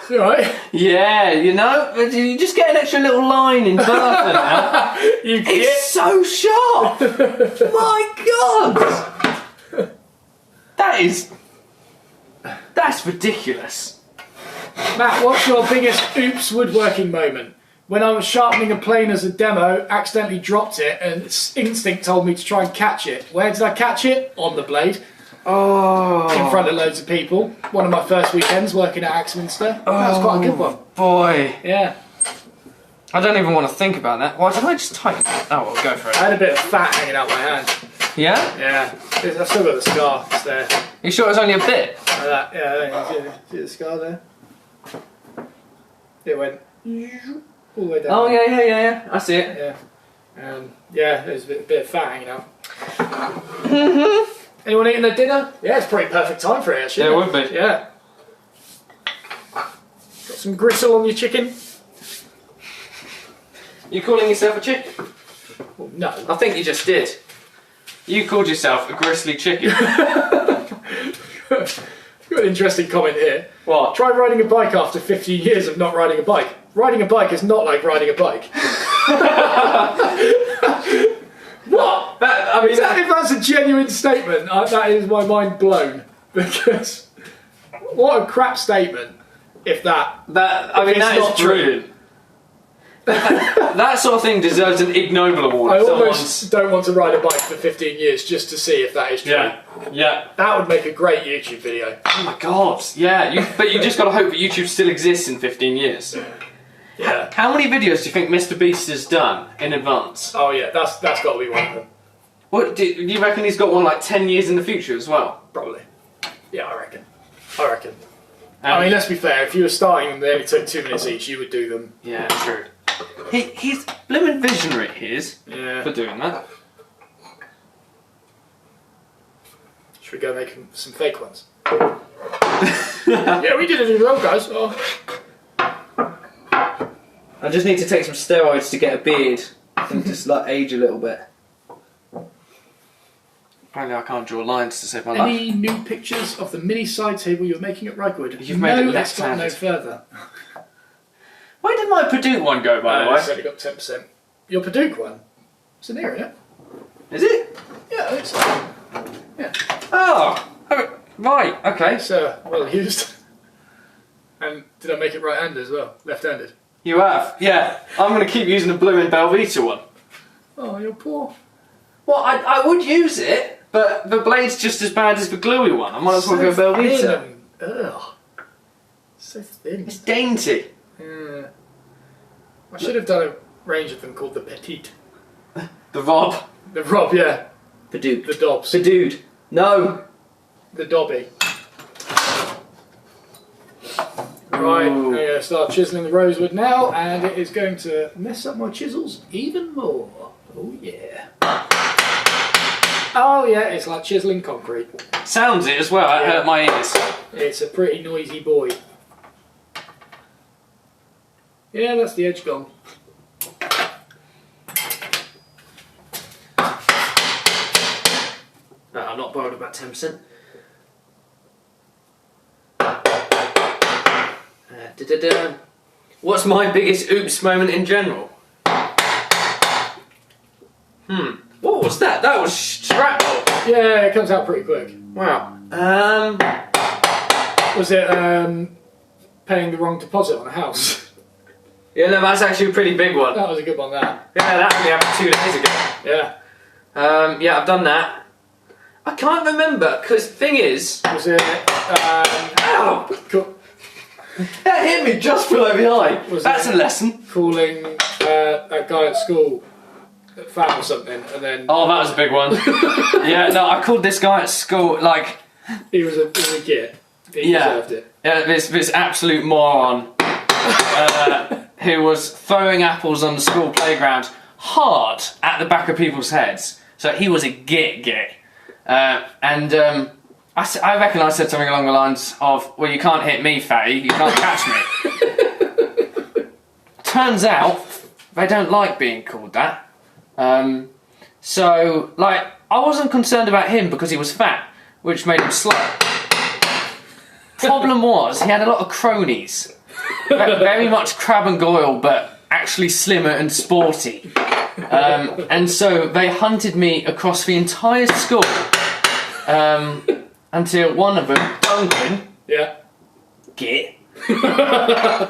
You alright? Yeah, you know, you just get an extra little line in Bertha now. You get It's so sharp! My God! That's ridiculous. Matt, what's your biggest oops woodworking moment? When I was sharpening a plane as a demo, accidentally dropped it, and instinct told me to try and catch it. Where did I catch it? On the blade. Oh. In front of loads of people. One of my first weekends working at Axminster. That was quite a good one. Boy. Yeah. I don't even want to think about that. Why did I just tighten it? Oh, well, go for I it. had a bit of fat hanging out my hand. Yeah? Yeah. I've still got the scar. It's there. You sure it was only a bit? Like that. Yeah, see the scar there? It went all the way down. Oh, yeah. I see it. Yeah. Yeah, there's a bit of fat hanging out. Anyone eating their dinner? Yeah, it's probably perfect time for it actually. Yeah, it would be. Yeah. Got some gristle on your chicken? You calling yourself a chicken? Well, no. I think you just did. You called yourself a gristly chicken. Got an interesting comment here. What? Try riding a bike after 15 years of not riding a bike. Riding a bike is not like riding a bike. What? If that's a genuine statement, that is my mind blown. Because what a crap statement. If that That it's is not true. brilliant. That sort of thing deserves an Ig Nobel award. I if almost don't want to ride a bike for 15 years just to see if that is true. Yeah. That would make a great YouTube video. Oh my God. Yeah. But you just got to hope that YouTube still exists in 15 years. Yeah. How many videos do you think Mr. Beast has done in advance? Oh yeah, that's got to be one of them. What do you reckon he's got one like 10 years in the future as well? Probably. Yeah, I reckon. I mean, let's be fair. If you were starting them, they only took 2 minutes each. You would do them. Yeah, true. He's blooming visionary, he is, Yeah. for doing that. Should we go make some fake ones? Yeah, we did it as well, guys. Oh. I just need to take some steroids to get a beard and just like age a little bit. Apparently I can't draw lines to save my life. Any new pictures of the mini side table you're making at Rycotewood? You've made it it's got no left-handed. further. Where did my Purdue one go, by the It's way? only got 10%. Your Paduke one? It's in here, isn't it? Is it? Yeah, I think so. Yeah. Oh, right, okay. It's well used. And did I make it right-handed as well? Left-handed? You have, yeah. I'm going to keep using the blooming Belvita one. Oh, you're poor. Well, I would use it, but the blade's just as bad as the gluey one. I might as well go Belvita. Ugh. So thin. It's dainty. Yeah. I should have done a range of them called the Petite. The Rob. The Rob, yeah. The dude. The Dobbs. The dude. No. The Dobby. Right, I'm going to start chiseling the rosewood now, and it is going to mess up my chisels even more. Oh yeah. Oh yeah, it's like chiseling concrete. Sounds it as well. That hurt my ears. It's a pretty noisy boy. Yeah, that's the edge gone. No, I'm not borrowed about 10%. What's my biggest oops moment in general? What was that? That was shrapnel. Yeah, it comes out pretty quick. Wow. Was it paying the wrong deposit on a house? Yeah, no, that's actually a pretty big one. That was a good one, that. Yeah, that only happened 2 days ago. Yeah. Yeah, I've done that. I can't remember, because the thing is... Was it... Ow! Cool. That hit me just below the eye. That's a lesson. Calling a guy at school fat or something, and then... Oh, that was a big one. Yeah, no, I called this guy at school, like... He was a git. He deserved it. Yeah, this absolute moron who was throwing apples on the school playground hard at the back of people's heads. So he was a git. I reckon I said something along the lines of, well, you can't hit me, fatty, you can't catch me. Turns out, they don't like being called that. So, like, I wasn't concerned about him because he was fat, which made him slow. Problem was, he had a lot of cronies. Very much Crab and Goyle, but actually slimmer and sporty. And so they hunted me across the entire school until one of them, Duncan, git,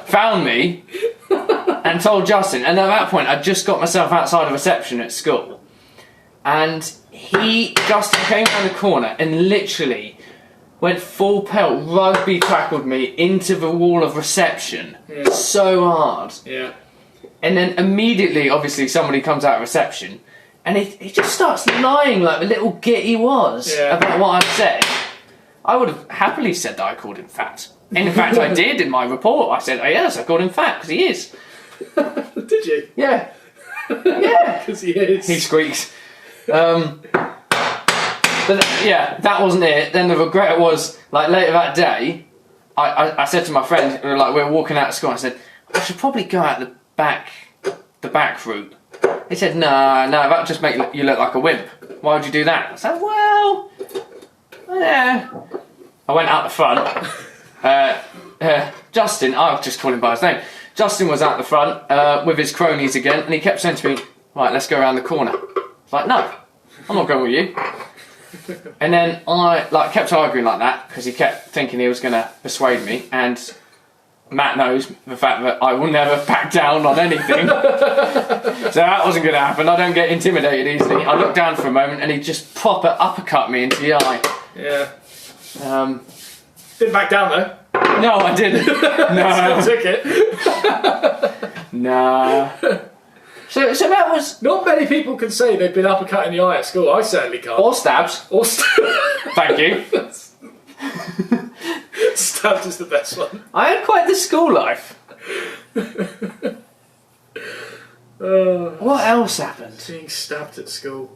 found me and told Justin. And at that point, I'd just got myself outside of reception at school. And Justin came around the corner and literally went full pelt, rugby tackled me into the wall of reception so hard. Yeah. And then immediately, obviously, somebody comes out of reception and he just starts lying like the little git he was about what I'd said. I would have happily said that I called him fat. In fact, I did in my report. I said, oh yes, I called him fat because he is. Did you? Yeah. Yeah. Because he is. He squeaks. But yeah, that wasn't it. Then the regret was, like, later that day, I said to my friend, we were walking out of school, I said, I should probably go out the back route. He said, no, that'll just make you look like a wimp. Why would you do that? I said, well, yeah. I went out the front. Justin, I'll just call him by his name. Justin was out the front with his cronies again, and he kept saying to me, right, let's go around the corner. I was like, no, I'm not going with you. And then I kept arguing like that because he kept thinking he was going to persuade me, and Matt knows the fact that I will never back down on anything. So that wasn't going to happen. I don't get intimidated easily. I looked down for a moment and he just proper uppercut me into the eye. Yeah. Didn't back down though. No, I didn't. No. Still took it. Nah. So that was... Not many people can say they've been uppercut in the eye at school. I certainly can't. Or stabs. Or stabbed. Thank you. Stabbed is the best one. I had quite the school life. What else happened? Being stabbed at school.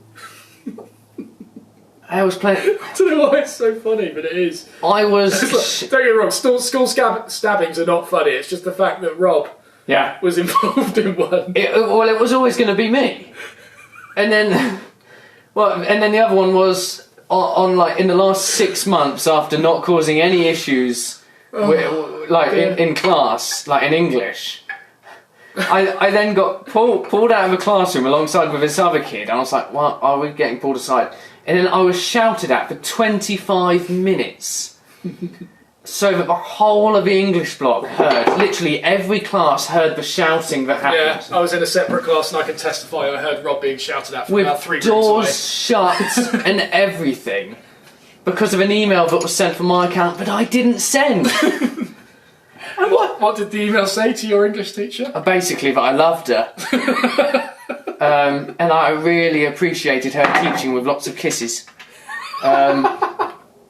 I was playing... I don't know why it's so funny, but it is. I was... Don't get me wrong, school stabbings are not funny. It's just the fact that Rob was involved in one. It was always going to be me. And then... and then the other one was... in the last 6 months, after not causing any issues in class, like in English, I then got pulled out of the classroom alongside with this other kid, and I was like, "What? Are we getting pulled aside?" And then I was shouted at for 25 minutes, so that the whole of the English block heard. Literally every class heard the shouting that happened. Yeah, I was in a separate class, and I can testify I heard Rob being shouted at from with about 3 doors rooms away. shut and everything, because of an email that was sent from my account that I didn't send. And what? What did the email say to your English teacher? Basically, that I loved her. And I really appreciated her teaching with lots of kisses.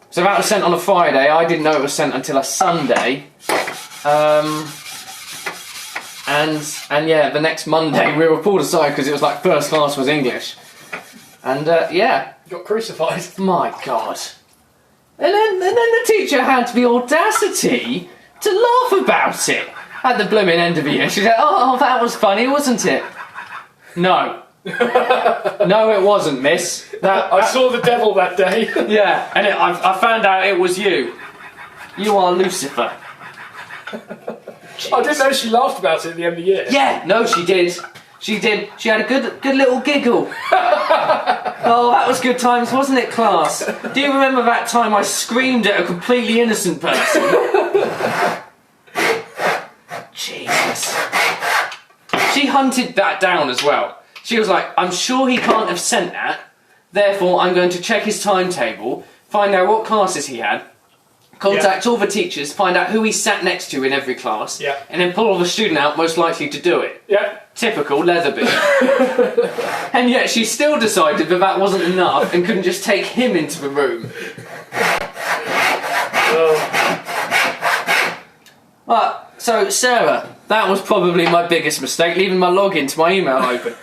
So that was sent on a Friday. I didn't know it was sent until a Sunday. And yeah, the next Monday we were pulled aside because it was like first class was English. And yeah. You got crucified. My God. And then the teacher had the audacity to laugh about it at the blooming end of the year. She said, "Oh, that was funny, wasn't it?" No. No, it wasn't, miss. I saw the devil that day. Yeah, and I found out it was you. You are Lucifer. I didn't know she laughed about it at the end of the year. Yeah, no, she did. She did. She had a good little giggle. Oh, that was good times, wasn't it, class? Do you remember that time I screamed at a completely innocent person? Jesus. She hunted that down as well. She was like, "I'm sure he can't have sent that, therefore I'm going to check his timetable, find out what classes he had, contact all the teachers, find out who he sat next to in every class, and then pull all the student out most likely to do it." Yeah. Typical Leatherby. And yet she still decided that that wasn't enough and couldn't just take him into the room. So Sarah, that was probably my biggest mistake, leaving my login to my email open.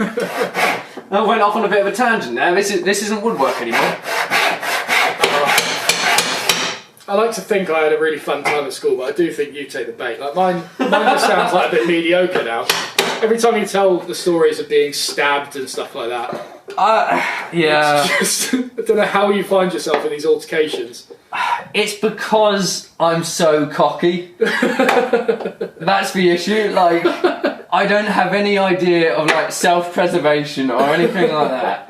I went off on a bit of a tangent there. This isn't woodwork anymore. I like to think I had a really fun time at school, but I do think you take the bait. Like mine just sounds like a bit mediocre now. Every time you tell the stories of being stabbed and stuff like that, yeah. it's just, I don't know how you find yourself in these altercations. It's because I'm so cocky. That's the issue. Like, I don't have any idea of like self-preservation or anything like that.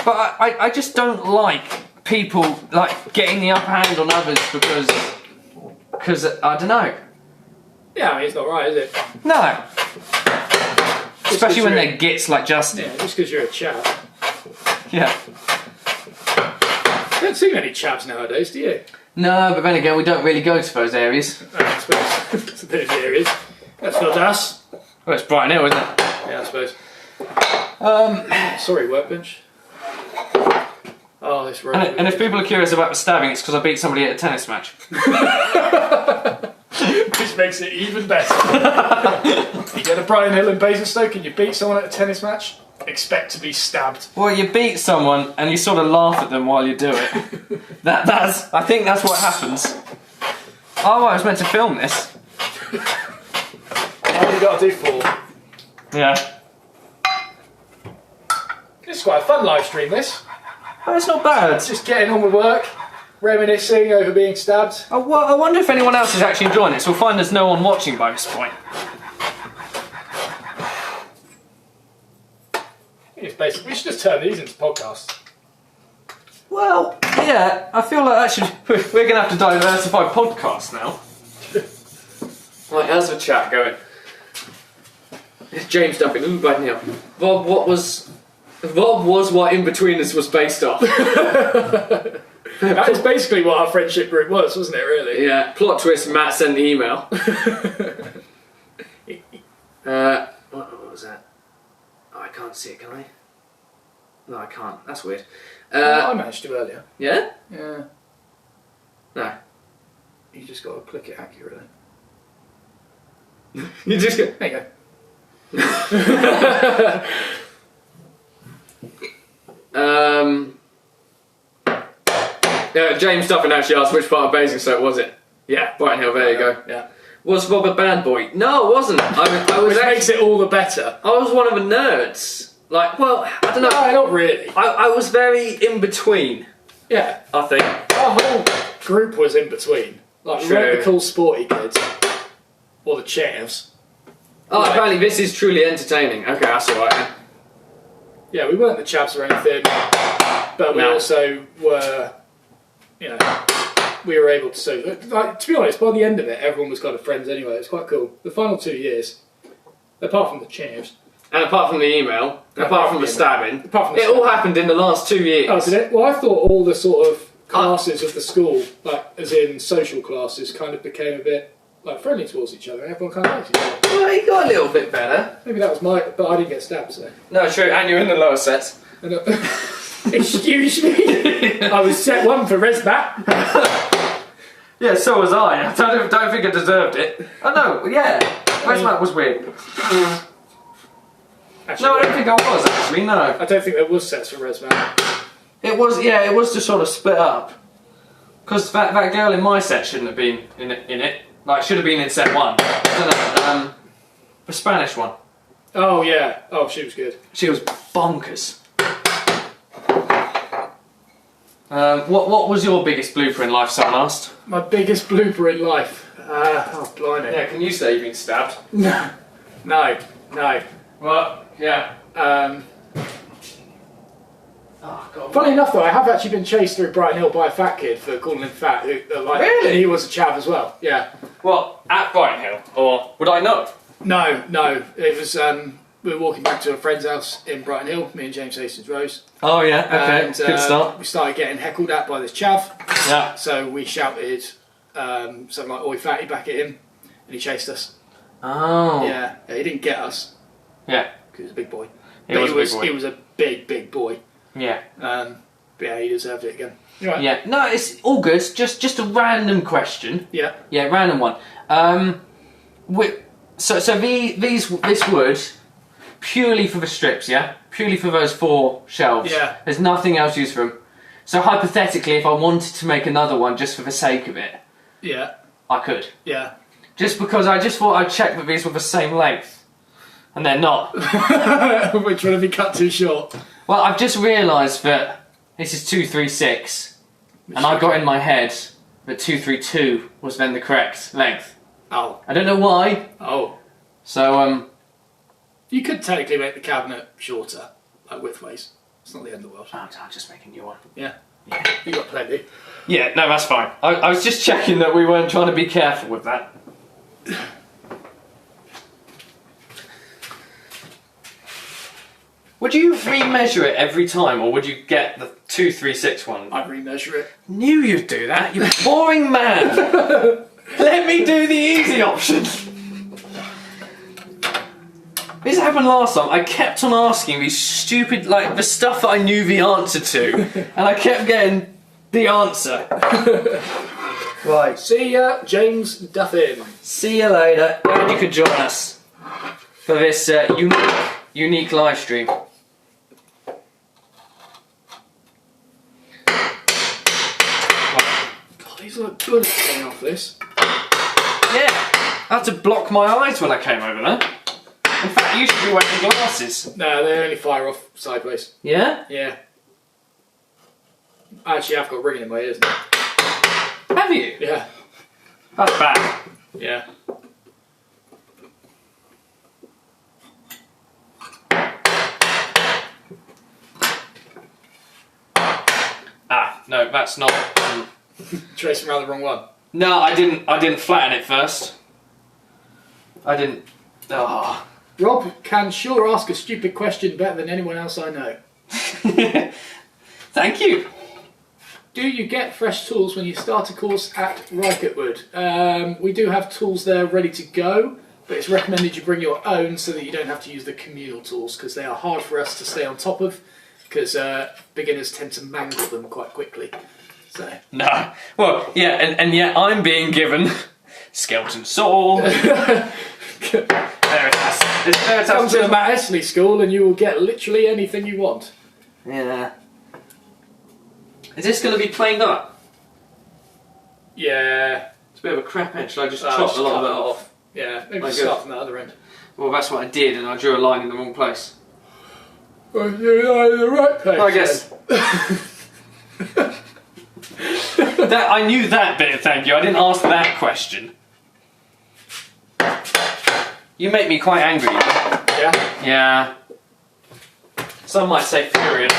But I just don't like people like getting the upper hand on others because I don't know. Yeah, I mean, it's not right, is it? No. Especially when they're gits like Justin. Yeah, just because you're a chap. Yeah. You don't see many chaps nowadays, do you? No, but then again, we don't really go to those areas. I suppose it's a bit of the areas. That's not us. Well, it's Brighton Hill, isn't it? Yeah, I suppose. Sorry, workbench. Oh, this road. And if people are curious about the stabbing, it's because I beat somebody at a tennis match. Which makes it even better. You get a Brighton Hill in Basingstoke and you beat someone at a tennis match, expect to be stabbed. Well, you beat someone and you sort of laugh at them while you do it. I think that's what happens. Oh, I was meant to film this. All you got to do 4. Yeah. It's quite a fun live stream, this. Oh, it's not bad. Just getting on with work, reminiscing over being stabbed. I wonder if anyone else is actually enjoying this. We'll find there's no one watching by this point. It's basically, we should just turn these into podcasts. Well, yeah, I feel like we're going to have to diversify podcasts now. Right, how's the chat going? It's James Duffin. Ooh, bad now. Bob, what was what In Between Us was based off? That is basically what our friendship group was, wasn't it, really? Yeah, plot twist, Matt sent the email. What was that? Oh, I can't see it, can I? No, I can't. That's weird. I managed to earlier. Yeah? Yeah. No. You just got to click it accurately. You just go... There you go. James Duffin actually asked which part of Basingstoke was it? Yeah, Brighton Hill, there you go. Yeah. Was Rob a bad boy? No, it wasn't. I was Which makes it all the better. I was one of the nerds. Like, well, I don't know. No, not really. I was very in between, Yeah. I think. Our whole group was in between. Like, we weren't the cool sporty kids. Or the chavs. Oh, Right. apparently this is truly entertaining. Okay, that's alright then. Yeah, we weren't the chaps or anything. But we No. also were, you know, we were able to... So, like, to be honest, by the end of it, everyone was kind of friends anyway. It was quite cool. The final 2 years, apart from the chavs... And apart from the email, apart from the stabbing, Apart from the it all stabbing. happened in the last 2 years. Oh, did it? Well, I thought all the sort of classes of the school, like as in social classes, kind of became a bit like friendly towards each other, and everyone kind of liked each other. Well, he got a little bit better. Maybe that was but I didn't get stabbed, so. No, true, and you're in the lower sets. Excuse me? I was set 1 for Resbat. Yeah, so was I. I don't think I deserved it. Oh no, yeah. Resbat was weird. Actually, No, I don't think I was actually, no. I don't think there was sets for Resbat. It was just sort of split up. Because that girl in my set shouldn't have been in it. Like, should have been in set 1. I don't know, the Spanish one. Oh, yeah. Oh, she was good. She was bonkers. What was your biggest blooper in life, someone asked? My biggest blooper in life? Oh, blimey. Yeah, can you say you've been stabbed? No. Well, yeah. Oh, God. Funny enough, though, I have actually been chased through Brighton Hill by a fat kid for calling him fat. Really? And he was a chav as well. Yeah. Well, at Brighton Hill, or would I know? No. It was. We were walking back to a friend's house in Brighton Hill. Me and James Hastings Rose. Oh yeah. Okay. And, Good start. We started getting heckled at by this chav. Yeah. So we shouted something like "Oi, fatty!" back at him, and he chased us. Oh. Yeah. He didn't get us Yeah. because he was a big boy. He But was a big boy. He was a big boy. Yeah. But yeah, he deserved it again. You right? Yeah. No, it's all good. Just a random question. Yeah. Yeah, random one. This wood purely for the strips, yeah? Purely for those 4 shelves. Yeah. There's nothing else used for them. So hypothetically, if I wanted to make another one just for the sake of it, Yeah. I could. Yeah. Just because I just thought I'd check that these were the same length. And they're not. We're trying to be cut too short. Well, I've just realised that this is 236. And I got in my head that 232 was then the correct length. Oh. I don't know why. Oh. So, You could technically make the cabinet shorter, like widthways. It's not the end of the world. I'll just make a new one. Yeah. Yeah. You got plenty. Yeah, no, that's fine. I was just checking that we weren't trying to be careful with that. Would you remeasure it every time, or would you get the 236 one? I'd remeasure it. Knew you'd do that, you boring man! Let me do the easy option! This happened last time. I kept on asking these stupid, like, the stuff that I knew the answer to, and I kept getting the answer. Right. See ya, James Duffin. See you later. Glad you could join us for this unique live stream. God, these look good at getting off this. Yeah, I had to block my eyes when I came over there. In fact, you should be wearing glasses. No, they only fire off sideways. Yeah? Yeah. Actually, I've got ringing in my ears now. Have you? Yeah. That's bad. Yeah. Ah, no, that's not. Tracing around the wrong one. No, I didn't flatten it first. I didn't. Oh. Rob can sure ask a stupid question better than anyone else I know. Thank you. Do you get fresh tools when you start a course at Rycotewood? We do have tools there ready to go, but it's recommended you bring your own so that you don't have to use the communal tools, because they are hard for us to stay on top of, because beginners tend to mangle them quite quickly. So. No. Well, yeah, and yet I'm being given skeleton saw. There it is. Come to the Matt Estlea school and you will get literally anything you want. Yeah. Is this going to be planed up? Yeah. It's a bit of a crap edge. Should I just Just chop a lot cut of it it off? Yeah, maybe Like start good. from the other end. Well, that's what I did, and I drew a line in the wrong place. Well, you're in the right place. I guess. That I knew that bit. Thank you. I didn't ask that question. You make me quite angry. Yeah. Yeah. Some might say furious.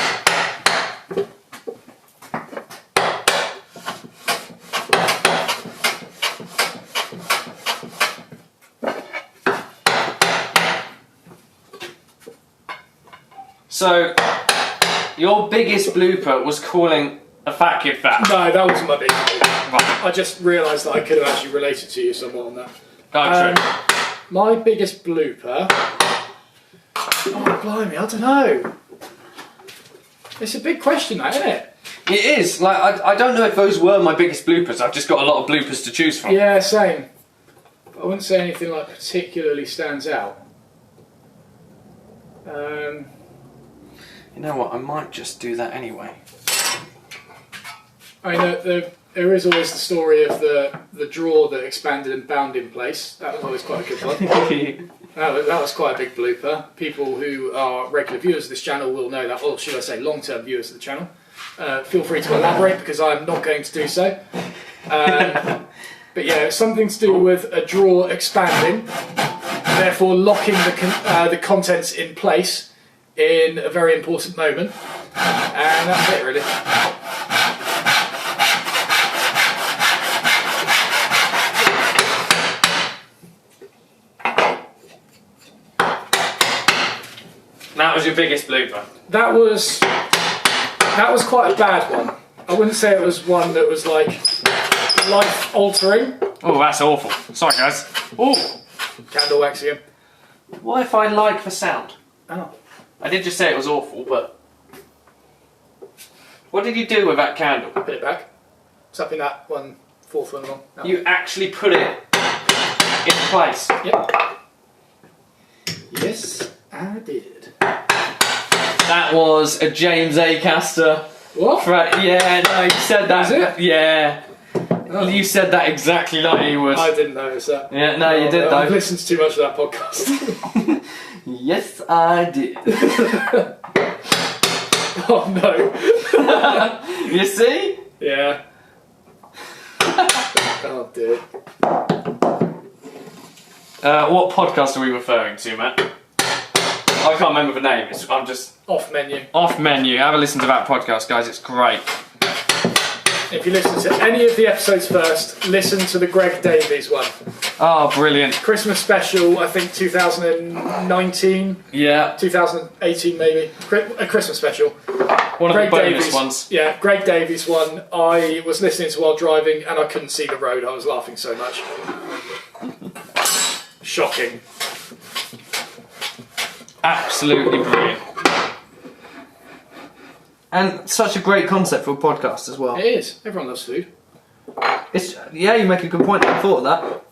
So, your biggest blooper was calling a fat kid fat. No, that wasn't my biggest blooper. Right. I just realised that I could have actually related to you somewhat on that. Oh, true. My biggest blooper. Oh, blimey, I don't know. It's a big question, that, isn't it? It is. Like, I don't know if those were my biggest bloopers. I've just got a lot of bloopers to choose from. Yeah, same. I wouldn't say anything like particularly stands out. You know what? I might just do that anyway. I mean, there is always the story of the drawer that expanded and bound in place. That was always quite a good one. That was quite a big blooper. People who are regular viewers of this channel will know that, or should I say long-term viewers of the channel. Feel free to elaborate because I'm not going to do so. But yeah, it's something to do with a drawer expanding, therefore locking the contents in place in a very important moment. And that's it, really. That was your biggest blooper. That was quite a bad one. I wouldn't say it was one that was like life altering. Oh, that's awful. Sorry, guys. Oh, Candle wax again. what if I like the sound? Oh. I did just say it was awful, but what did you do with that candle? Put it back. It's up in that 1/4 one along. No. You actually put it in place. Yep. Yes, I did. That was a James A. Caster. What? Right, yeah, no, you said that. Is it? Yeah. Oh. You said that exactly like he would. I didn't notice that. Yeah, no, you did I've though. listened to too much of that podcast. Yes, I did. Oh no. You see? Yeah. Oh dear. What podcast are we referring to, Matt? I can't remember the name. I'm just Off menu. off menu. Have a listen to that podcast, guys. It's great. If you listen to any of the episodes first, listen to the Greg Davies one. Oh, brilliant. Christmas special, I think 2019, Yeah, 2018 maybe. A Christmas special. one of the bonus ones. Yeah, Greg Davies one. I was listening to while driving and I couldn't see the road. I was laughing so much. Shocking. Absolutely brilliant. And such a great concept for a podcast as well. It is. Everyone loves food. It's, yeah, you make a good point. I thought of that.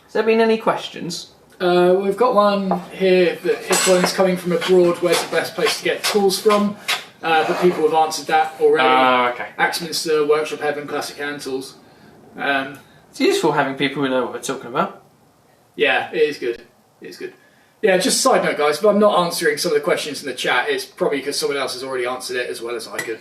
Has there been any questions? We've got one here that if one's coming from abroad, where's the best place to get tools from? But people have answered that already. Okay. Axminster, Workshop Heaven, Classic Hand Tools. It's useful having people who know what we're talking about. Yeah, it is good. It is good. Yeah, just a side note, guys, if I'm not answering some of the questions in the chat, it's probably because someone else has already answered it as well as I could.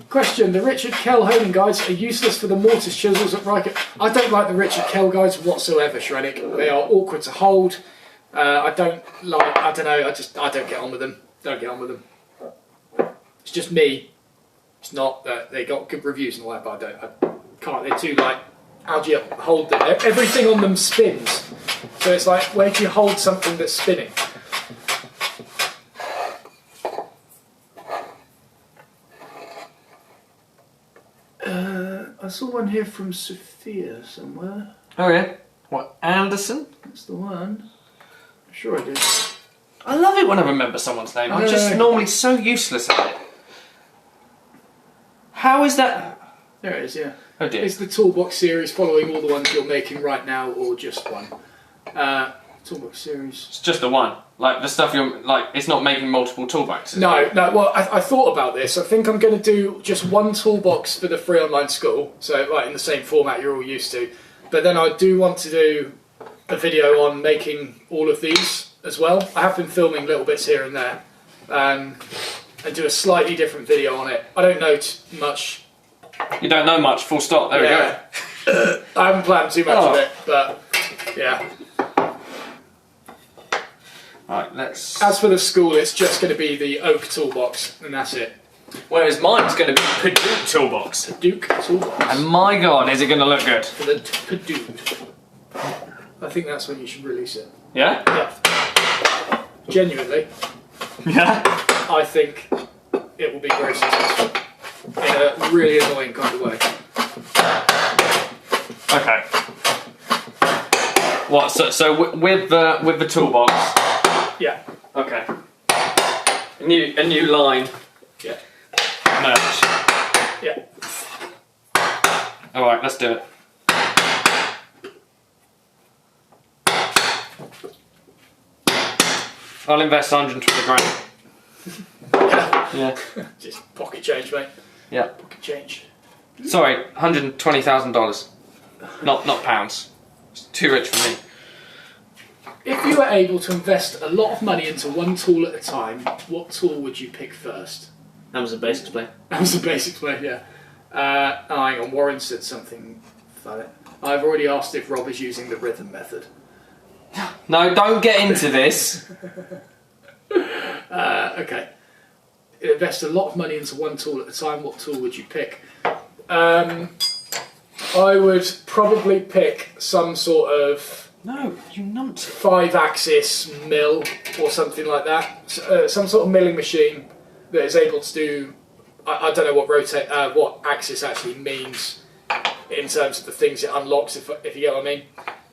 Question, the Richard Kell honing guides are useless for the mortise chisels at Rycotewood. I don't like the Richard Kell guides whatsoever, Shrenik. They are awkward to hold. I don't know, I don't get on with them. Don't get on with them. It's just me. It's not that they got good reviews and all that, but I can't. They're too like, how do you hold them? Everything on them spins. So it's like, where do you hold something that's spinning? I saw one here from Sophia somewhere. Oh yeah? What, Anderson? That's the one. I'm sure I did. I love it when I remember someone's name. I'm just normally so useless at it. How is that? There it is, yeah. Oh dear. Is the Toolbox series following all the ones you're making right now, or just one? Toolbox series. It's just the one. Like the stuff you're like. It's not making multiple toolboxes. No. Well, I thought about this. I think I'm going to do just one toolbox for the free online school, so like in the same format you're all used to. But then I do want to do a video on making all of these as well. I have been filming little bits here and there, and do a slightly different video on it. I don't know much. You don't know much. Full stop. There we go. I haven't planned too much of it, but yeah. Right, let's. As for the school, it's just going to be the oak toolbox, and that's it. Whereas mine's going to be Padoot toolbox. Duke toolbox. And my god, is it going to look good? For the Padoot. I think that's when you should release it. Yeah? Yeah. Genuinely, Yeah? I think it will be very successful. In a really annoying kind of way. Okay. What? So with the toolbox. Yeah. Okay. A new line. Yeah. Merch. Yeah. All right, let's do it. I'll invest 120 grand. Yeah. Yeah. Just pocket change, mate. Yeah. Pocket change. Sorry, $120,000. Not pounds. It's too rich for me. If you were able to invest a lot of money into one tool at a time, what tool would you pick first? Amazon Basics play. Amazon Basics play, yeah. Oh, hang on, Warren said something funny. I've already asked if Rob is using the rhythm method. No, don't get into this. Okay. Invest a lot of money into one tool at a time, what tool would you pick? I would probably pick some sort of No, you numped. 5-axis mill or something like that. Some sort of milling machine that is able to do. I don't know what axis actually means in terms of the things it unlocks. If you get what I mean,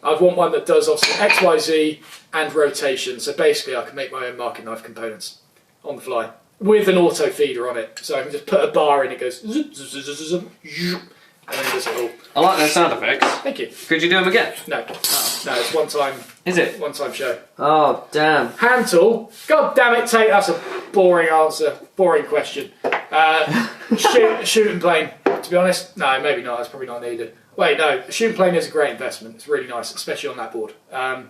I'd want one that does obviously X, Y, Z and rotation. So basically, I can make my own marking knife components on the fly with an auto feeder on it. So I can just put a bar in, it goes zip, zip, zip, zip, zip, zip, and then it does it all. I like those sound effects. Thank you. Could you do them again? No, no, it's one time. Is it? One time show. Oh, damn. Hand tool. God damn it, Tate. That's a boring answer. Boring question. Shooting plane. To be honest, no, maybe not. That's probably not needed. Wait, no. A shooting plane is a great investment. It's really nice, especially on that board. I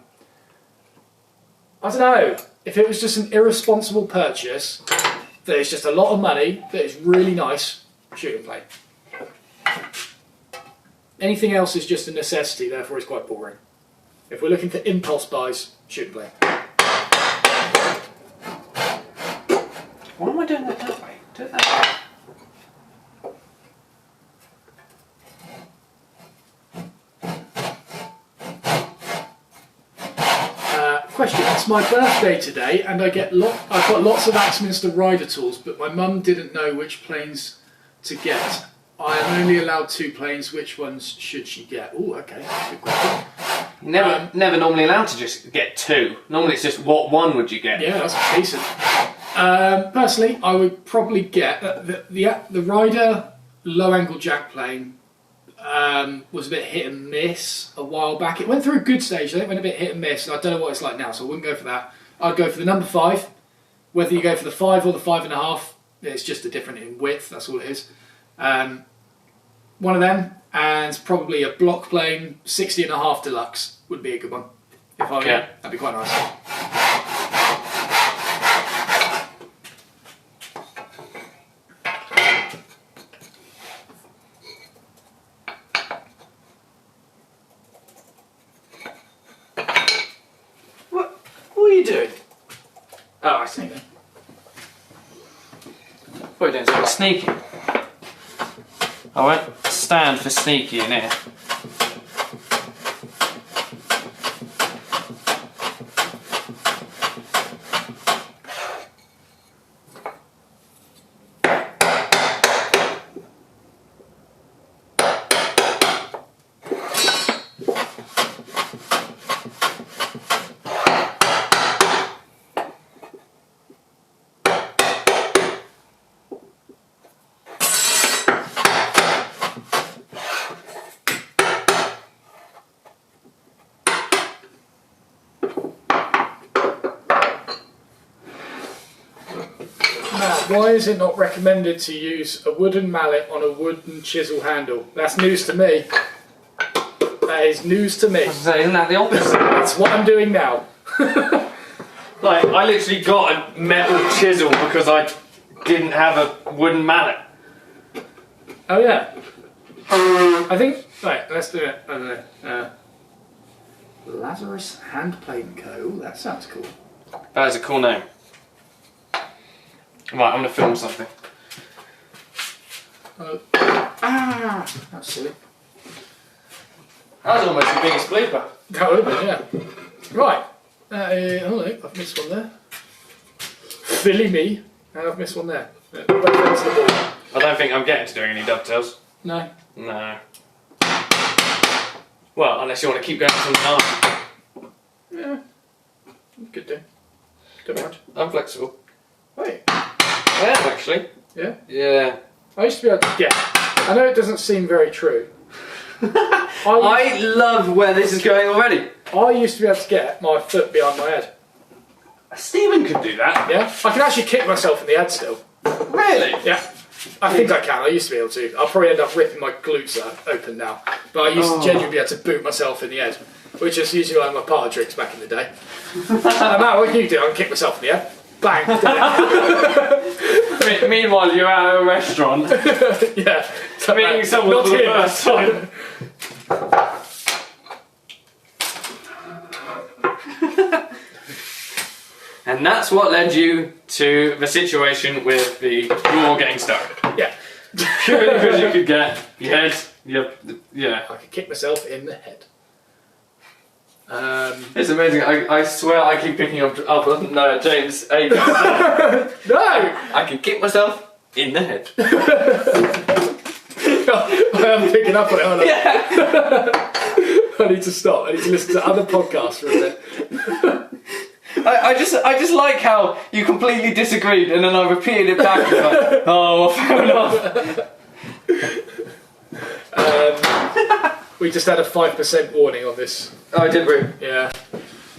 don't know. If it was just an irresponsible purchase, that is just a lot of money, that is really nice, shooting plane. Anything else is just a necessity, therefore it's quite boring. If we're looking for impulse buys, shooting plane. Why am I doing that way? Do it that way. Question, it's my birthday today and I've got lots of Axminster rider tools, but my mum didn't know which planes to get. I am only allowed 2 planes, which ones should she get? Oh, okay, good question. Never normally allowed to just get 2. Normally it's just what one would you get? Yeah, that's decent. Personally, I would probably get the rider low angle jack plane. Was a bit hit and miss a while back. It went through a good stage, I think it went a bit hit and miss, and I don't know what it's like now, so I wouldn't go for that. I'd go for the number 5. Whether you go for the 5 or the 5.5, it's just a different in width, that's all it is. One of them, and probably a block plane 60.5 deluxe would be a good one. If I were you, that'd be quite nice. What are you doing? Oh, I see. What are you doing? Something sneaky? I won't stand for sneaky in here. Why is it not recommended to use a wooden mallet on a wooden chisel handle? That's news to me. That is news to me. Isn't that the opposite? That's what I'm doing now. Like, I literally got a metal chisel because I didn't have a wooden mallet. Oh yeah. I think, right, let's do it. I don't know. Lazarus Handplane Co. Ooh, that sounds cool. That is a cool name. Right, I'm going to film something. Oh. Ah! That's silly. That was almost the biggest blooper. That would have been, yeah. Right. Oh no, I've missed one there. Silly me. And I've missed one there. Both ends of the ball. I don't think I'm getting to doing any dovetails. No. No. Well, unless you want to keep going from the arm. Yeah. Could do. Don't mind. I'm flexible. Wait. I am actually. Yeah? Yeah. I used to be able to get. I know it doesn't seem very true. I love where this is going already. I used to be able to get my foot behind my head. Stephen could do that. Yeah? I can actually kick myself in the head still. Really? Yeah. I think I can. I used to be able to. I'll probably end up ripping my glutes open now. But I used to genuinely be able to boot myself in the head, which is usually one of my party tricks back in the day. No matter what you do, I can kick myself in the head. Bang. Meanwhile, you're at a restaurant. Yeah. Meeting someone Not for the here. first time. And that's what led you to the situation with the drawer getting stuck. Yeah. Purely because you could get your head, yeah. I could kick myself in the head. It's amazing. I swear I keep picking up no, James. No! I can kick myself in the head. I am picking up on it, aren't I? Yeah. I need to stop. I need to listen to other podcasts for a bit. I just like how you completely disagreed and then I repeated it back and like, oh, well, fair enough. We just had a 5% warning on this. Oh, did we? Yeah.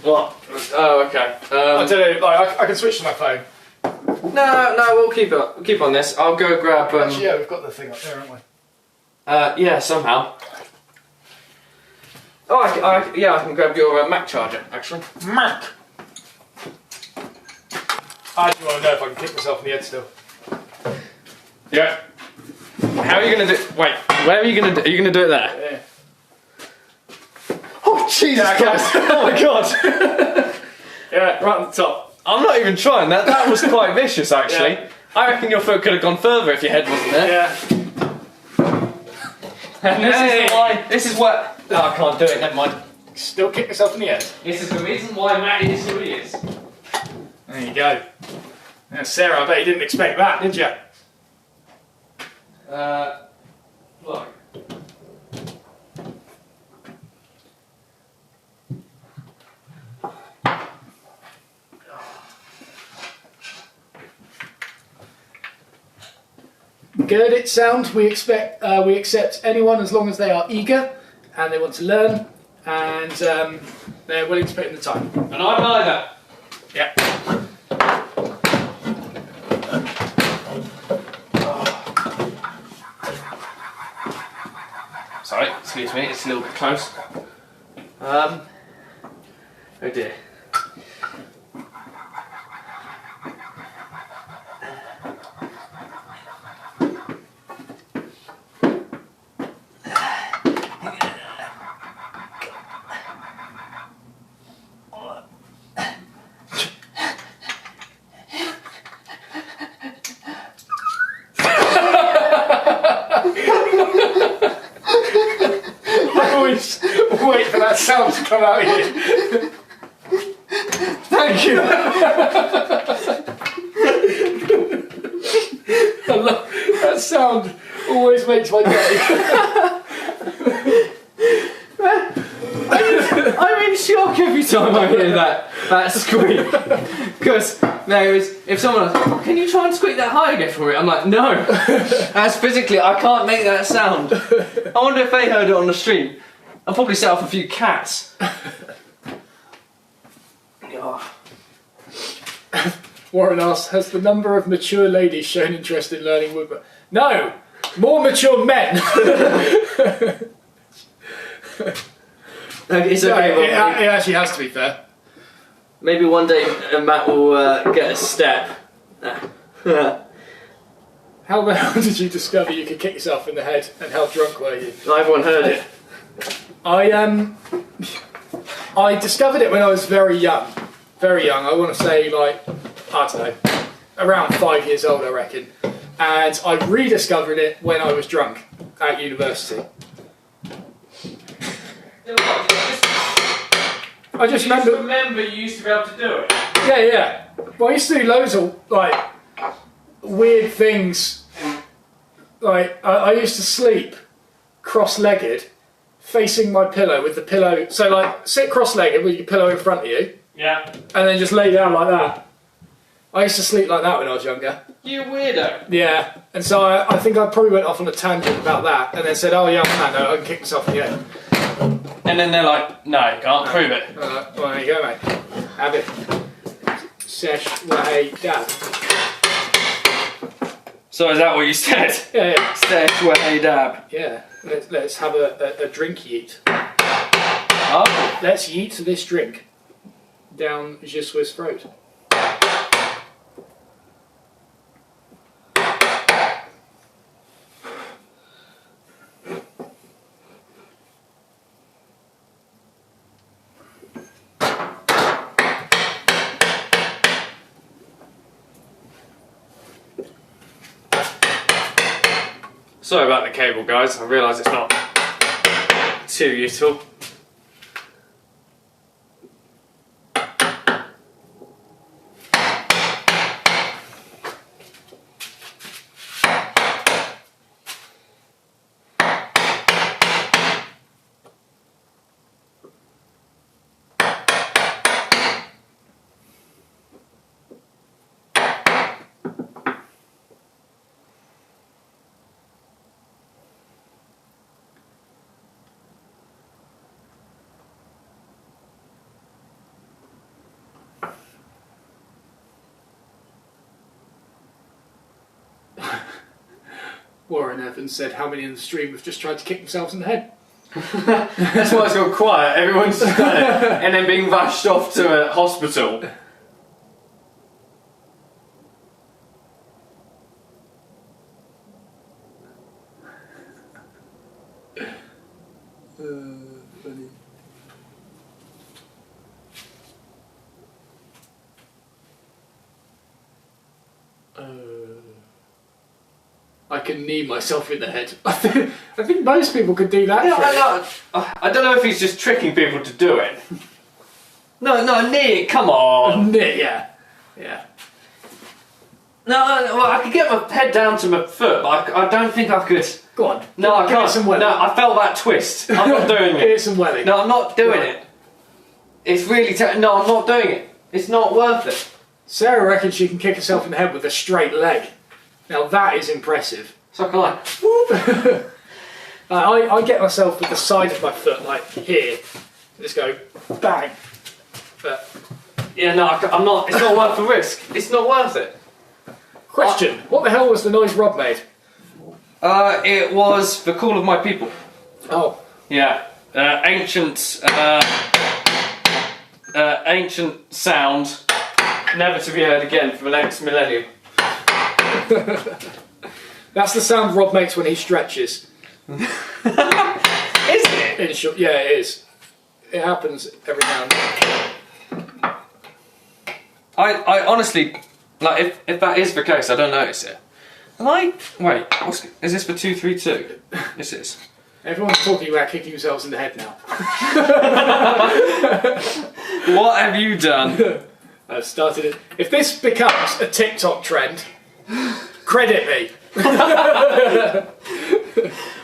What? Oh, okay. I don't know. Like, I can switch to my phone. No, we'll keep it. We'll keep on this. I'll go grab. Actually, yeah, we've got the thing up there, haven't we? Yeah, somehow. Oh, I can grab your Mac charger, actually. Mac! I actually want to know if I can kick myself in the head still. Yeah. How are you going to do... Wait, where are you going to do... Are you going to do it there? Yeah. Oh, Jesus Christ! Oh, my God! Yeah, right on the top. I'm not even trying. That was quite vicious, actually. Yeah. I reckon your foot could have gone further if your head wasn't there. Yeah. And this is what... Oh, I can't do it, never mind. Still kick myself in the head. This is the reason why Matt is who he is. There you go. Now, Sarah, I bet you didn't expect that, did you? Look. Good, it sound. We accept anyone as long as they are eager and they want to learn and they're willing to put in the time. And I'm neither. Yeah. Sorry, excuse me, it's a little bit close. Oh dear. Wait for that sound to come out here. Thank you. I love, that sound always makes my day. I'm in shock every time I hear that squeak. Because if someone else, can you try and squeak that high again for me? I'm like, no. As physically, I can't make that sound. I wonder if they heard it on the stream. I'll probably set off a few cats. Oh. Warren asks, has the number of mature ladies shown interest in learning woodwork? No! More mature men! It's No, okay. it actually has to be fair. Maybe one day Matt will get a step. How the hell did you discover you could kick yourself in the head and how drunk were you? Everyone heard it. I discovered it when I was very young. Very young, I want to say like, I don't know, around 5 years old I reckon. and I rediscovered it when I was drunk at university. I just remember you used to be able to do it. Yeah. Well, I used to do loads of like weird things. Like I used to sleep cross-legged, facing my pillow with the pillow. So like sit cross-legged with your pillow in front of you. Yeah. And then just lay down like that. I used to sleep like that when I was younger. You weirdo. Yeah. And so I think I probably went off on a tangent about that, and then said, "Oh yeah, no, I can kick myself in the head." And then they're like, "No, you can't prove it." Well, there you go, mate. Have it. Sesh, wahay, dab. So is that what you said? Yeah. Sesh, wahay, dab. Yeah. Let's have a drink yeet. Oh. Let's yeet this drink down Jesuit's throat. Sorry about the cable, guys. I realise it's not too useful. Warren Evans said, "How many in the stream have just tried to kick themselves in the head?" That's why it's gone quiet. Everyone's just done it. And then being rushed off to a hospital. Funny. I can knee myself in the head. I think most people could do that. Yeah, trick. I don't know if he's just tricking people to do it. No, knee it, come on. Yeah. No, well, I could get my head down to my foot, but I don't think I could. Go on. No, I Give it can't. some welly. No, I felt that twist. I'm not doing Give it it. some welly. No, I'm not doing Right. it. It's really no, I'm not doing it. It's not worth it. Sarah reckons she can kick herself in the head with a straight leg. Now that is impressive. So I can like, whoop. I get myself with the side of my foot, like here, and just go bang. But Yeah, no, I'm not. It's not worth the risk. It's not worth it. question: what the hell was the noise Rob made? It was the call of my people. Oh, Yeah, ancient sound, never to be heard again for the next millennium. that's the sound Rob makes when he stretches. Isn't it? In short, yeah, it is. It happens every now and then. I honestly, like, if that is the case, I don't notice it. Wait, is this for 232? This is. Everyone's talking about kicking themselves in the head now. What have you done? I've started it. If this becomes a TikTok trend, credit me.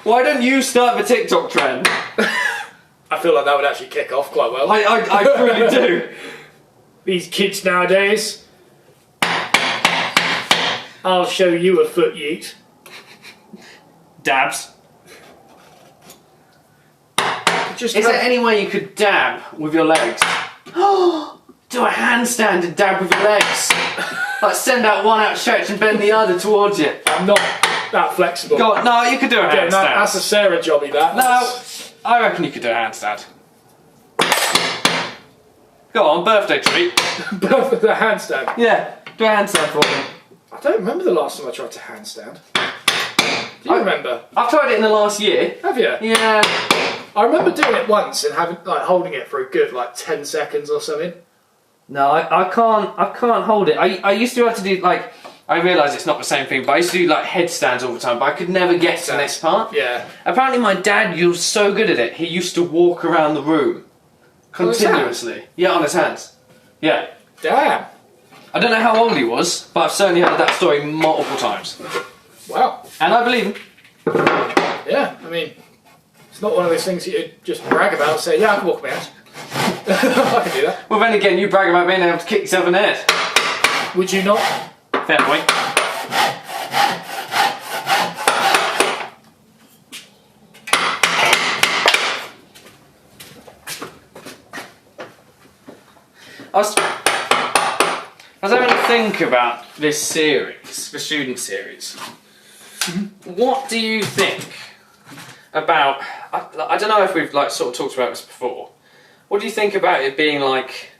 Why don't you start the TikTok trend? I feel like that would actually kick off quite well. I really do. These kids nowadays. I'll show you a foot yeet. Dabs. Just Is there any way you could dab with your legs? Do a handstand and dab with your legs. Like send out one outstretched and bend the other towards you. I'm not that flexible. Go on, no, you could do a Yeah, handstand. no, that's a Sarah jobby, that. No, I reckon you could do a handstand. Go on, birthday treat. Both of the handstand. Yeah, do a handstand for me. I don't remember the last time I tried to handstand. Do you remember? I've tried it in the last year. Have you? Yeah. I remember doing it once and having holding it for a good 10 seconds or something. No, I can't hold it. I used to have to do I realise it's not the same thing, but I used to do like headstands all the time, but I could never get to this part. Yeah. Apparently my dad was so good at it, he used to walk around the room continuously. Yeah, on his hands. Yeah. Damn. I don't know how old he was, but I've certainly heard that story multiple times. Wow. And I believe him. Yeah, I mean, it's not one of those things that you just brag about and say, yeah, I can walk my hands. I can do that. Well, then again, you brag about being able to kick yourself in the head. Would you not? Fair point. I was having to think about this series, the student series. What do you think about? I don't know if we've like sort of talked about this before. What do you think about it being like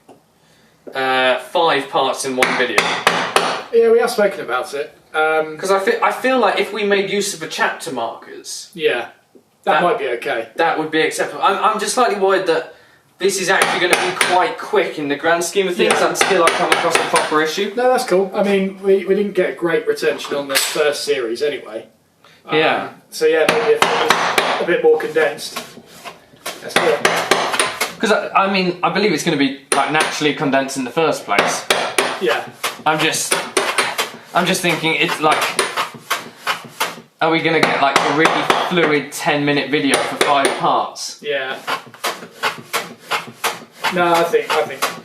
5 parts in one video? Yeah, we have spoken about it. Because I feel like if we made use of the chapter markers, Yeah, that might be okay. that would be acceptable. I'm just slightly worried that this is actually going to be quite quick in the grand scheme of things until I come across a proper issue. No, that's cool. I mean, we didn't get great retention on the first series anyway. Yeah. So yeah, maybe if it was a bit more condensed. Let's do it. Because I mean, I believe it's going to be like naturally condensed in the first place. Yeah. I'm just thinking it's like, are we going to get like a really fluid 10-minute video for 5 parts? Yeah. No, I think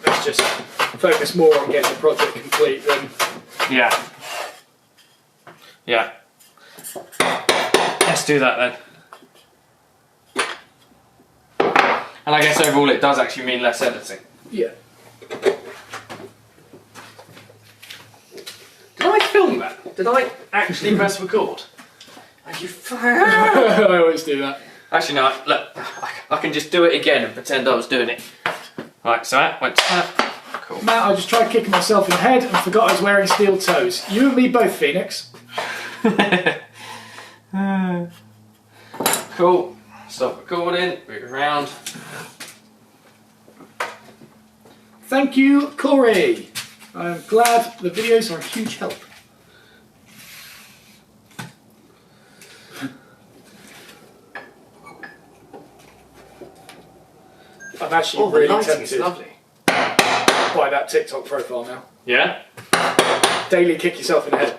let's just focus more on getting the project complete than. Yeah. Yeah. Let's do that then. And I guess overall it does actually mean less editing. Yeah. Did I film that? Did I actually press record? Are you I always do that. Actually no, look, I can just do it again and pretend I was doing it. Right, so that went to that. Cool. Matt, I just tried kicking myself in the head and forgot I was wearing steel toes. You and me both, Phoenix. Cool. Stop recording, move around. Thank you, Corey. I'm glad the videos are a huge help. I'm actually really tempted lovely. by that TikTok profile now. Yeah? Daily kick yourself in the head.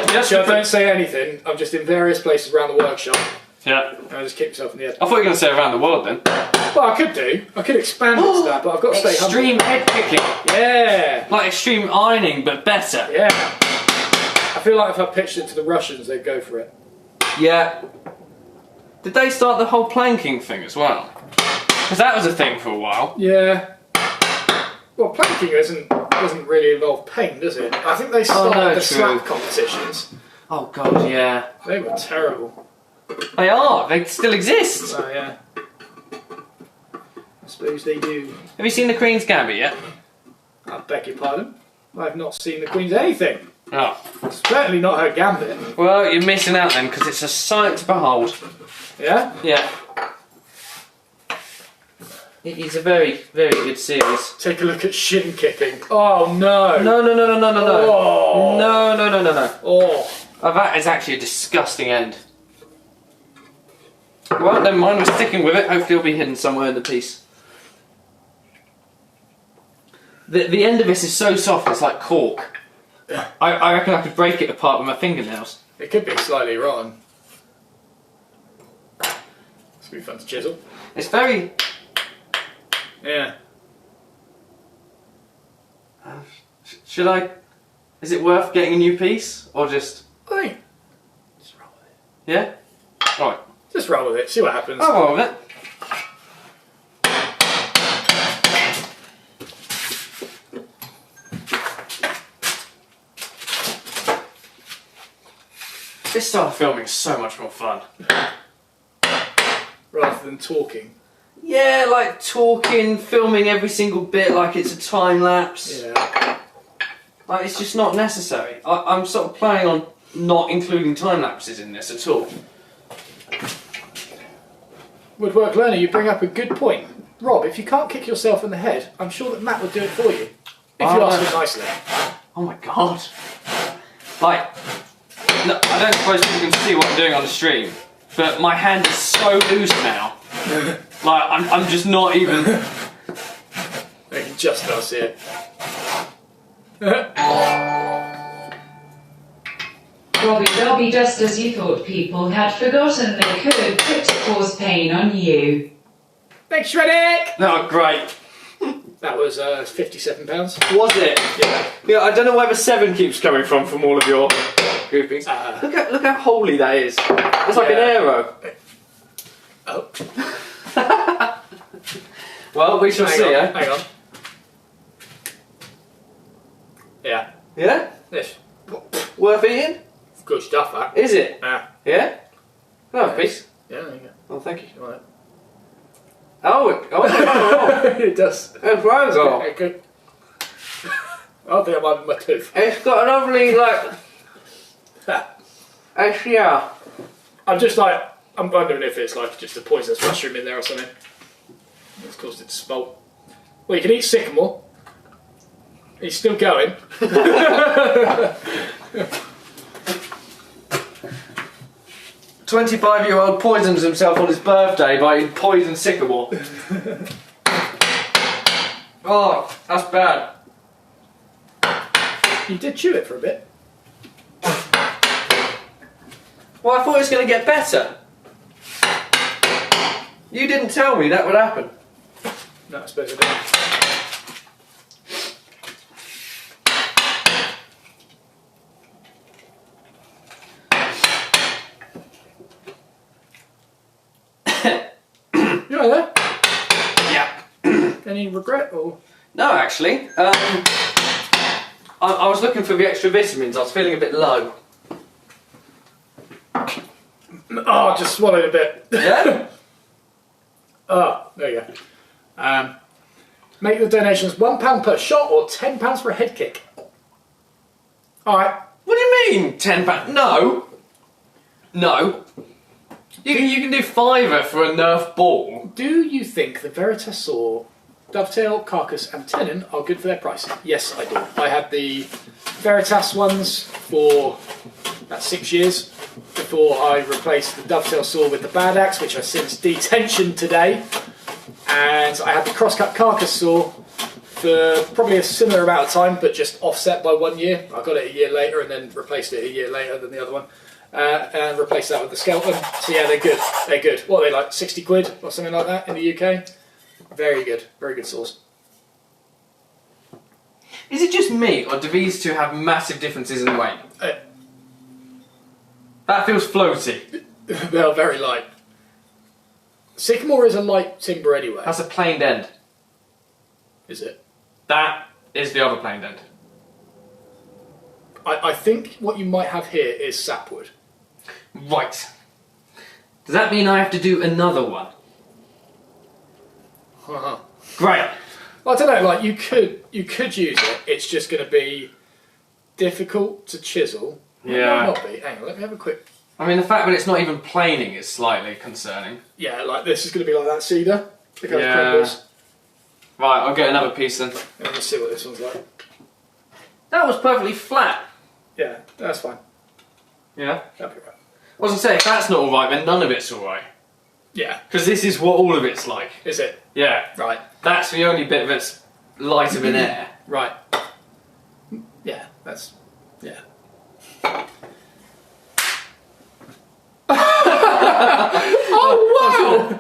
Just Don't say anything. I'm just in various places around the workshop yeah. and I just kick myself in the head. I thought you were going to say around the world then. Well, I could do. I could expand it to that, but I've got to stay humble. Extreme head kicking. Yeah. Like extreme ironing, but better. Yeah. I feel like if I pitched it to the Russians, they'd go for it. Yeah. Did they start the whole planking thing as well? Because that was a thing for a while. Yeah. Well, planking doesn't really involve pain, does it? I think they started the slap competitions. Oh god, yeah. They were terrible. They are. They still exist. Oh yeah. I suppose they do. Have you seen the Queen's Gambit yet? I beg your pardon. I've not seen the Queen's anything. Oh. Certainly not her gambit. Well, you're missing out then, because it's a sight to behold. Yeah? Yeah. It is a very, very good series. Take a look at shin kicking. Oh no. No. Oh. No. Oh. Oh, that is actually a disgusting end. Well, never mind, we're sticking with it. Hopefully it'll be hidden somewhere in the piece. The end of this is so soft, it's like cork. I reckon I could break it apart with my fingernails. It could be slightly rotten. It's gonna be fun to chisel. It's very... Yeah. Should I... Is it worth getting a new piece? Or just... I think. Just roll with it. Yeah? Alright. Just roll with it, see what happens. I'll roll with it. This style of filming is so much more fun. Rather than talking. Yeah, like talking, filming every single bit like it's a time lapse. Yeah. Like it's just not necessary. I'm sort of planning on not including time lapses in this at all. Woodwork learner, you bring up a good point. Rob, if you can't kick yourself in the head, I'm sure that Matt would do it for you. If you ask me nicely. Oh my god. Like, no, I don't suppose you can see what I'm doing on the stream, but my hand is so loose now. Like, I'm just not even... I can just about see it. Robbie Dobby, just as you thought people had forgotten they could, quick to cause pain on you. Thanks, Shreddick! Oh, great. That was £57. Was it? Yeah. Yeah, I don't know where the 7 keeps coming from all of your groupings. Look how holy that is. It's like an arrow. Oh. Well, we shall see, eh? Hang on. Yeah. Yeah? This. Worth eating? Good stuff, that. Is it? Yeah. Yeah? Oh, a piece. Yeah, there you go. Oh, thank you. Right. Oh, It does. it's right. Okay, good. I think I might be my tooth. It's got a lovely, like, yeah. I'm just like, I'm wondering if it's like just a poisonous mushroom in there or something. That's caused it to smolt. Well, you can eat sycamore. He's still going. 25-year-old poisons himself on his birthday by eating poisoned sycamore. Oh, that's bad. You did chew it for a bit. Well, I thought it was going to get better. You didn't tell me that would happen. No, I suppose I didn't. You know that? Yeah. Any regret or? No, actually. I was looking for the extra vitamins. I was feeling a bit low. Oh, I just swallowed a bit. Yeah? Oh, there you go. Make the donations £1 per shot or £10 for a head kick. Alright. What do you mean, £10? No. No. You can do £5 for a Nerf ball. Do you think the Veritas saw dovetail, carcass and tenon are good for their price? Yes, I do. I had the Veritas ones for about 6 years before I replaced the dovetail saw with the bad axe, which I since detensioned today. And I had the crosscut carcass saw for probably a similar amount of time, but just offset by 1 year. I got it a year later and then replaced it a year later than the other one. And replaced that with the skeleton. So yeah, they're good. They're good. What are they, like 60 quid or something like that in the UK? Very good. Very good saws. Is it just me, or do these two have massive differences in weight? That feels floaty. They're very light. Sycamore is a light timber anyway. That's a planed end. Is it? That is the other planed end. I think what you might have here is sapwood. Right. Does that mean I have to do another one? Great. Well, I don't know. Like you could use it. It's just going to be difficult to chisel. Yeah. It might not be. Hang on. Let me have a quick. I mean, the fact that it's not even planing is slightly concerning. Yeah, like this is going to be like that cedar. It kind of Yeah. crumbles. Right, I'll get another piece then. And let's see what this one's like. That was perfectly flat. Yeah, that's fine. Yeah. That'll be right. I was going to say, if that's not alright, then none of it's alright. Yeah. Because this is what all of it's like. Is it? Yeah. Right. That's the only bit that's lighter than air. Right. Yeah, that's... Yeah. Oh, wow!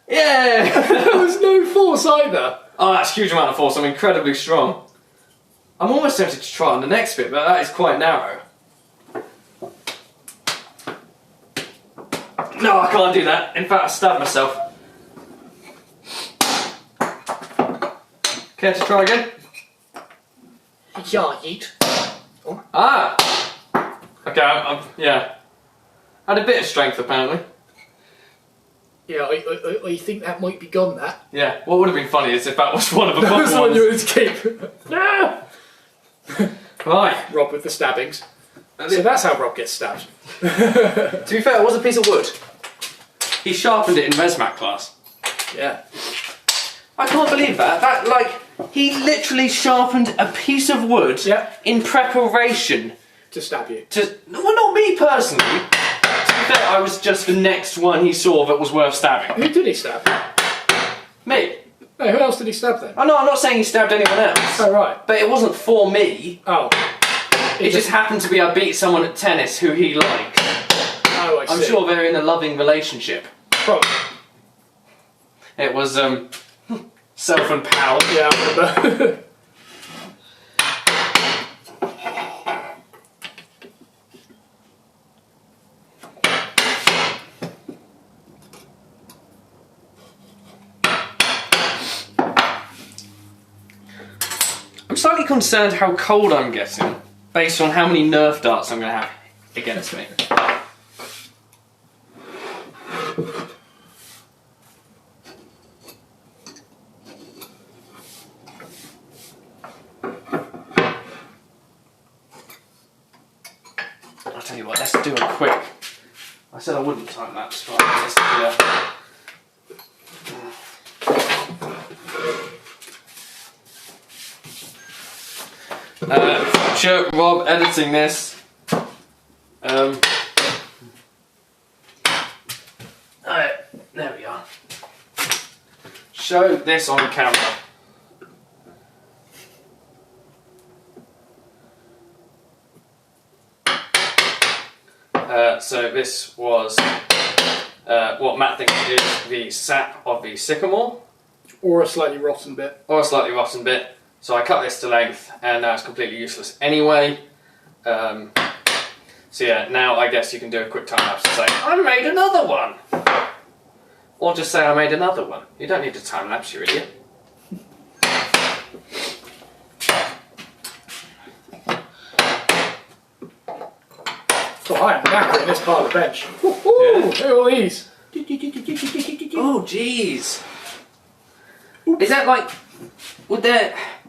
Yeah! There was no force either. Oh, that's a huge amount of force. I'm incredibly strong. I'm almost tempted to try on the next bit, but that is quite narrow. No, I can't do that. In fact, I stabbed myself. Care to try again? Yeah, eat. Ah! Okay, I'm yeah. Had a bit of strength, apparently. Yeah, I think that might be gone, that. Yeah, what would have been funny is if that was one of the That was the bubble one you ones. wanted to keep. No! Right. Rob with the stabbings. So that's how Rob gets stabbed. To be fair, it was a piece of wood. He sharpened it in Resmat class. Yeah. I can't believe that. That, like, he literally sharpened a piece of wood in preparation to stab you. Well, not me personally. To be fair, I was just the next one he saw that was worth stabbing. Who did he stab? Me. No, who else did he stab then? Oh no, I'm not saying he stabbed anyone else. Oh, right. But it wasn't for me. Oh. It just happened to be I beat someone at tennis who he liked. Oh, I see. I'm sure they're in a loving relationship. Probably. It was, self and pal. Yeah, I remember. I'm slightly concerned how cold I'm getting, based on how many nerf darts I'm going to have against me. I'll tell you what, let's do a quick... I said I wouldn't time lapse, but let's do that. Future Rob editing this. Alright, there we are. Show this on camera. So this was what Matt thinks is the sap of the sycamore. Or a slightly rotten bit. Or a slightly rotten bit. So I cut this to length and now it's completely useless anyway. So yeah, now I guess you can do a quick time lapse and say, I made another one! Or just say I made another one. You don't need to time lapse, you idiot. So I am knackering this part of the bench. Ooh, Yeah. look at all these. Oh jeez. Is that like,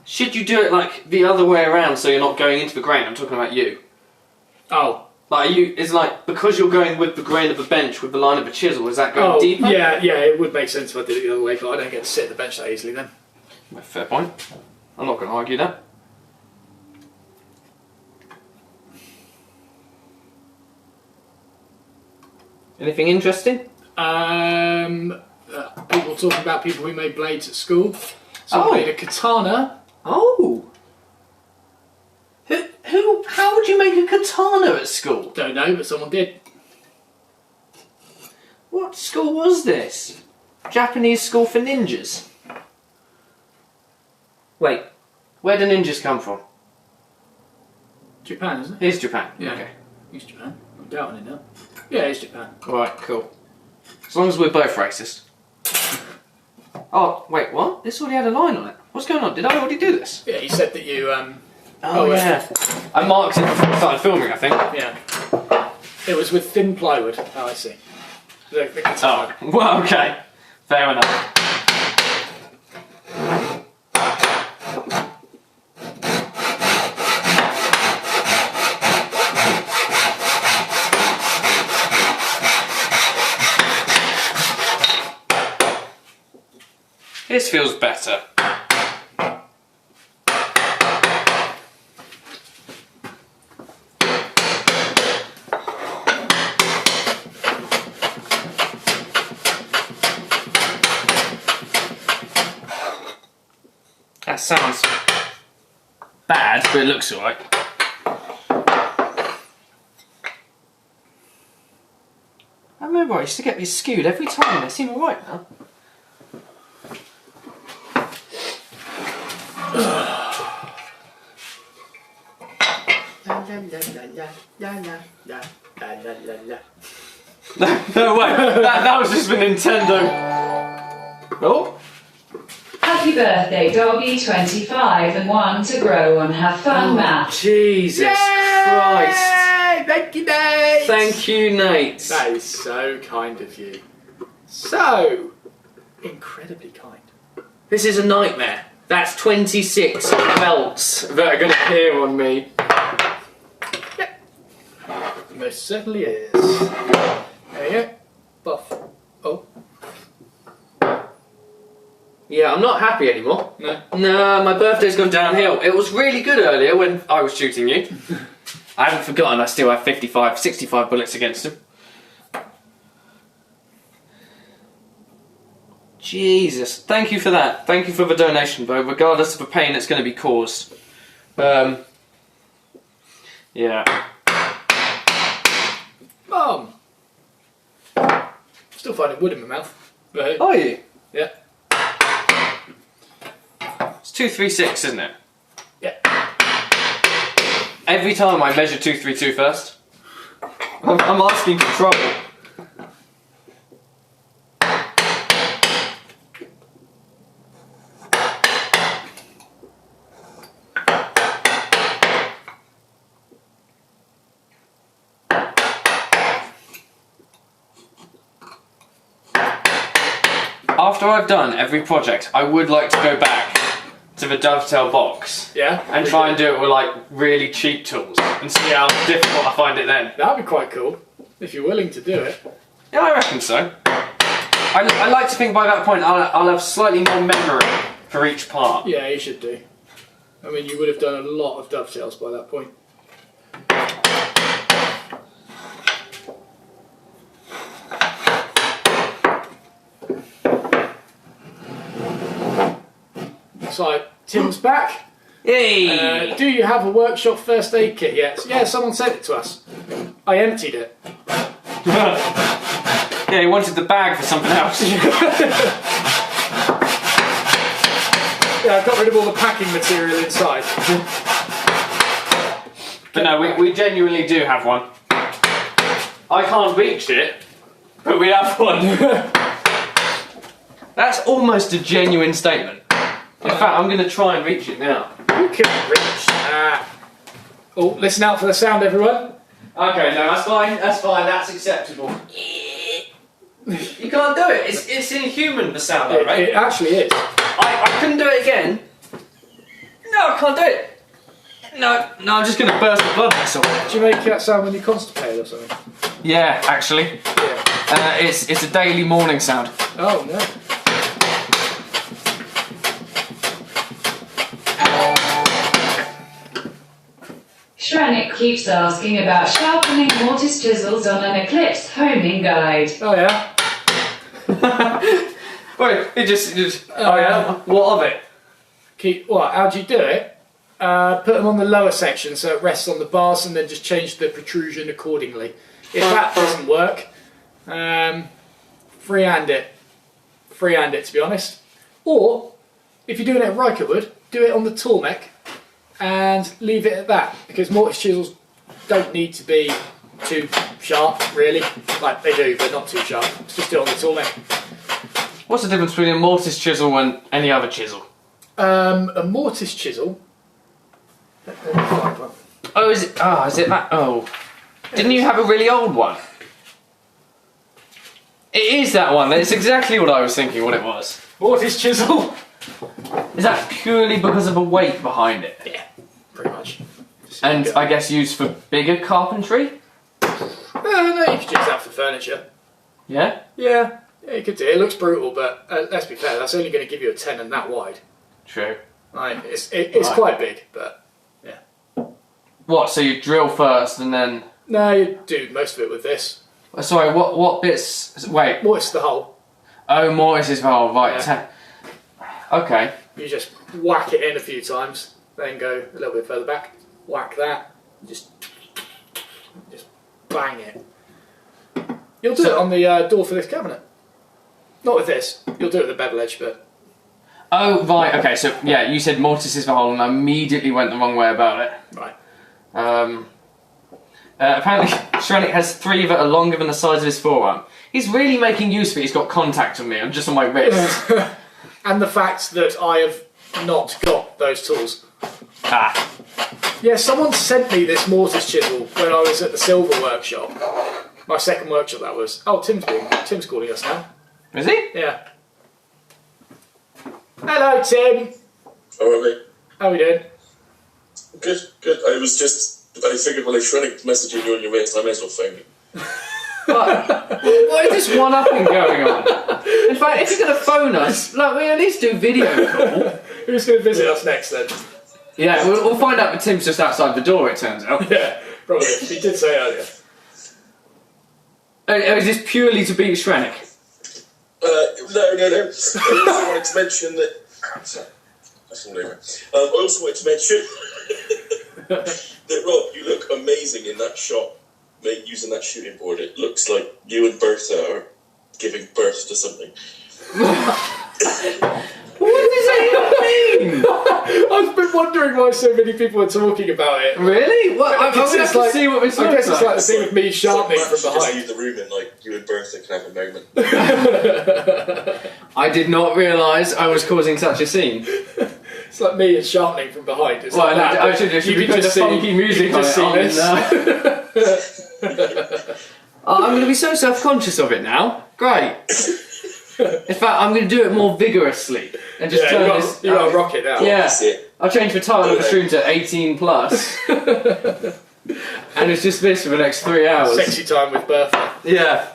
should you do it like the other way around so you're not going into the grain? I'm talking about you. Oh. Like is like, because you're going with the grain of the bench with the line of a chisel, is that going deeper? Yeah, it would make sense if I did it the other way, but I don't get to sit at the bench that easily then. Fair point. I'm not going to argue that. Anything interesting? People talking about people who made blades at school. Someone made a katana. Oh! How would you make a katana at school? Don't know, but someone did. What school was this? Japanese school for ninjas? Wait, where do ninjas come from? Japan, isn't it? Here's Japan. Yeah. Okay. It's Japan. I'm doubting it now. Yeah, it's Japan. Alright, cool. As long as we're both racist. Oh, wait, what? This already had a line on it. What's going on? Did I already do this? Yeah, he said that you, Oh, yeah. I marked it before I started filming, I think. Yeah. It was with thin plywood. Oh, I see. The katana. Oh, well, okay. Fair enough. This feels better. That sounds bad, but it looks alright. I remember I used to get these skewed every time, they seem alright now. No way, that was just the Nintendo. Oh. Happy birthday, doggy 25 and one to grow on. Have fun, Matt. Jesus Christ. Thank you, Nate! Thank you, Nate. That is so kind of you. So incredibly kind. This is a nightmare. That's 26 welts that are going to appear on me. Yep. Most certainly is. There you go. Buff. Oh. Yeah, I'm not happy anymore. No. No, my birthday's gone downhill. It was really good earlier when I was shooting you. I haven't forgotten I still have 65 bullets against him. Jesus, thank you for that. Thank you for the donation, Bo, regardless of the pain that's going to be caused. Yeah. Mum! Still finding wood in my mouth. But, Are you? yeah. It's 236, isn't it? Yeah. Every time I measure 232 first, I'm asking for trouble. After I've done every project, I would like to go back to the dovetail box. Yeah. And try and do it with like really cheap tools and see how difficult I find it then. That'd be quite cool, if you're willing to do it. Yeah, I reckon so. I like to think by that point I'll have slightly more memory for each part. Yeah, you should do. I mean, you would have done a lot of dovetails by that point. So, Tim's back. Yay! Do you have a workshop first aid kit yet? Yeah, someone sent it to us. I emptied it. Yeah, he wanted the bag for something else. Yeah, I got rid of all the packing material inside. But no, we genuinely do have one. I can't reach it, but we have one. That's almost a genuine statement. In fact, I'm going to try and reach it now. You can reach that. Oh, listen out for the sound, everyone. Okay, no, that's fine, that's acceptable. You can't do it, it's inhuman, the sound though, right? It actually is. I couldn't do it again. No, I can't do it. No, I'm just going to burst the blood vessel. Do you make that sound when you're constipated or something? Yeah, actually. Yeah. It's a daily morning sound. Oh, no. Shrenik keeps asking about sharpening mortise chisels on an Eclipse homing guide. Oh, yeah? Wait, it just oh yeah? What of it? How do you do it? Put them on the lower section so it rests on the bars and then just change the protrusion accordingly. If that doesn't work, freehand it. Freehand it, to be honest. Or, if you're doing it at Rycotewood, do it on the tool mech and leave it at that, because mortise chisels don't need to be too sharp, really. Like, they do, but not too sharp. Just do it on the tool mech. What's the difference between a mortise chisel and any other chisel? A mortise chisel. Let me find one. Oh, is it that? Oh. Didn't you have a really old one? It is that one. That's exactly what I was thinking what it was. Mortise chisel? Is that purely because of the weight behind it? Yeah, pretty much. And I guess used for bigger carpentry? No, you could use that for furniture. Yeah? Yeah, you could do it. It looks brutal, but let's be fair, that's only going to give you a 10 and that wide. True. Right, it's quite big, but yeah. What, so you drill first and then... No, you do most of it with this. Sorry, what bits... Wait. Mortise the hole. Oh, mortise is the hole, right. Yeah. Okay. You just whack it in a few times, then go a little bit further back, whack that, just bang it. You'll do it on the door for this cabinet. Not with this, you'll do it with the bevel edge, but... Oh, right, okay, so, yeah, you said mortise is the hole and I immediately went the wrong way about it. Right. Apparently, Shrenik has 3 that are longer than the size of his forearm. He's really making use of it, he's got contact on me, I'm just on my wrist. And the fact that I have not got those tools. Ah. Yeah, someone sent me this mortise chisel when I was at the silver workshop. My second workshop, that was. Oh, Tim's calling us now. Is he? Yeah. Hello, Tim. How are we? How are we doing? Good. I figured when I Shrenik messaging you on your mates, I may as well find you. What is this one-upping going on? In fact, if you're going to phone us, like, we at least do video call. Who's going to visit us next then? Yeah, we'll find out, but Tim's just outside the door, it turns out. Yeah, probably. He did say earlier. Oh, is this purely to beat Shrenik? No. I also wanted to mention that. Sorry. I also wanted to mention that, Rob, you look amazing in that shot, mate, using that shooting board. It looks like you and Bertha are giving birth to something. What does that even mean? I've been wondering why so many people are talking about it. Really? What? I'm going to have to see what this I looks guess it's like the thing with me sharpening Matt from should just behind. leave the room and, like, you and Bertha can have a moment. I did not realise I was causing such a scene. It's like me and sharpening from behind. It's Well, like that. I should You be can put the just see- funky music you can just on see this. I'm going to be so self-conscious of it now. Great. In fact, I'm going to do it more vigorously and just Yeah, turn you this. got to rock it now. Yeah, That's it. I'll change the title of the stream to 18 plus, and it's just this for the next 3 hours. Sexy time with Bertha. Yeah.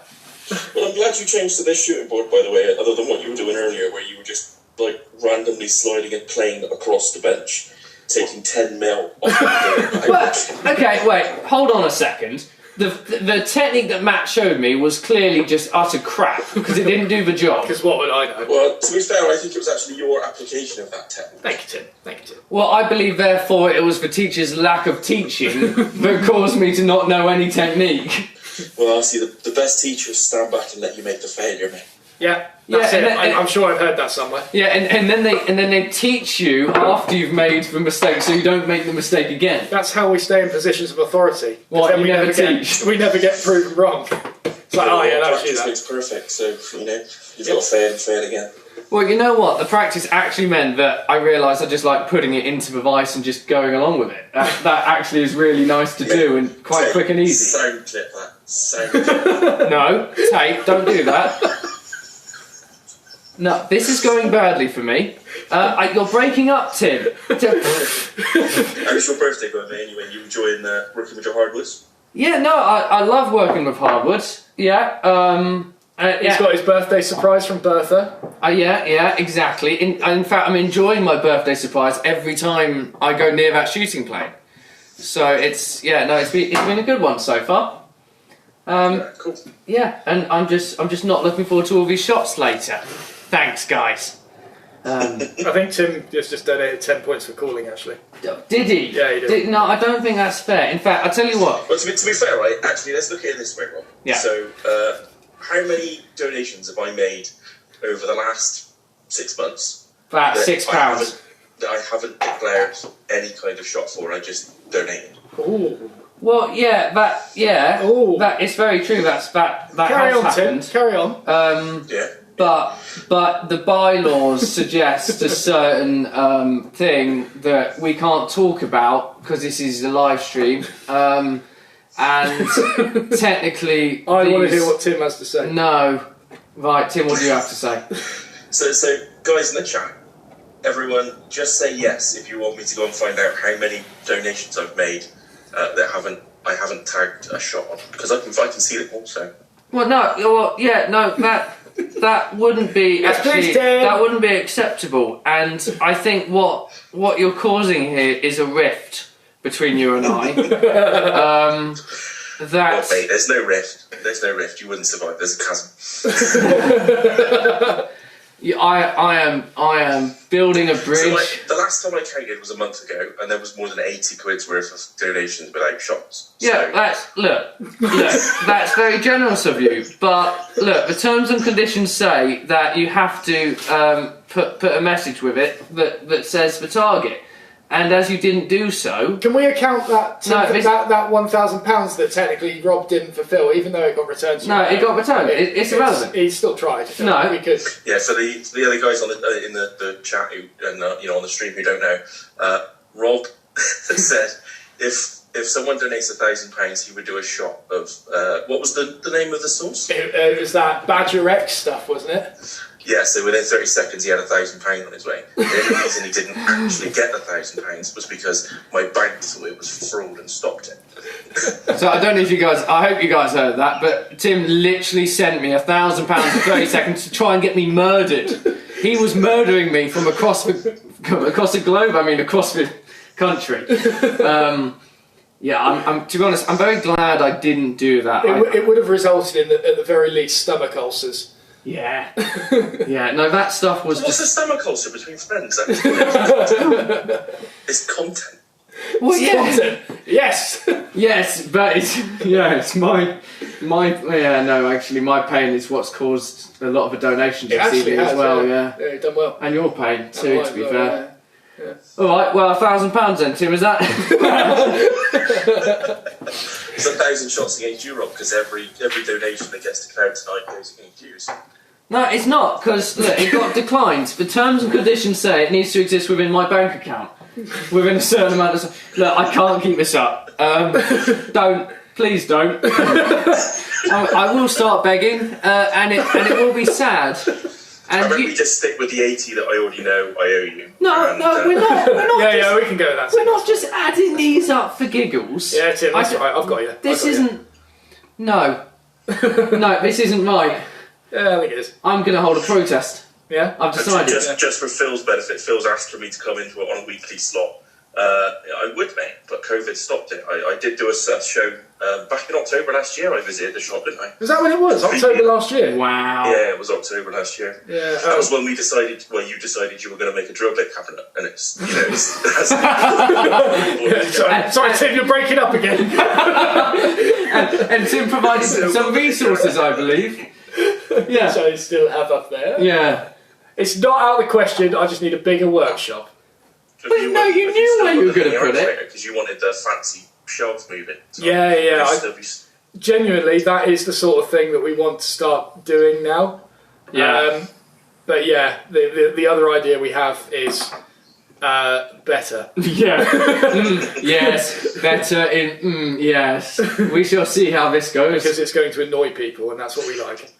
Well, I'm glad you changed to this shooting board, by the way, other than what you were doing earlier, where you were just, like, randomly sliding a plane across the bench, taking 10 mil off the But, okay, wait, hold on a second. The technique that Matt showed me was clearly just utter crap because it didn't do the job. Because what would I know? Well, to be fair, I think it was actually your application of that technique. Thank you, Tim. Thank you, Tim. Well, I believe therefore it was the teacher's lack of teaching that caused me to not know any technique. Well, I see, the best teachers stand back and let you make the failure, mate. Yeah, Yeah, that's and it. then- I'm sure I've heard that somewhere. Yeah, and then they teach you after you've made the mistake, so you don't make the mistake again. That's how we stay in positions of authority. 'Cause What, then you we never get, teach? we never get proven wrong. It's like, oh yeah, that was you. Practice That. makes perfect, so, you know, you've got to fail and fail again. Well, you know what? The practice actually meant that I realised I just like putting it into the vice and just going along with it. That actually is really nice to do and quite quick and easy. Sound clip that. Sound clip. No, tape, don't do that. No, this is going badly for me. You're breaking up, Tim. How's your birthday going, mate, anyway? You enjoying working with your hardwoods? Yeah, no, I love working with hardwoods. Yeah, He's got his birthday surprise from Bertha. yeah, exactly. In fact, I'm enjoying my birthday surprise every time I go near that shooting plane. So it's been a good one so far. Yeah, cool. Yeah, and I'm just not looking forward to all these shots later. Thanks, guys. I think Tim just donated 10 points for calling, actually. Did he? Yeah, he did. No, I don't think that's fair. In fact, I'll tell you what. But to be fair, right, actually, let's look at it this way, Rob. Yeah. So, how many donations have I made over the last 6 months? About that £6. That I haven't declared any kind of shot for, I just donated. Ooh. Well, Ooh. that it's very true. That Carry has on, happened. Tim. Carry on. Yeah. But the bylaws suggest a certain thing that we can't talk about because this is a live stream. And technically, I want to hear what Tim has to say. No, right, Tim, what do you have to say? So guys in the chat, everyone, just say yes if you want me to go and find out how many donations I've made that I haven't tagged a shot on, because I can see them also. Well, that wouldn't be that wouldn't be acceptable, and I think what you're causing here is a rift between you and I. Well, mate, there's no rift. You wouldn't survive. There's a chasm. I am building a bridge. So, the last time I counted was a month ago, and there was more than 80 quid's worth of donations without shots. Yeah, So, that's very generous of you. But look, the terms and conditions say that you have to put a message with it that says the target. And as you didn't do so... Can we account that No, that £1,000 that technically Rob didn't fulfil, even though it got returned to you? No, it got returned. It's irrelevant. He still tried. No. We could. yeah, so the other guys on in the chat who and on the stream who don't know, Rob said if someone donates £1,000, he would do a shot of what was the name of the sauce? It was that Badger X stuff, wasn't it? Yeah, so within 30 seconds he had £1,000 on his way. The only reason he didn't actually get the £1,000 was because my bank thought it was fraud and stopped it. So I don't know if you guys, I hope you guys heard that, but Tim literally sent me £1,000 in 30 seconds to try and get me murdered. He was murdering me from across the globe, I mean across the country. Yeah, I'm to be honest, I'm very glad I didn't do that. It would have resulted in, at the very least, stomach ulcers. Yeah. Yeah, no, that stuff was What's just... the stomach ulcer between friends? It's content. Well, yeah. Content. Yes. Yes, but it's my no, actually my pain is what's caused a lot of the donations It actually receiving has, as well, yeah, you've done well. And your pain too, Mine to be as fair. well, yeah. Alright, well, £1,000 then, Tim, is that? It's 1,000 shots against you, Rob, because every donation that gets declared tonight goes against you. No, it's not, because look, it got declined. The terms and conditions say it needs to exist within my bank account. Within a certain amount of... Look, I can't keep this up. Please don't. I will start begging, and it will be sad. And we just stick with the 80 that I already know I owe you. No, we're not. Yeah, we can go with that. We're not just adding these up for giggles. Yeah, Tim, that's right. I've got you. This isn't... No. No, this isn't mine. Yeah, I think it is. I'm going to hold a protest. Yeah? I've decided. Just for Phil's benefit, Phil's asked for me to come into it on a weekly slot. I would, mate, but COVID stopped it. I did do a show back in October last year. I visited the shop, didn't I? Was that when it was? October last year? Wow. Yeah, it was October last year. Yeah. That was when we decided, well, you decided you were going to make a drill bit cabinet, and it's, you know, Sorry, Tim, you're breaking up again. and Tim provided some resources, I believe. Yeah. So you still have up there. Yeah. It's not out of the question, I just need a bigger workshop. But no, you knew where you were going to put it. Because you wanted the fancy shelves moving. So Yeah. Genuinely, that is the sort of thing that we want to start doing now. Yeah. But yeah, the other idea we have is better. Yeah. Yes. Better in... yes. We shall see how this goes. Because it's going to annoy people, and that's what we like.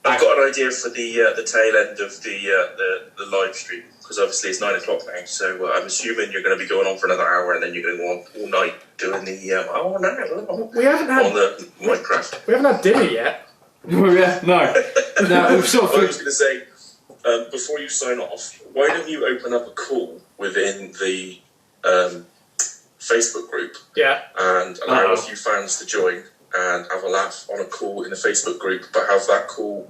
I've got an idea for the tail end of the live stream, because obviously it's 9 o'clock now, so I'm assuming you're going to be going on for another hour, and then you're going to go on all night doing the we haven't had on the Minecraft. We haven't had dinner yet. No. We've sort of... I was going to say, before you sign off, why don't you open up a call within the Facebook group, and allow a few fans to join and have a laugh on a call in the Facebook group, but have that call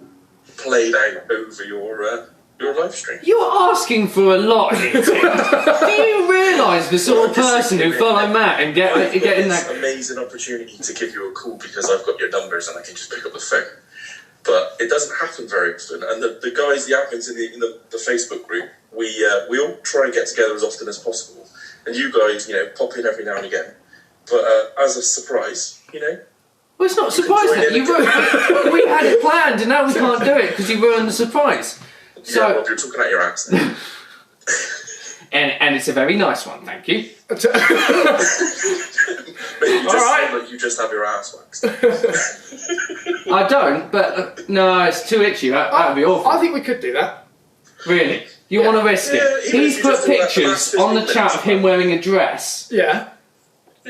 played out over your live stream. You're asking for a lot here, Tim. Do you realise the sort of person who follow Matt and get in that... It's an amazing opportunity to give you a call because I've got your numbers and I can just pick up the phone. But it doesn't happen very often. And the guys, the admins in the Facebook group, we all try and get together as often as possible. And you guys, pop in every now and again. But as a surprise, Well, it's not a surprise then. We had it planned and now we can't do it because you ruined the surprise. So, yeah, Rob, you're talking out your ass then. and it's a very nice one, thank you. But you just sound like you just have your ass waxed. I don't, but no, it's too itchy. That would be awful. I think we could do that. Really? You want to risk it? He's put pictures on the chat of him wearing a dress. Yeah.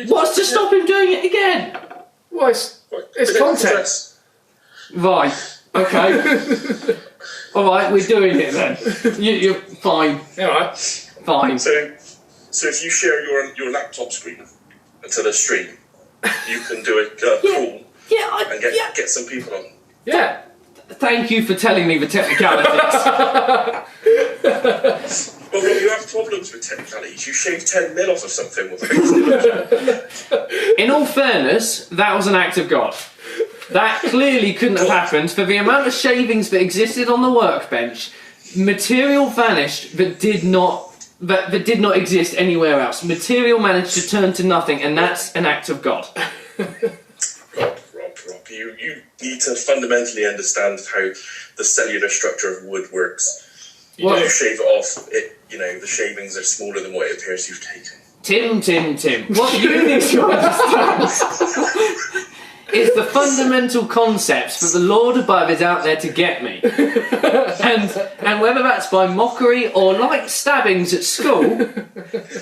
What's to stop him doing it again? Well, it's content. Right. Okay. All right, we're doing it then. You're fine. All right. Fine. So if you share your laptop screen to the stream, you can do a call and get some people on. Yeah. Thank you for telling me the technicalities. Well, when you have problems with technicalities, you shave 10 mil off of something with it. In all fairness, that was an act of God. That clearly couldn't have happened for the amount of shavings that existed on the workbench. Material vanished that did not exist anywhere else. Material managed to turn to nothing, and that's an act of God. Rob, you need to fundamentally understand how the cellular structure of wood works. You shave it off, the shavings are smaller than what it appears you've taken. Tim. What you need to understand is the fundamental concepts that the Lord above is out there to get me. And whether that's by mockery or light stabbings at school,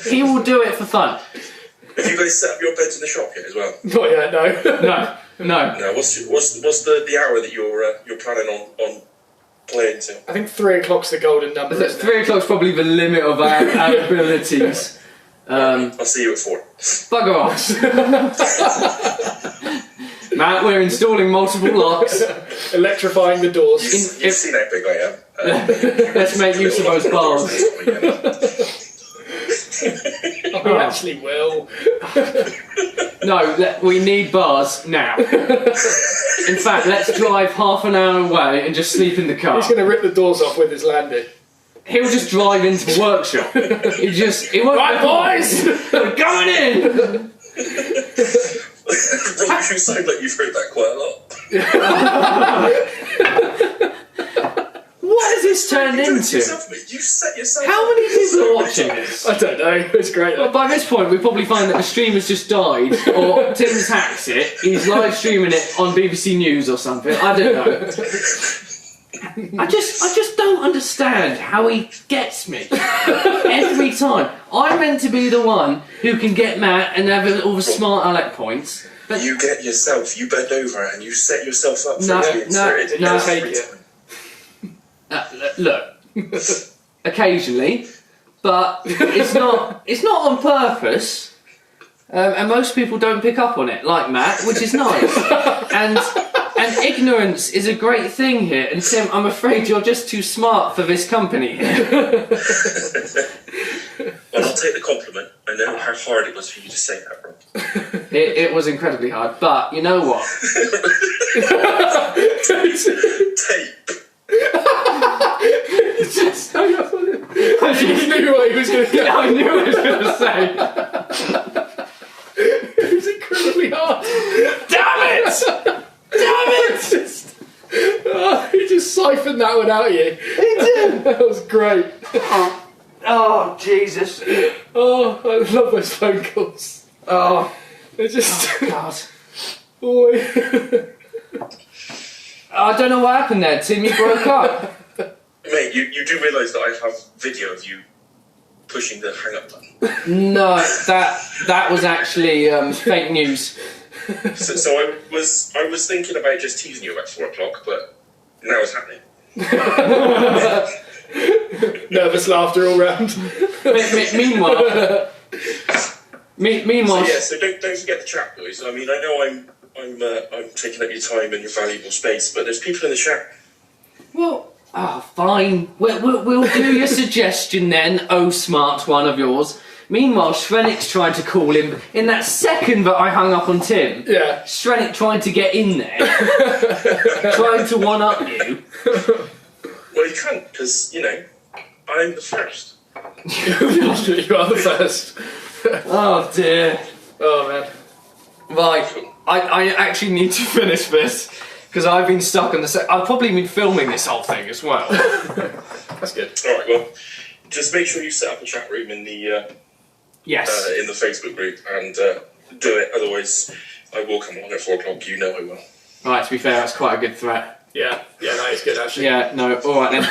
he will do it for fun. Have you guys set up your beds in the shop yet as well? Not yet, no. No. No. What's the hour that you're planning on playing till? I think 3 o'clock's the golden number. So 3 o'clock's probably the limit of our abilities. I'll see you at 4. Bugger off. Matt, we're installing multiple locks. Electrifying the doors. You've seen how big I am. Let's make use of those bars. We actually will. No, we need bars now. In fact, let's drive half an hour away and just sleep in the car. He's going to rip the doors off with his landing. He'll just drive into the workshop. He won't. Right, boys! We're going in! Rob, you sound like you've heard that quite a lot. What has this turned into? You set yourself How many people are watching this? I don't know, it's great. Well, by this point, we probably find that the stream has just died, or Tim's hacked it. He's live streaming it on BBC News or something. I don't know. I just don't understand how he gets me every time. I'm meant to be the one who can get Matt and have all the smart Alec points. But you get yourself, you bend over and you set yourself up for No, it to be inserted. no, take it. Look, occasionally, but it's not on purpose. And most people don't pick up on it, like Matt, which is nice. And ignorance is a great thing here. And Tim, I'm afraid you're just too smart for this company here. Well, I'll take the compliment. I know how hard it was for you to say that, Rob. It was incredibly hard, but you know what? Tape. I just knew what he was going to say. I knew what he was going to say. It was incredibly hard. Damn it! Damn it! He just siphoned that one out of you. He did. That was great. Oh, Jesus. Oh, I love those phone calls. Oh, They're just... God. Boy. I don't know what happened there, Tim. You broke up. Mate, you do realise that I have video of you pushing the hang up button. No, that was actually fake news. So I was thinking about just teasing you about 4 o'clock, but now it's happening. Nervous laughter all round. Meanwhile, So yeah, so don't forget the chat, boys. I mean, I know I'm taking up your time and your valuable space, but there's people in the chat. well, fine. We'll do your suggestion then, oh smart one of yours. Meanwhile, Shrenik's trying to call him. In that second that I hung up on Tim, Yeah. Shrenik trying to get in there, trying to one-up you. Well, you can't, because, you know, I'm the first. You are the first. Oh dear. Oh, man. Right, I actually need to finish this, because I've been stuck on the set. I've probably been filming this whole thing as well. That's good. Alright, well, just make sure you set up a chat room in the Yes. in the Facebook group and do it, otherwise I will come on at 4 o'clock, you know I will. Right, to be fair, that's quite a good threat. Yeah, that is good, actually. Yeah, no, alright then.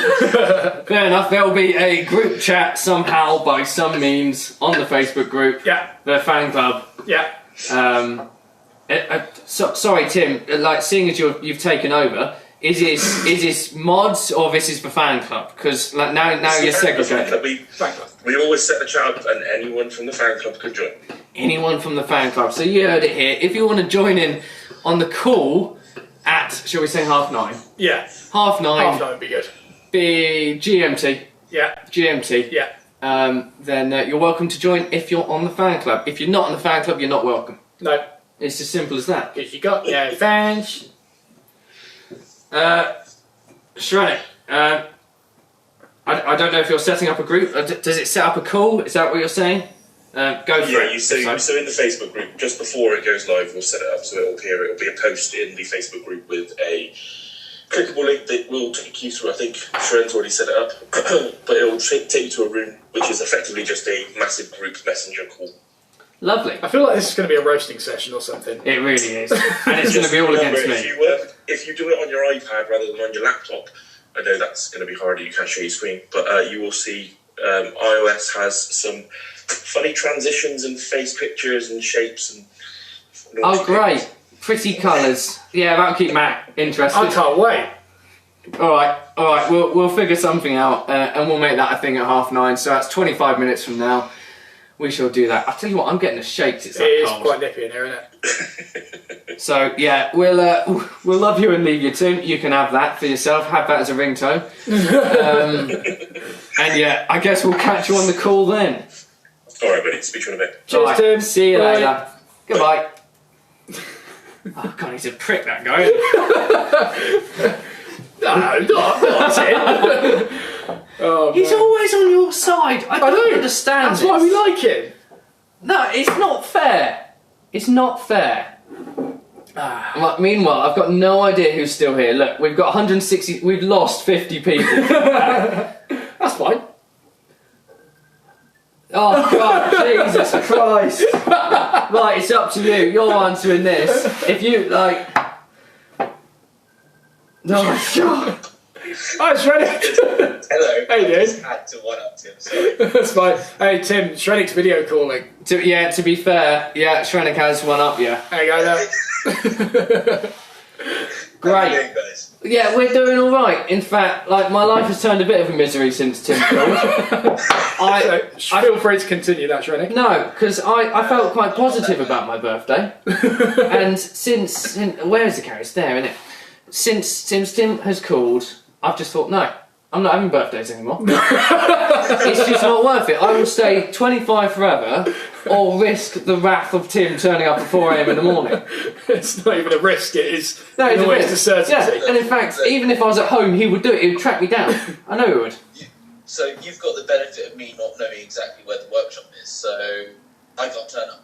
Fair enough, there'll be a group chat somehow, by some means, on the Facebook group. Yeah. The fan club. Yeah. Sorry, Tim, like, seeing as you've taken over, is this mods or this is the fan club? Because like, now you're segregated. We always set the chat up and anyone from the fan club can join. Anyone from the fan club. So you heard it here. If you want to join in on the call at, shall we say 9:30? Yeah. 9:30. 9:30 would be good. Be GMT. Yeah. GMT. Yeah. Then you're welcome to join if you're on the fan club. If you're not on the fan club, you're not welcome. No. It's as simple as that. If you got fans. Shrenik, I don't know if you're setting up a group. Does it set up a call? Is that what you're saying? Go for it. So in the Facebook group, just before it goes live, we'll set it up so it'll appear. It'll be a post in the Facebook group with a clickable link that will take you through. I think Sharon's already set it up, but it'll take you to a room which is effectively just a massive group messenger call. Lovely. I feel like this is going to be a roasting session or something. It really is. And it's going to be all Remember, against me. If you do it on your iPad rather than on your laptop, I know that's going to be harder, you can't show your screen, but you will see iOS has some funny transitions and face pictures and shapes and... Oh, great. Pretty colours. Yeah, that'll keep Matt interested. I can't wait. Alright, we'll figure something out and we'll make that a thing at 9:30, so that's 25 minutes from now. We shall do that. I'll tell you what, I'm getting a shake. It's that It is cold. quite nippy in here, isn't it? So yeah, we'll love you and leave you, Tim. You can have that for yourself. Have that as a ringtone. And yeah, I guess we'll catch you on the call then. Alright, buddy, speak to you in a bit. Cheers, Right, Tim. see you Bye. later. Goodbye. Oh god, he's a prick, that guy. No, not Tim. Oh, He's man. always on your side. I don't understand. That's this. why we like him. No, it's not fair. It's not fair. Like, meanwhile, I've got no idea who's still here. Look, we've got 160. We've lost 50 people. That's fine. Oh God, Jesus Christ! Right, it's up to you. You're answering this. If you like. Oh God. Hi, Shreddick. Hello. Hey, dude. I just had to one-up Tim, sorry. That's fine. Hey, Tim, Shreddick's video calling. To be fair, yeah, Shrenik has one up you. There you go, there. How are you Great. doing, guys? Yeah, we're doing all right. In fact, like my life has turned a bit of a misery since Tim called. So, feel free to continue that, Shreddick. No, because I felt quite positive about my birthday, and since where is the carrot? It's there, isn't it? Since Tim has called, I've just thought, no, I'm not having birthdays anymore. It's just not worth it. I will stay 25 forever, or risk the wrath of Tim turning up at 4 AM in the morning. It's not even a risk, it is No, it's always a a certainty. Yeah, and in fact, even if I was at home, he would do it. He would track me down. I know he would. So you've got the benefit of me not knowing exactly where the workshop is, so I can't turn up.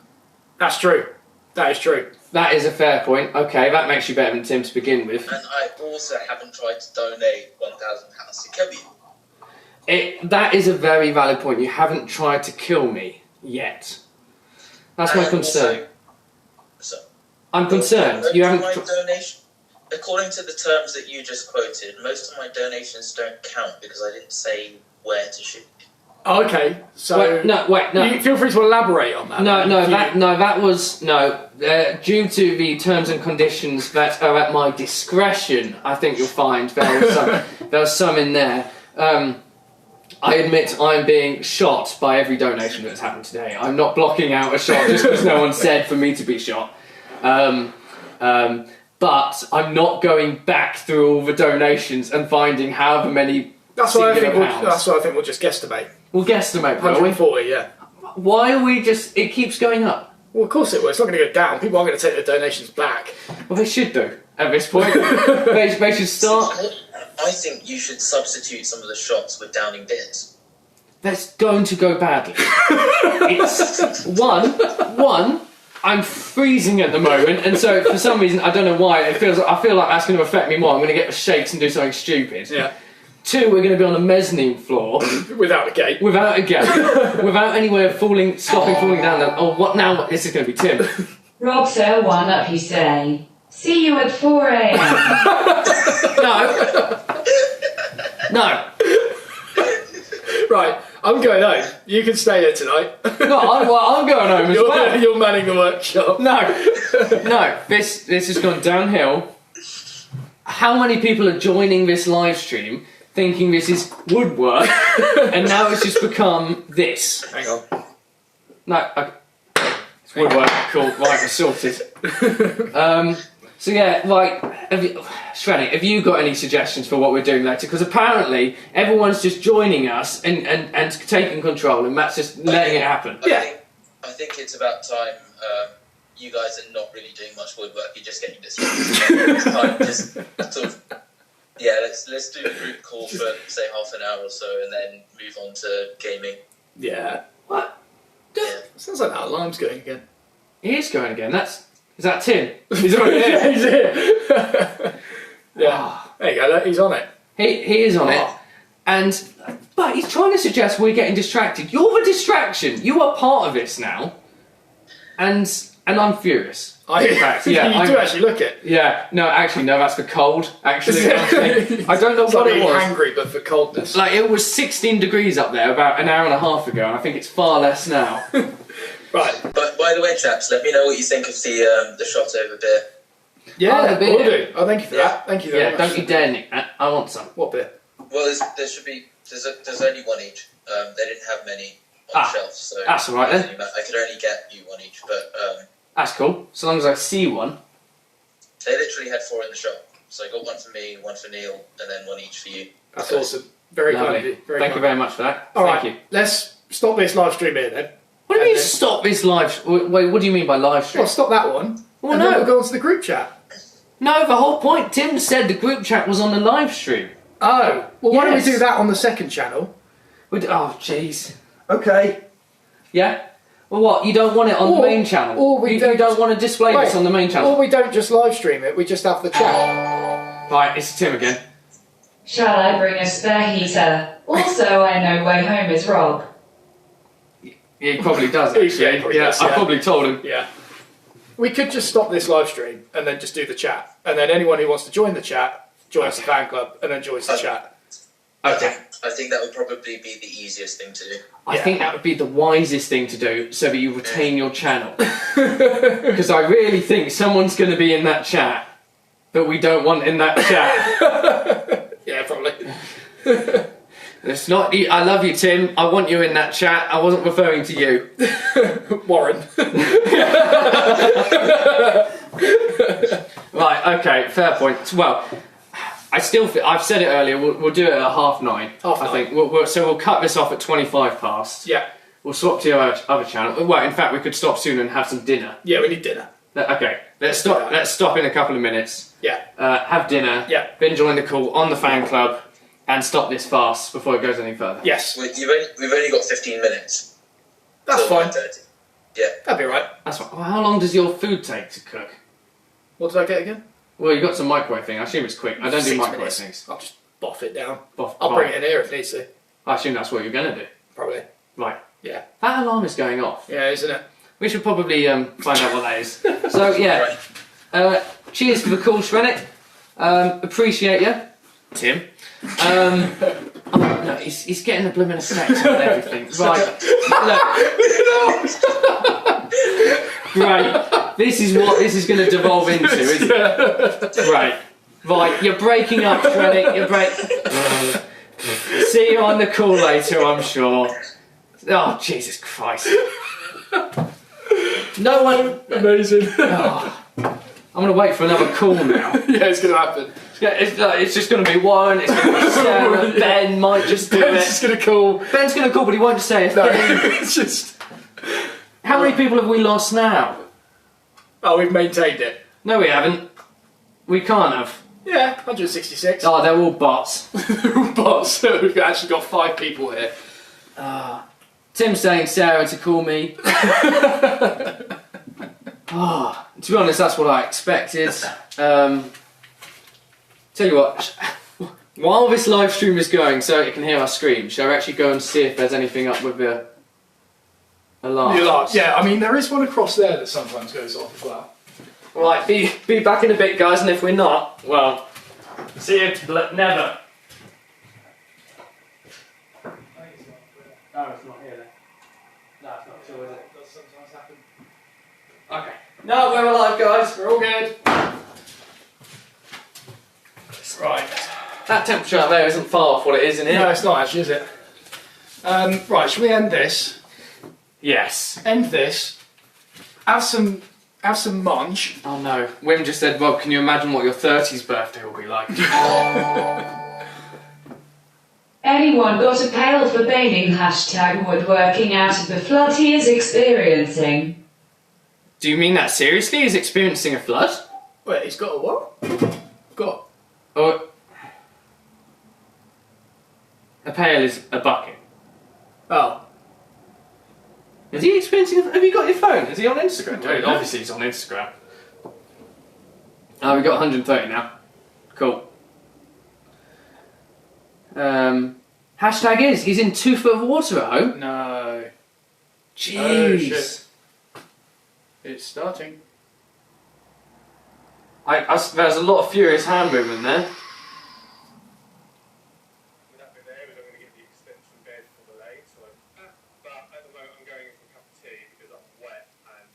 That's true. That is true. That is a fair point. Okay, that makes you better than Tim to begin with. And I also haven't tried to donate £1,000 to kill you. That is a very valid point. You haven't tried to kill me yet. That's my And concern. also, I'm concerned. You haven't. My donation, according to the terms that you just quoted, most of my donations don't count because I didn't say where to shoot. Oh, okay, so... Wait, no. You feel free to elaborate on that. That was due to the terms and conditions that are at my discretion. I think you'll find there was some in there. I admit I'm being shot by every donation that's happened today. I'm not blocking out a shot just because no one said for me to be shot. But I'm not going back through all the donations and finding however many. That's what I think. pounds. That's what I think. We'll just guesstimate. We'll guesstimate, will we? 140. Yeah. Why are we just? It keeps going up. Well, of course it will. It's not going to go down. People aren't going to take their donations back. Well, they should do at this point. they should start. I think you should substitute some of the shots with downing beers. That's going to go badly. It's one. I'm freezing at the moment, and so for some reason I don't know why I feel like that's going to affect me more. I'm going to get the shakes and do something stupid. Yeah. 2, we're going to be on the mezzanine floor Without a gate. without a gate, without anywhere falling down. Oh, what now? This is going to be Tim. Rob Sale one up, you say. See you at 4 AM. No. Right. I'm going home. You can stay here tonight. No, I'm going home as well. You're manning the workshop. No. This has gone downhill. How many people are joining this live stream thinking this is woodwork, and now it's just become this? Hang on. No, okay. It's woodwork. Cool. Right, we're sorted. So yeah, like, Shreddy, have you got any suggestions for what we're doing later? Because apparently everyone's just joining us and taking control, and Matt's just letting it happen. I think it's about time. You guys are not really doing much woodwork. You're just getting distracted. It's time just sort of. Yeah, let's do a group call for say half an hour or so, and then move on to gaming. Yeah. What? Yeah. Sounds like that alarm's going again. He is going again. Is that Tim? He's already here. Yeah, he's here. Yeah. There you go. He's on it. He is on it, but he's trying to suggest we're getting distracted. You're the distraction. You are part of this now. and I'm furious. I, In fact, yeah, you do actually look it. Yeah, no, you do actually look it. Yeah, no, actually, no, that's for cold. Actually, I don't know what it was. Hungry, but for coldness. Like, it was 16 degrees up there about an hour and a half ago, and I think it's far less now. Right. But by the way, chaps, let me know what you think of the shot over beer. Yeah, the beer. will do. Oh, thank you for that. Thank you very Yeah, much. don't you dare nick that. I want some. What bit? Well, there's only one each. They didn't have many on the shelf, so that's all right then. I could only get you one each, but That's cool. So long as I see one. they literally had 4 in the shop. So I got one for me, one for Neil, and then one each for you. That's awesome. Very kind of you. Thank you very much for that. All Thank right, you. let's stop this live stream here then. What do you mean stop this live? Wait, what do you mean by live stream? Well, stop that one. Well, and no. then we'll go on to the group chat. No, the whole point. Tim said the group chat was on the live stream. Oh, well, why don't we Yes. do that on the second channel? Oh, jeez. Okay. Yeah? Well, what? You don't want it on the main channel? Or we you don't want to display this on the main channel? Or we don't just live stream it, we just have the chat. Right, it's Tim again. Shall I bring a spare heater? Also, I know way home is Rob. Yeah, he probably does, Yeah, actually. he probably does, I yeah. probably told him. Yeah. We could just stop this live stream and then just do the chat. And then anyone who wants to join the chat, joins the fan club and then joins the chat. Okay. I think that would probably be the easiest thing to do. I think that would be the wisest thing to do so that you retain your channel. Because I really think someone's going to be in that chat that we don't want in that chat. Yeah, probably. It's not. I love you, Tim. I want you in that chat. I wasn't referring to you. Warren. Right, okay, fair point. Well, I still feel, I've said it earlier, we'll do it at 9:30. I think. So we'll cut this off at 25 past. Yeah. We'll swap to our other channel. Well, in fact, we could stop soon and have some dinner. Yeah, we need dinner. Okay, let's stop in a couple of minutes. Yeah. Have dinner. Yeah. Then join the call on the fan club and stop this fast before it goes any further. Yes. We've only got 15 minutes. That's till fine. 9:30. Yeah. That'd be right. That's fine. Well, how long does your food take to cook? What did I get again? Well, you got some microwave thing. I assume it's quick. I don't do 6 microwave minutes. things. I'll just boff it down. Boff- I'll right. bring it in here if needs to. I assume that's what you're going to do. Probably. Right. Yeah. That alarm is going off. Yeah, isn't it? We should probably find out what that is. So, yeah. Cheers for the call, Shrenik. Appreciate you. Tim. No, he's getting the blooming effect on everything. Right. Look. Great. This is what this is going to devolve into, isn't it? Right. You're breaking up, Shrenik. See you on the call later, I'm sure. Oh, Jesus Christ. No one... Amazing. Oh, I'm going to wait for another call now. Yeah, it's going to happen. It's just going to be one, it's going to be Sarah, Ben might just do Ben's it. just going to call. Ben's going to call, but he won't say a No, thing. it's just... How many people have we lost now? Oh, we've maintained it. No, we haven't. We can't have. Yeah, 166. Oh, they're all bots. Bots. We've actually got 5 people here. Tim's saying Sarah to call me. To be honest, that's what I expected. Tell you what, while this live stream is going, so it can hear us scream, shall I actually go and see if there's anything up with the alarm? The alarm. Yeah, I mean, there is one across there that sometimes goes off as well. Right, be back in a bit, guys, and if we're not, well, see you never. No, it's not here then. No, it's not sure, is it? Does sometimes happen. Okay. No, we're alive, guys. We're all good. Right. That temperature out there isn't far off what it is in here. No, it's not actually, is it? Right, shall we end this? Yes. End this. Have some munch. Oh no. Wim just said, Rob, can you imagine what your 30s birthday will be like? Anyone got a pail for bathing? #woodworking out of the flood he is experiencing. Do you mean that seriously? He's experiencing a flood? Wait, he's got a what? Got. Oh. A pail is a bucket. Oh. Is he experiencing have you got your phone? Is he on Instagram? Don't know. Obviously he's on Instagram. Oh, we've got 130 now. Cool. Hashtag is, he's in 2 foot of water at home. No. Jeez. Oh, shit. It's starting. There's a lot of furious hand movement there. With that bit there, we're going to get the extension bed for the legs. So but at the moment, I'm going in for a cup of tea because I'm wet and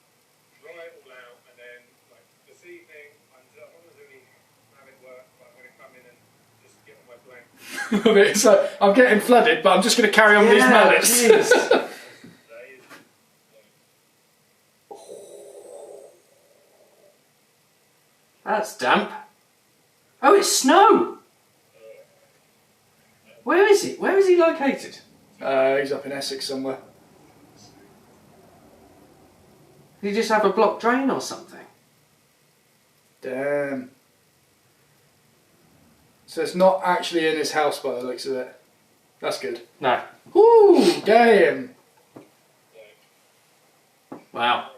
dry it all out. And then, like this evening, I'm not really having work, but I'm going to come in and just get on my blanket. So I'm getting flooded, but I'm just going to carry on with these mallets. That's damp. Oh, it's snow! Where is he? Where is he located? He's up in Essex somewhere. Did he just have a blocked drain or something? Damn. So it's not actually in his house by the looks of it. That's good. No. Woo! Damn! Wow.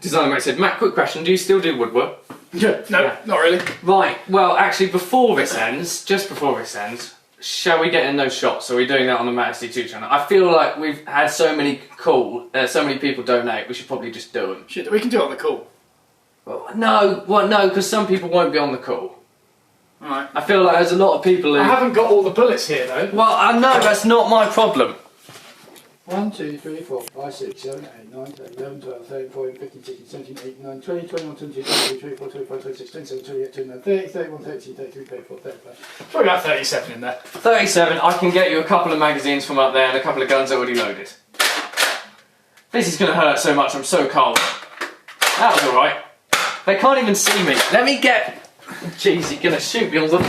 Designer Mate said, Matt, quick question, do you still do woodwork? Yeah, no, Yeah. not really. Right, well actually before this ends, just before this ends, shall we get in those shots? Are we doing that on the Matt Estlea 2 channel? I feel like we've had so many so many people donate, we should probably just do them. Shit, we can do it on the call. Well, no, because some people won't be on the call. Alright. I feel like there's a lot of people who... I haven't got all the bullets here though. Well, I know, that's not my problem. 1, 2, 3, 4, 5, 6, 7, 8, 9, 10, 11, 12, 13, 14, 15, 16, 17, 18, 19, 20, 21, 22, 23, 24, 25, 26, 27, 28, 29, 30, 31, 32, 33, 34, 35. Probably about 37 in there. 37, I can get you a couple of magazines from up there and a couple of guns already loaded. This is going to hurt so much, I'm so cold. That was alright. They can't even see me. Let me get... Jeez, he's going to shoot me all the...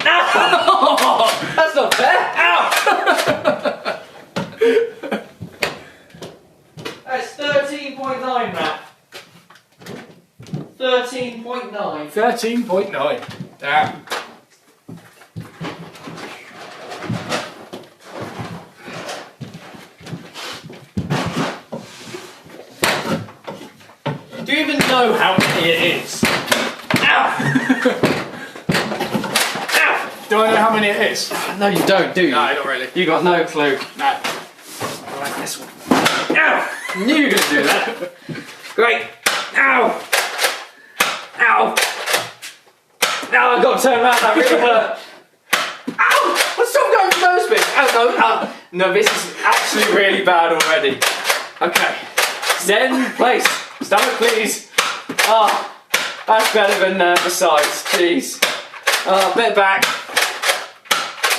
Ow! That's not fair! Ow! That's 13.9, Matt. 13.9. 13.9. Damn. Do you even know how many it is? Ow! Ow! Do I know how many it is? No, you don't, do you? No, not really. You got no clue. No. Right, this one. Ow! I knew you were going to do that. Great. Ow! Ow! Now I've got to turn around, that really hurt. Ow! Let's stop going for those bits. Oh, no, no, this is actually really bad already. Okay. Zen, place. Stomach, please. Ah, that's better than besides. Jeez. A bit back.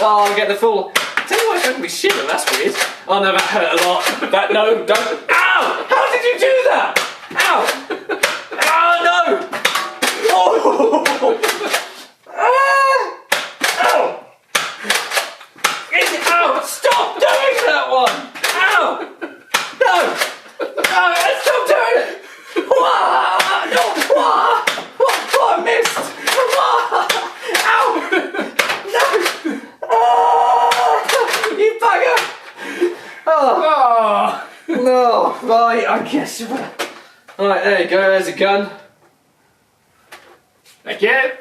Oh, I'll get the full. Tell you what, it's making me shiver, that's weird. Oh no, that hurt a lot. That, no, don't. Ow! How did you do that? Ow! Oh no! Oh! Ow! Ow! Stop doing that one! Ow! No! No, stop doing it! Wah! No! Wah! What? I missed! Wah! Ow! No! Oh! You bugger! Oh! No! Right, I guess you're right. Alright, there you go, there's a gun. Thank you.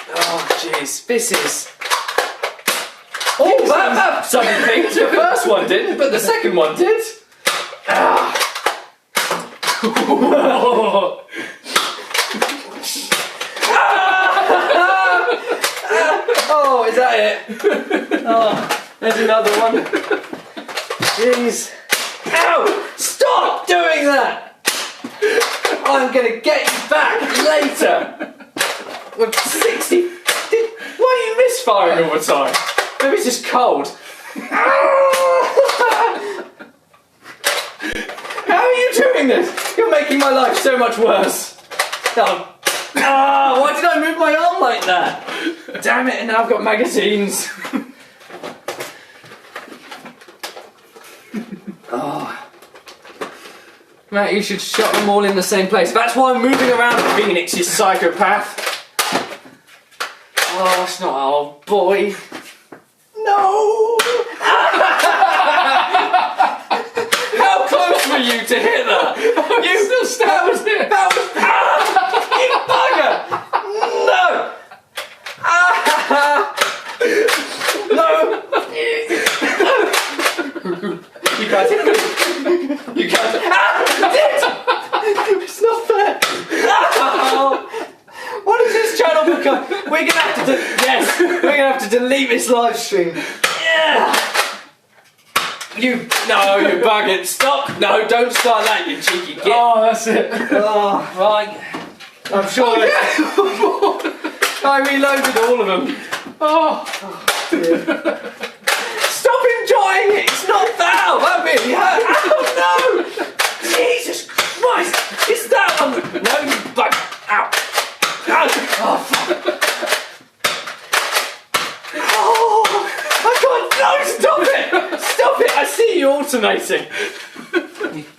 Oh, jeez, this is... Oh, that sudden thing. The first one didn't, but the second one did. Ah. Oh, is that it? Oh, there's another one. Jeez. Ow! Stop doing that! I'm gonna get you back later. With 60. Why are you misfiring all the time? Maybe it's just cold. How are you doing this? You're making my life so much worse. Oh. Ah, why did I move my arm like that? Damn it, and now I've got magazines. Oh. Matt, you should shut them all in the same place. That's why I'm moving around Phoenix, you psychopath. Oh, it's not. Oh, boy. No! How close were you to hit that? You still stabbed it. That was. You bugger! No! No! You can't. You can't. Yes, we're gonna have to delete this live stream. Yeah. You bug it. Stop. No, don't start that, you cheeky git. Oh, that's it. Oh, right. I'm sure I reloaded all of them. Oh. Stop enjoying it. It's not foul. That really hurt. Oh no. Jesus Christ. It's that one. No, you bug. Ow. Ow. Oh, fuck. Oh, I can't. No, stop it. Stop it. I see you alternating.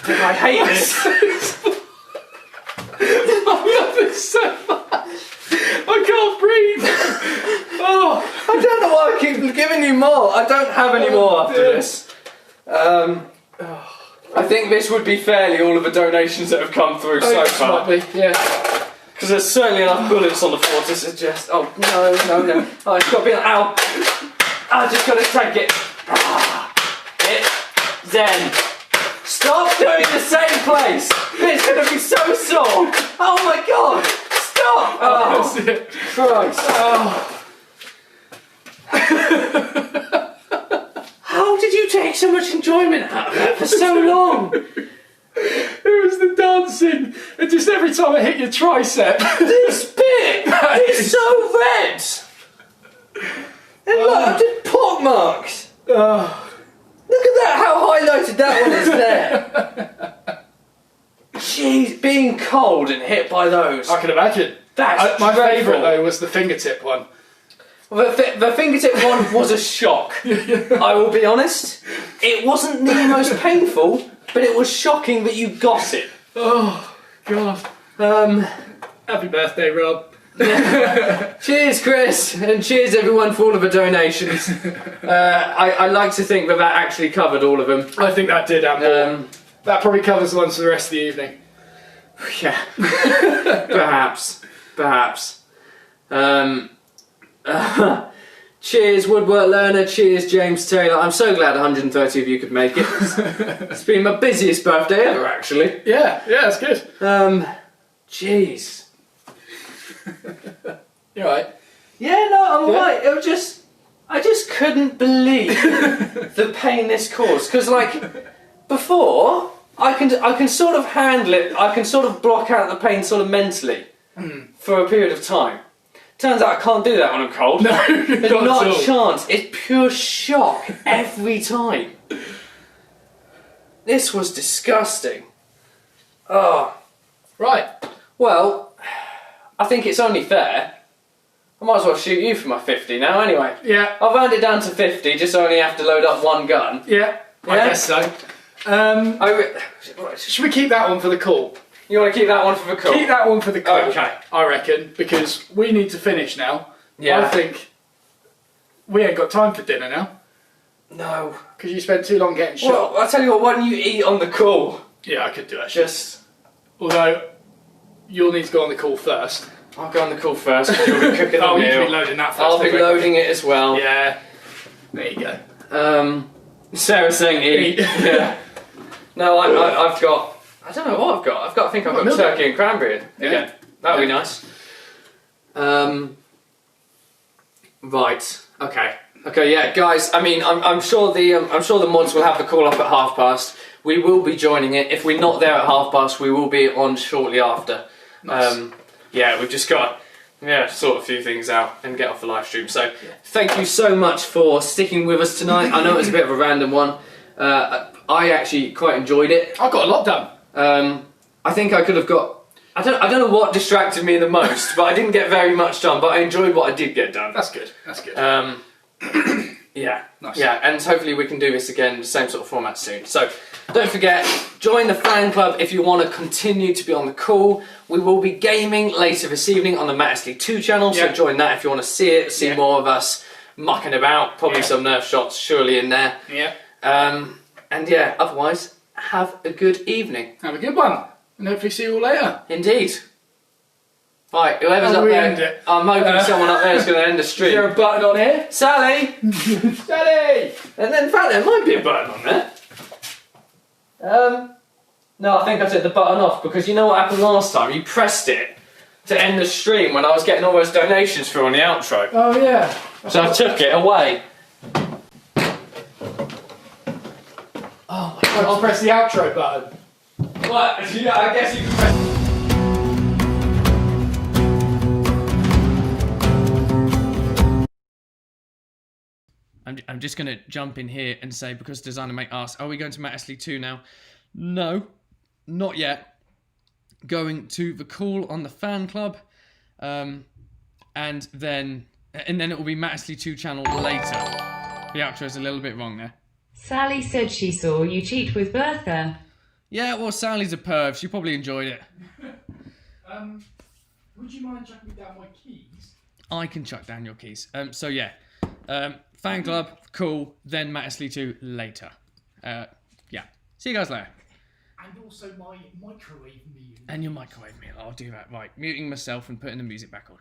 I hate this. I love it so much. I can't breathe. Oh, I don't know why I keep giving you more. I don't have any more after this. I think this would be fairly all of the donations that have come through so far. Might be, yeah. Because there's certainly enough bullets on the floor to suggest. Oh, no. Oh, it's got to be. Ow. I just got to take it. Zen. Stop doing the same place. It's going to be so sore. Oh my god. Stop. Oh, That's it. Christ. Oh. How did you take so much enjoyment out of that for so long? It was the dancing, and just every time I hit your tricep. This bit is so red. And look, I did pork marks. Oh. Look at that, how highlighted that one is there. Jeez, being cold and hit by those. I can imagine. That's My dreadful. favourite though was the fingertip one. The fingertip one was a shock. I will be honest. It wasn't the most painful, but it was shocking that you got it. Oh, God. Happy birthday, Rob. Cheers, Chris, and cheers everyone for all of the donations. I like to think that actually covered all of them. I think that did, that probably covers the ones for the rest of the evening. Yeah, perhaps. Cheers, Woodwork Learner. Cheers, James Taylor. I'm so glad 130 of you could make it. It's been my busiest birthday ever, actually. Yeah, that's good. Jeez. You alright? Yeah, no, I'm alright. It was just, I just couldn't believe the pain this caused. Because, like, before, I can sort of handle it. I can sort of block out the pain sort of mentally for a period of time. Turns out I can't do that when I'm cold. No, There's not not at a all. chance. It's pure shock every time. This was disgusting. Oh. Right. Well, I think it's only fair. I might as well shoot you for my 50 now anyway. Yeah. I've rounded it down to 50, just so I only have to load up one gun. Yeah, I Yeah? guess so. Should we keep that one for the call? You want to keep that one for the call? Keep that one for the call. Okay. I reckon, because we need to finish now. Yeah. I think we ain't got time for dinner now, No. because you spent too long getting shot. Well, I'll tell you what, why don't you eat on the call? Yeah, I could do that. Just... Although, you'll need to go on the call first. I'll go on the call first, because you'll be cooking the Oh, you meal. can be loading that first. I'll be anyway. loading it as well. Yeah. There you go. Sarah's saying eat. Yeah. No, I've got... I don't know what I've got. I think I've got milk. turkey and cranberry again. Yeah. That would be nice. Right. Okay. Okay. Yeah, guys. I mean, I'm sure the mods will have the call up at 5:30. We will be joining it. If we're not there at 5:30, we will be on shortly after. Nice. Yeah, we've just got to sort a few things out and get off the live stream. So thank you so much for sticking with us tonight. I know it's a bit of a random one. I actually quite enjoyed it. I got a lot done. I think I could have got... I don't know what distracted me the most, but I didn't get very much done, but I enjoyed what I did get done. That's good. That's good. Yeah. Nice. Yeah, and hopefully we can do this again, the same sort of format soon. So, don't forget, join the fan club if you want to continue to be on the call. We will be gaming later this evening on the Matt Estlea 2 channel, so Yeah. join that if you want to see it, see Yeah. more of us mucking about, probably Yeah. some nerf shots surely in there. Yeah. And yeah, otherwise, have a good evening. Have a good one. And hopefully see you all later. Indeed. Right, whoever's How do up we there, end it? I'm hoping someone up there is going to end the Is there a stream. button on here? Sally! Daddy! And then in fact there might be a button on there. No, I think I took the button off because you know what happened last time? You pressed it to end the stream when I was getting all those donations through on the outro. Oh yeah. So I took it away. Oh my God. I'll press the outro button. What? Yeah, I guess you can press. I'm just going to jump in here and say, because Designer Mate asked, are we going to Matt Estlea 2 now? No, not yet. Going to the call on the fan club, and then it will be Matt Estlea 2 channel later. The outro is a little bit wrong there. Sally said she saw you cheat with Bertha. Yeah, well, Sally's a perv. She probably enjoyed it. Would you mind chucking down my keys? I can chuck down your keys. So yeah, fan club, cool. Then Matt Estlea 2 later. Yeah. See you guys later. And also my microwave meal. And your microwave meal. I'll do that. Right, muting myself and putting the music back on.